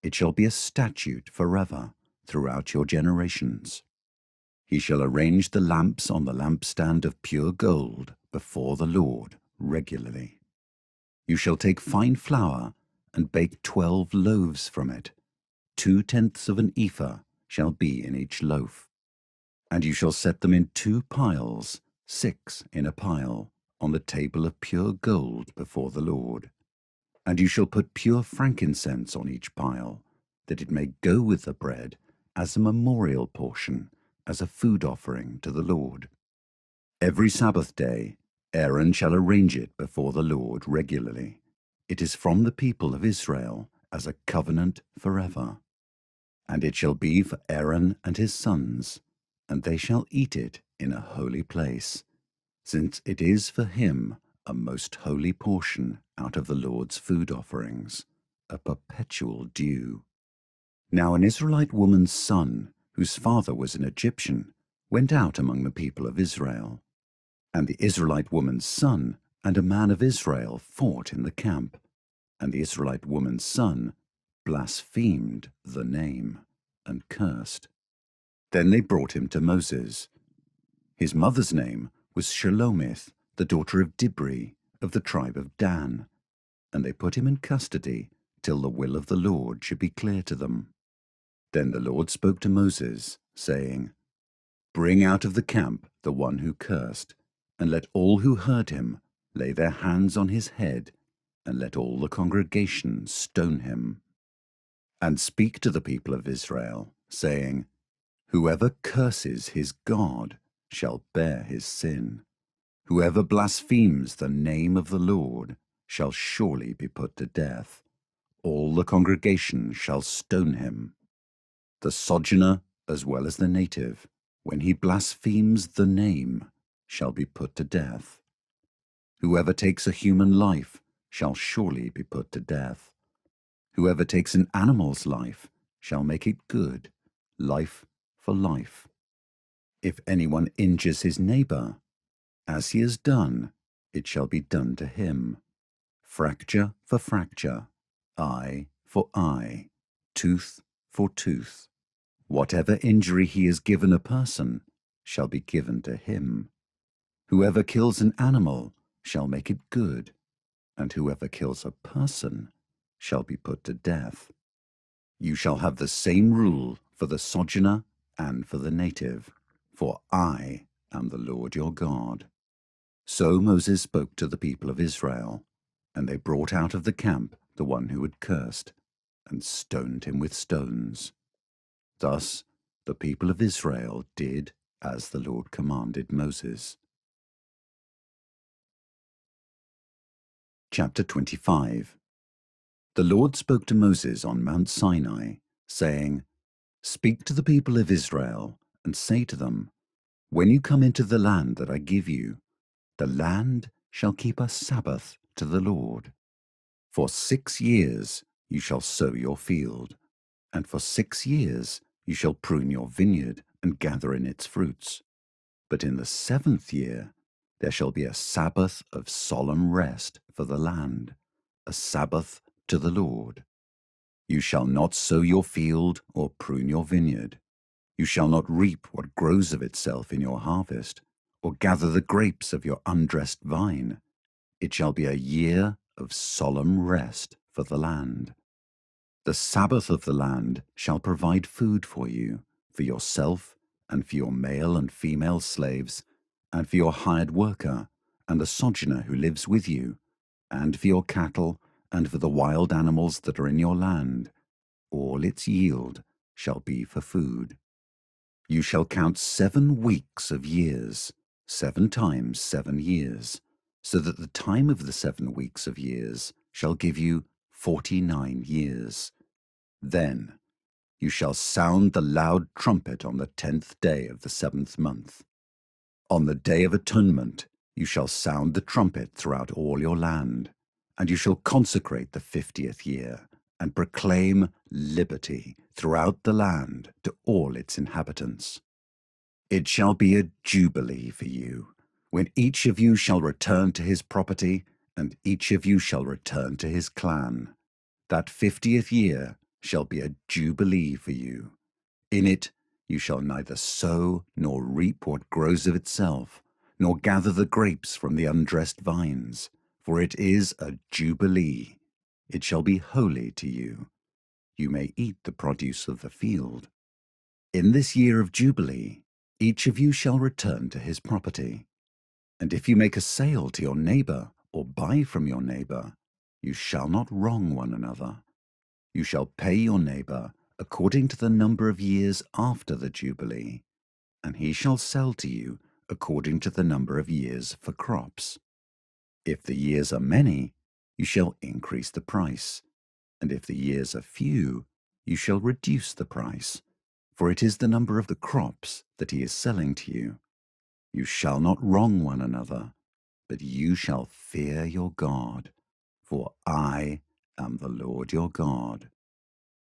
It shall be a statute forever throughout your generations. He shall arrange the lamps on the lampstand of pure gold before the Lord regularly. You shall take fine flour and bake 12 loaves from it. 2/10 of an ephah shall be in each loaf. And you shall set them in 2 piles, 6 in a pile, on the table of pure gold before the Lord. And you shall put pure frankincense on each pile, that it may go with the bread as a memorial portion, as a food offering to the Lord. Every Sabbath day Aaron shall arrange it before the Lord regularly. It is from the people of Israel as a covenant forever. And it shall be for Aaron and his sons, and they shall eat it in a holy place, since it is for him a most holy portion out of the Lord's food offerings, a perpetual due. Now an Israelite woman's son, whose father was an Egyptian, went out among the people of Israel. And the Israelite woman's son and a man of Israel fought in the camp, and the Israelite woman's son blasphemed the name and cursed. Then they brought him to Moses. His mother's name was Shelomith, the daughter of Dibri, of the tribe of Dan, and they put him in custody till the will of the Lord should be clear to them. Then the Lord spoke to Moses, saying, Bring out of the camp the one who cursed, and let all who heard him lay their hands on his head, and let all the congregation stone him. And speak to the people of Israel, saying, Whoever curses his God shall bear his sin. Whoever blasphemes the name of the Lord shall surely be put to death. All the congregation shall stone him. The sojourner as well as the native, when he blasphemes the name, shall be put to death. Whoever takes a human life shall surely be put to death. Whoever takes an animal's life shall make it good, life for life. If anyone injures his neighbor, as he has done, it shall be done to him. Fracture for fracture, eye for eye, tooth for tooth. Whatever injury he has given a person shall be given to him. Whoever kills an animal shall make it good, and whoever kills a person shall be put to death. You shall have the same rule for the sojourner and for the native, for I am the Lord your God. So Moses spoke to the people of Israel, and they brought out of the camp the one who had cursed, and stoned him with stones. Thus the people of Israel did as the Lord commanded Moses. Chapter 25. The Lord spoke to Moses on Mount Sinai, saying, Speak to the people of Israel, and say to them, When you come into the land that I give you, the land shall keep a Sabbath to the Lord. For 6 years you shall sow your field, and for 6 years you shall prune your vineyard and gather in its fruits. But in the 7th year there shall be a Sabbath of solemn rest for the land, a Sabbath to the Lord. You shall not sow your field or prune your vineyard. You shall not reap what grows of itself in your harvest, or gather the grapes of your undressed vine. It shall be a year of solemn rest for the land. The Sabbath of the land shall provide food for you, for yourself, and for your male and female slaves, and for your hired worker, and the sojourner who lives with you, and for your cattle, and for the wild animals that are in your land. All its yield shall be for food. You shall count 7 weeks of years, 7 times 7 years, so that the time of the 7 weeks of years shall give you 49 years. Then you shall sound the loud trumpet on the 10th day of the 7th month. On the day of atonement you shall sound the trumpet throughout all your land, and you shall consecrate the 50th year, and proclaim liberty throughout the land to all its inhabitants. It shall be a jubilee for you, when each of you shall return to his property, and each of you shall return to his clan. That 50th year shall be a jubilee for you. In it you shall neither sow nor reap what grows of itself, nor gather the grapes from the undressed vines, for it is a jubilee. It shall be holy to you. You may eat the produce of the field. In this year of jubilee, each of you shall return to his property. And if you make a sale to your neighbor, or buy from your neighbor, you shall not wrong one another. You shall pay your neighbor according to the number of years after the Jubilee, and he shall sell to you according to the number of years for crops. If the years are many, you shall increase the price, and if the years are few, you shall reduce the price, for it is the number of the crops that he is selling to you. You shall not wrong one another, but you shall fear your God, for I am the Lord your God.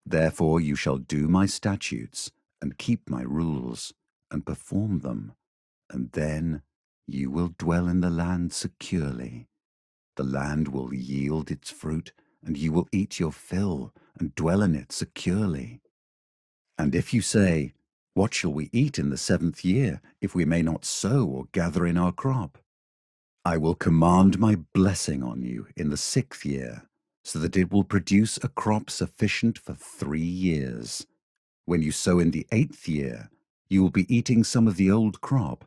Therefore you shall do my statutes, and keep my rules, and perform them, and then you will dwell in the land securely. The land will yield its fruit, and you will eat your fill, and dwell in it securely. And if you say, What shall we eat in the 7th year, if we may not sow or gather in our crop? I will command my blessing on you in the 6th year, so that it will produce a crop sufficient for 3 years. When you sow in the 8th year, you will be eating some of the old crop.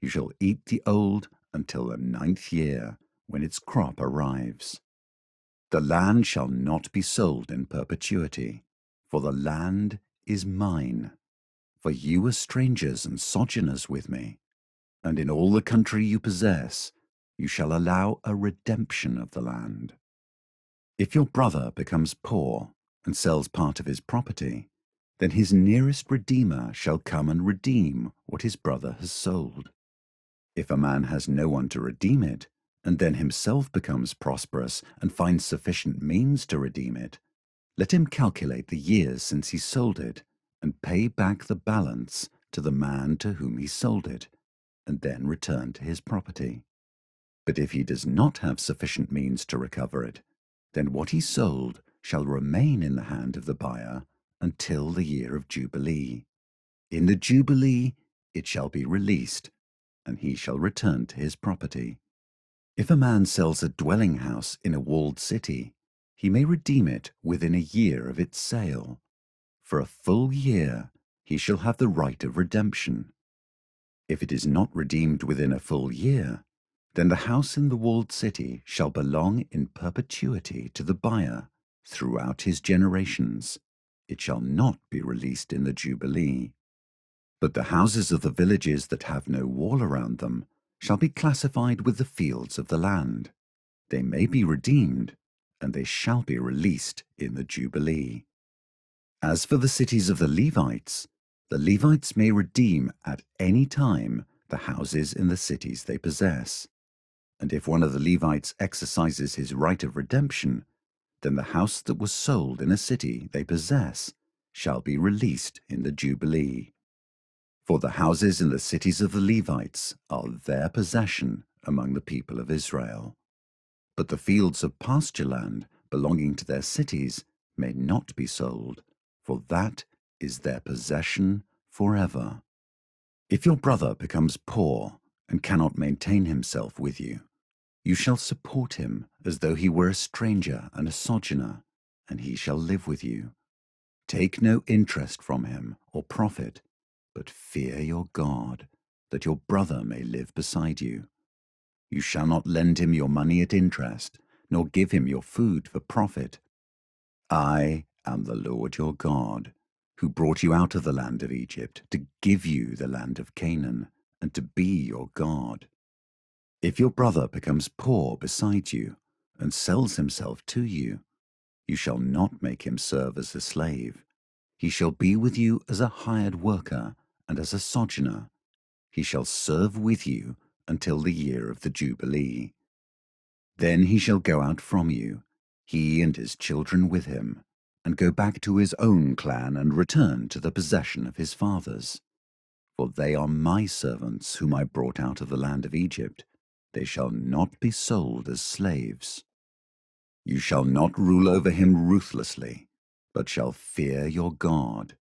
You shall eat the old until the 9th year, when its crop arrives. The land shall not be sold in perpetuity, for the land is mine. For you are strangers and sojourners with me, and in all the country you possess, you shall allow a redemption of the land. If your brother becomes poor and sells part of his property, then his nearest redeemer shall come and redeem what his brother has sold. If a man has no one to redeem it, and then himself becomes prosperous and finds sufficient means to redeem it, let him calculate the years since he sold it, and pay back the balance to the man to whom he sold it, and then return to his property. But if he does not have sufficient means to recover it, then what he sold shall remain in the hand of the buyer until the year of Jubilee. In the Jubilee it shall be released, and he shall return to his property. If a man sells a dwelling house in a walled city, he may redeem it within a year of its sale. For a full year he shall have the right of redemption. If it is not redeemed within a full year, then the house in the walled city shall belong in perpetuity to the buyer throughout his generations. It shall not be released in the Jubilee. But the houses of the villages that have no wall around them shall be classified with the fields of the land. They may be redeemed, and they shall be released in the Jubilee. As for the cities of the Levites may redeem at any time the houses in the cities they possess. And if one of the Levites exercises his right of redemption, then the house that was sold in a city they possess shall be released in the Jubilee. For the houses in the cities of the Levites are their possession among the people of Israel. But the fields of pasture land belonging to their cities may not be sold, for that is their possession forever. If your brother becomes poor and cannot maintain himself with you, you shall support him as though he were a stranger and a sojourner, and he shall live with you. Take no interest from him or profit, but fear your God, that your brother may live beside you. You shall not lend him your money at interest, nor give him your food for profit. I am the Lord your God, who brought you out of the land of Egypt to give you the land of Canaan, and to be your God. If your brother becomes poor beside you, and sells himself to you, you shall not make him serve as a slave. He shall be with you as a hired worker and as a sojourner. He shall serve with you until the year of the Jubilee. Then he shall go out from you, he and his children with him, and go back to his own clan and return to the possession of his fathers. For they are my servants whom I brought out of the land of Egypt. They shall not be sold as slaves. You shall not rule over him ruthlessly, but shall fear your God.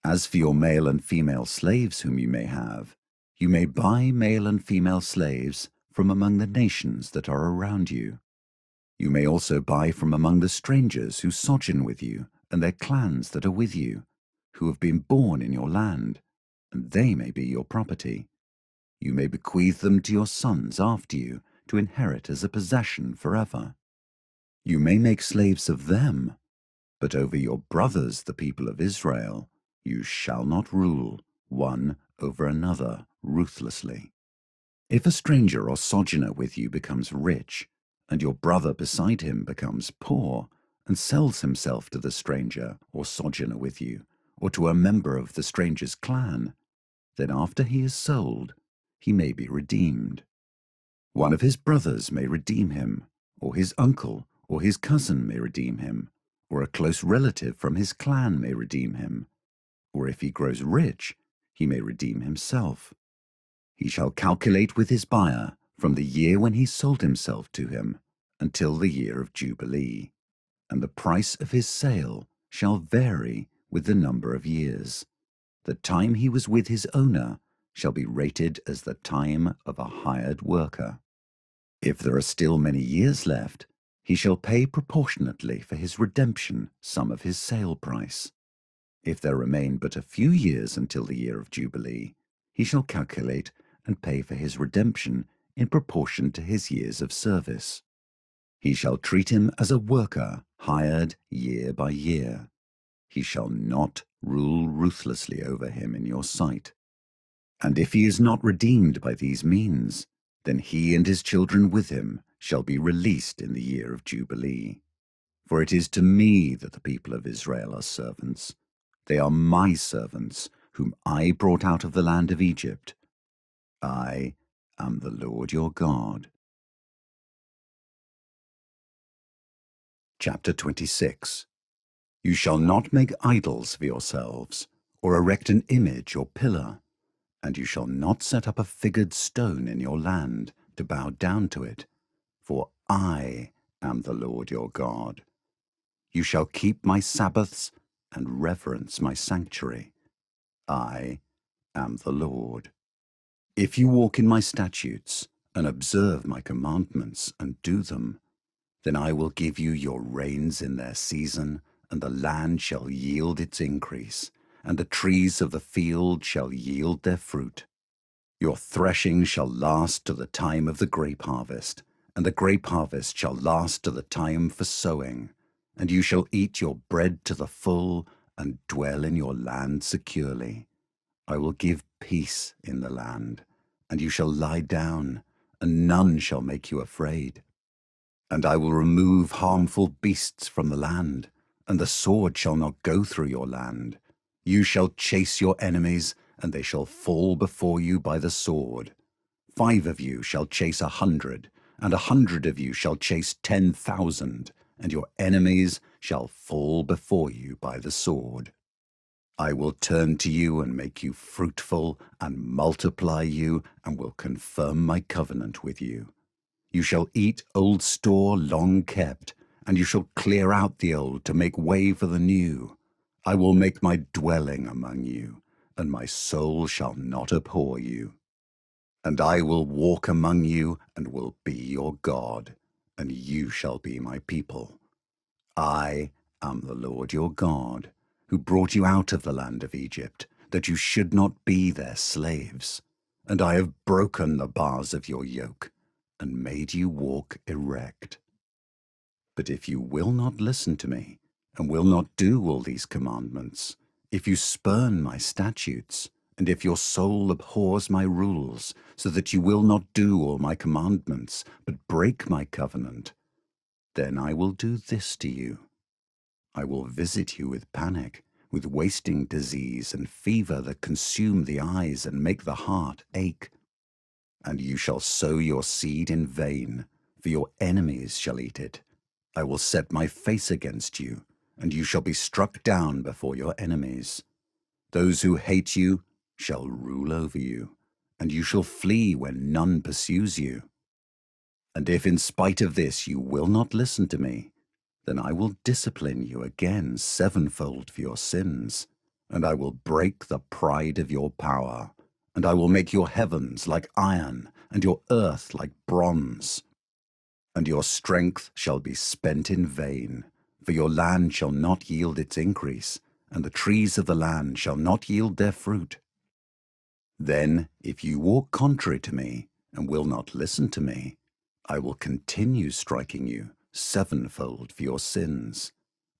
As for your male and female slaves whom you may have, you may buy male and female slaves from among the nations that are around you. You may also buy from among the strangers who sojourn with you and their clans that are with you, who have been born in your land, and they may be your property. You may bequeath them to your sons after you to inherit as a possession forever. You may make slaves of them, but over your brothers, the people of Israel, you shall not rule one over another ruthlessly. If a stranger or sojourner with you becomes rich, and your brother beside him becomes poor, and sells himself to the stranger or sojourner with you, or to a member of the stranger's clan, then after he is sold, he may be redeemed. One of his brothers may redeem him, or his uncle or his cousin may redeem him, or a close relative from his clan may redeem him, or if he grows rich, he may redeem himself. He shall calculate with his buyer from the year when he sold himself to him until the year of Jubilee, and the price of his sale shall vary with the number of years. The time he was with his owner shall be rated as the time of a hired worker. If there are still many years left, He shall pay proportionately for his redemption some of his sale price. If there remain but a few years until the year of Jubilee, he shall calculate and pay for his redemption in proportion to his years of service. He shall treat him as a worker hired year by year. He shall not rule ruthlessly over him in your sight. And if he is not redeemed by these means, then he and his children with him shall be released in the year of Jubilee. For it is to me that the people of Israel are servants. They are my servants, whom I brought out of the land of Egypt. I am the Lord your God. Chapter 26. You shall not make idols for yourselves, or erect an image or pillar, and you shall not set up a figured stone in your land to bow down to it, for I am the Lord your God. You shall keep my Sabbaths and reverence my sanctuary. I am the Lord. If you walk in my statutes and observe my commandments and do them, then I will give you your rains in their season, and the land shall yield its increase, and the trees of the field shall yield their fruit. Your threshing shall last to the time of the grape harvest, and the grape harvest shall last to the time for sowing, and you shall eat your bread to the full, and dwell in your land securely. I will give peace in the land, and you shall lie down, and none shall make you afraid. And I will remove harmful beasts from the land, and the sword shall not go through your land. You shall chase your enemies, and they shall fall before you by the sword. 5 of you shall chase 100, and 100 of you shall chase 10,000, and your enemies shall fall before you by the sword. I will turn to you and make you fruitful, and multiply you, and will confirm my covenant with you. You shall eat old store long kept, and you shall clear out the old to make way for the new. I will make my dwelling among you, and my soul shall not abhor you. And I will walk among you, and will be your God, and you shall be my people. I am the Lord your God, who brought you out of the land of Egypt, that you should not be their slaves. And I have broken the bars of your yoke, and made you walk erect. But if you will not listen to me, and will not do all these commandments, if you spurn my statutes, and if your soul abhors my rules, so that you will not do all my commandments, but break my covenant, then I will do this to you. I will visit you with panic, with wasting disease and fever that consume the eyes and make the heart ache. And you shall sow your seed in vain, for your enemies shall eat it. I will set my face against you, and you shall be struck down before your enemies. Those who hate you shall rule over you, and you shall flee when none pursues you. And if in spite of this you will not listen to me, then I will discipline you again sevenfold for your sins, and I will break the pride of your power, and I will make your heavens like iron, and your earth like bronze. And your strength shall be spent in vain, for your land shall not yield its increase, and the trees of the land shall not yield their fruit. Then, if you walk contrary to me, and will not listen to me, I will continue striking you sevenfold for your sins,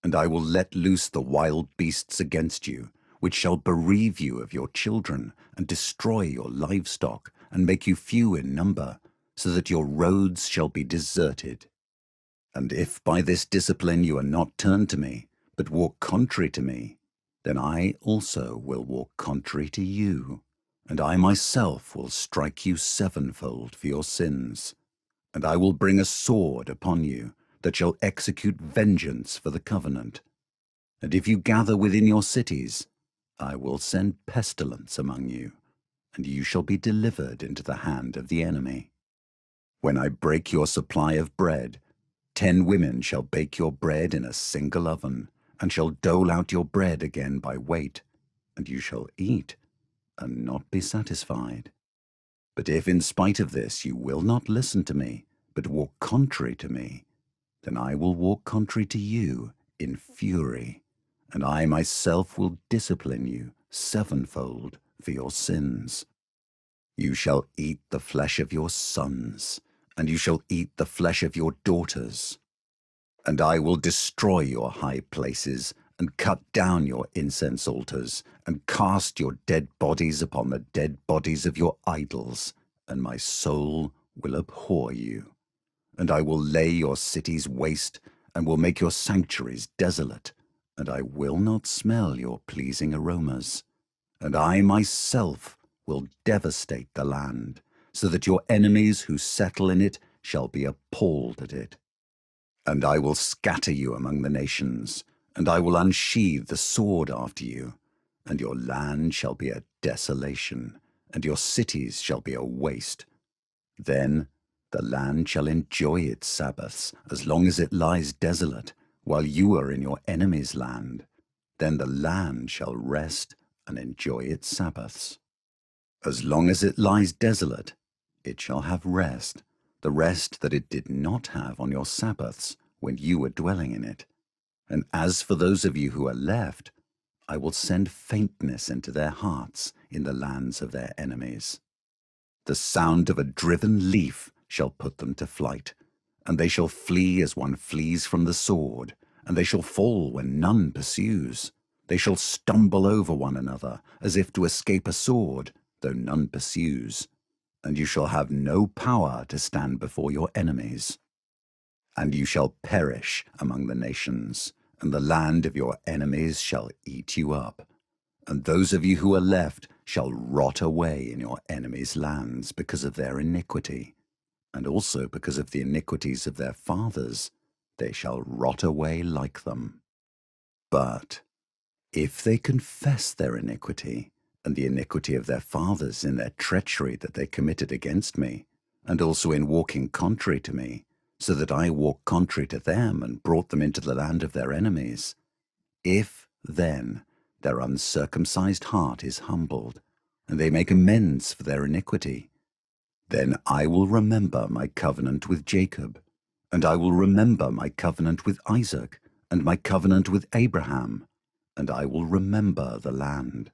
and I will let loose the wild beasts against you, which shall bereave you of your children, and destroy your livestock, and make you few in number, so that your roads shall be deserted. And if by this discipline you are not turned to me, but walk contrary to me, then I also will walk contrary to you, and I myself will strike you sevenfold for your sins. And I will bring a sword upon you that shall execute vengeance for the covenant. And if you gather within your cities, I will send pestilence among you, and you shall be delivered into the hand of the enemy. When I break your supply of bread, 10 women shall bake your bread in a single oven, and shall dole out your bread again by weight, and you shall eat, and not be satisfied. But if in spite of this you will not listen to me, but walk contrary to me, then I will walk contrary to you in fury, and I myself will discipline you sevenfold for your sins. You shall eat the flesh of your sons, and you shall eat the flesh of your daughters. And I will destroy your high places, and cut down your incense altars, and cast your dead bodies upon the dead bodies of your idols, and my soul will abhor you. And I will lay your cities waste, and will make your sanctuaries desolate, and I will not smell your pleasing aromas. And I myself will devastate the land, so that your enemies who settle in it shall be appalled at it. And I will scatter you among the nations, and I will unsheathe the sword after you, and your land shall be a desolation, and your cities shall be a waste. Then the land shall enjoy its Sabbaths as long as it lies desolate, while you are in your enemy's land. Then the land shall rest and enjoy its Sabbaths. As long as it lies desolate, it shall have rest, the rest that it did not have on your Sabbaths when you were dwelling in it. And as for those of you who are left, I will send faintness into their hearts in the lands of their enemies. The sound of a driven leaf shall put them to flight, and they shall flee as one flees from the sword, and they shall fall when none pursues. They shall stumble over one another, as if to escape a sword, though none pursues. And you shall have no power to stand before your enemies. And you shall perish among the nations, and the land of your enemies shall eat you up. And those of you who are left shall rot away in your enemies' lands because of their iniquity, and also because of the iniquities of their fathers, they shall rot away like them. But if they confess their iniquity, and the iniquity of their fathers in their treachery that they committed against me, and also in walking contrary to me, so that I walked contrary to them and brought them into the land of their enemies, if then their uncircumcised heart is humbled, and they make amends for their iniquity, then I will remember my covenant with Jacob, and I will remember my covenant with Isaac, and my covenant with Abraham, and I will remember the land.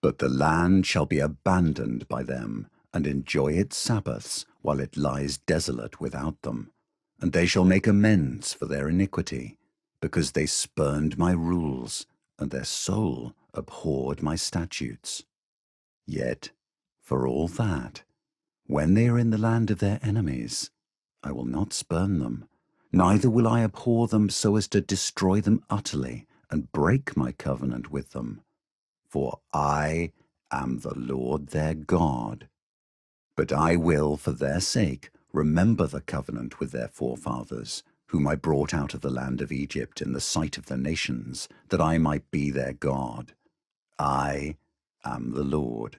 But the land shall be abandoned by them, and enjoy its Sabbaths, while it lies desolate without them. And they shall make amends for their iniquity, because they spurned my rules, and their soul abhorred my statutes. Yet, for all that, when they are in the land of their enemies, I will not spurn them, neither will I abhor them so as to destroy them utterly, and break my covenant with them. For I am the Lord their God. But I will, for their sake, remember the covenant with their forefathers, whom I brought out of the land of Egypt in the sight of the nations, that I might be their God. I am the Lord.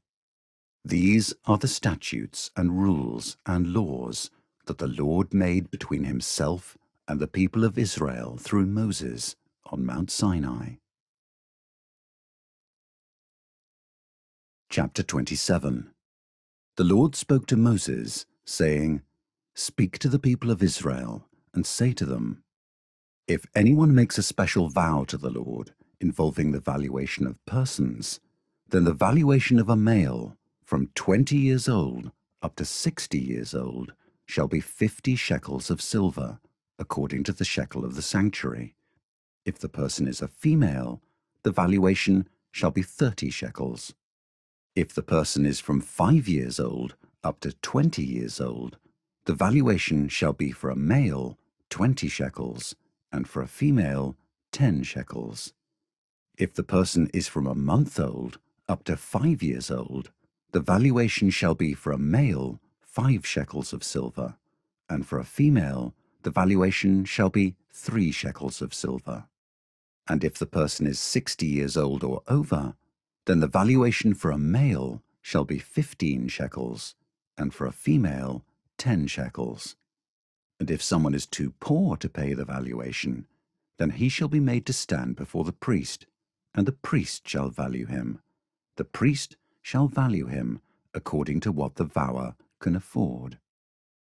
These are the statutes and rules and laws that the Lord made between himself and the people of Israel through Moses on Mount Sinai. Chapter 27. The Lord spoke to Moses, saying, Speak to the people of Israel, and say to them, If anyone makes a special vow to the Lord involving the valuation of persons, then the valuation of a male from 20 years old up to 60 years old shall be 50 shekels of silver, according to the shekel of the sanctuary. If the person is a female, the valuation shall be 30 shekels. If the person is from 5 years old up to 20 years old, the valuation shall be for a male 20 shekels, and for a female 10 shekels. If the person is from a month old up to 5 years old, the valuation shall be for a male 5 shekels of silver, and for a female the valuation shall be 3 shekels of silver. And if the person is 60 years old or over, then the valuation for a male shall be 15 shekels, and for a female 10 shekels. And if someone is too poor to pay the valuation, then he shall be made to stand before the priest, and the priest shall value him. The priest shall value him according to what the vower can afford.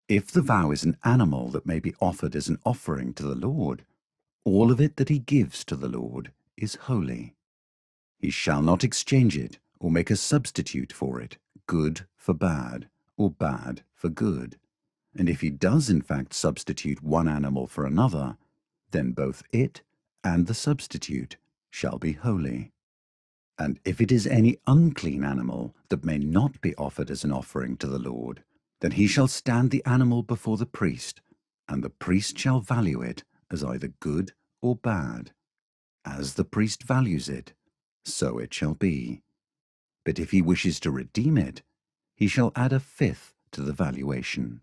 If the vow is an animal that may be offered as an offering to the Lord, all of it that he gives to the Lord is holy. He shall not exchange it or make a substitute for it, good for bad, or bad for good. And if he does in fact substitute one animal for another, then both it and the substitute shall be holy. And if it is any unclean animal that may not be offered as an offering to the Lord, then he shall stand the animal before the priest, and the priest shall value it as either good or bad. As the priest values it, so it shall be. But if he wishes to redeem it, he shall add a fifth to the valuation.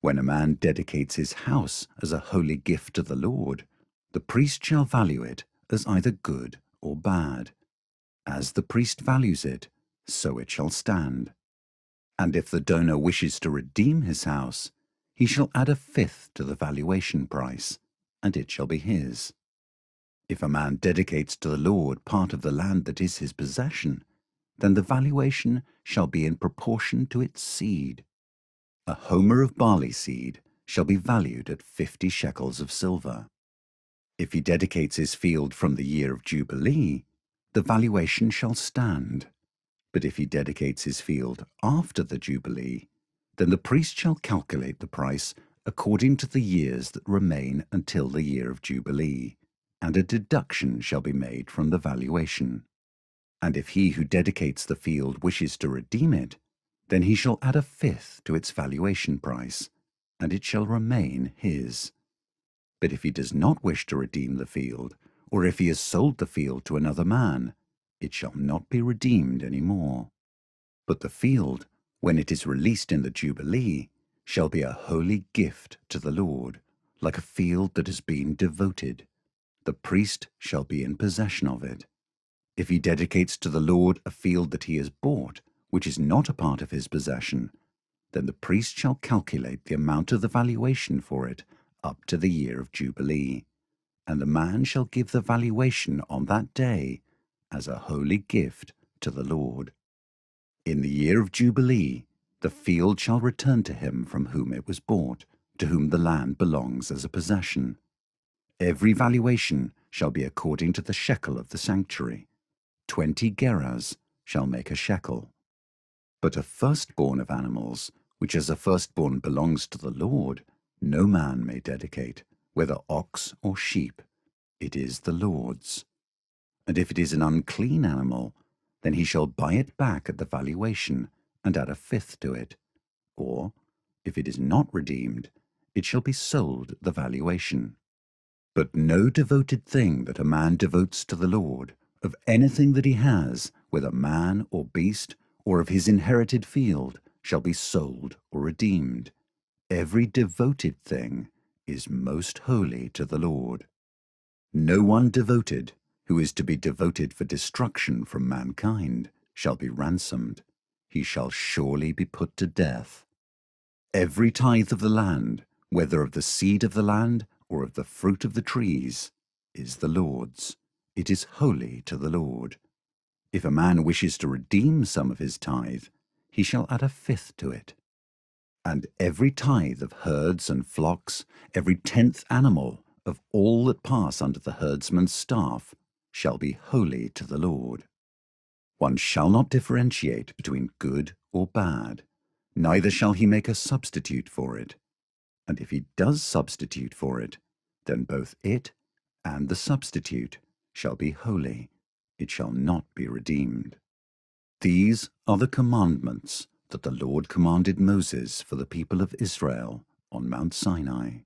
When a man dedicates his house as a holy gift to the Lord, the priest shall value it as either good or bad. As the priest values it, so it shall stand. And if the donor wishes to redeem his house, he shall add a fifth to the valuation price, and it shall be his. If a man dedicates to the Lord part of the land that is his possession, then the valuation shall be in proportion to its seed. A homer of barley seed shall be valued at 50 shekels of silver. If he dedicates his field from the year of Jubilee, the valuation shall stand. But if he dedicates his field after the Jubilee, then the priest shall calculate the price according to the years that remain until the year of Jubilee, and a deduction shall be made from the valuation. And if he who dedicates the field wishes to redeem it, then he shall add a fifth to its valuation price, and it shall remain his. But if he does not wish to redeem the field, or if he has sold the field to another man, it shall not be redeemed any more. But the field, when it is released in the Jubilee, shall be a holy gift to the Lord, like a field that has been devoted. The priest shall be in possession of it. If he dedicates to the Lord a field that he has bought, which is not a part of his possession, then the priest shall calculate the amount of the valuation for it up to the year of Jubilee, and the man shall give the valuation on that day as a holy gift to the Lord. In the year of Jubilee, the field shall return to him from whom it was bought, to whom the land belongs as a possession. Every valuation shall be according to the shekel of the sanctuary. 20 gerahs shall make a shekel. But a firstborn of animals, which as a firstborn belongs to the Lord, no man may dedicate, whether ox or sheep. It is the Lord's. And if it is an unclean animal, then he shall buy it back at the valuation, and add a fifth to it. Or, if it is not redeemed, it shall be sold at the valuation. But no devoted thing that a man devotes to the Lord, of anything that he has, whether man or beast, or of his inherited field, shall be sold or redeemed. Every devoted thing is most holy to the Lord. No one devoted, who is to be devoted for destruction from mankind, shall be ransomed. He shall surely be put to death. Every tithe of the land, whether of the seed of the land or of the fruit of the trees, is the Lord's. It is holy to the Lord. If a man wishes to redeem some of his tithe, he shall add a fifth to it. And every tithe of herds and flocks, every 10th animal of all that pass under the herdsman's staff, shall be holy to the Lord. One shall not differentiate between good or bad, neither shall he make a substitute for it. And if he does substitute for it, then both it and the substitute shall be holy. It shall not be redeemed. These are the commandments that the Lord commanded Moses for the people of Israel on Mount Sinai.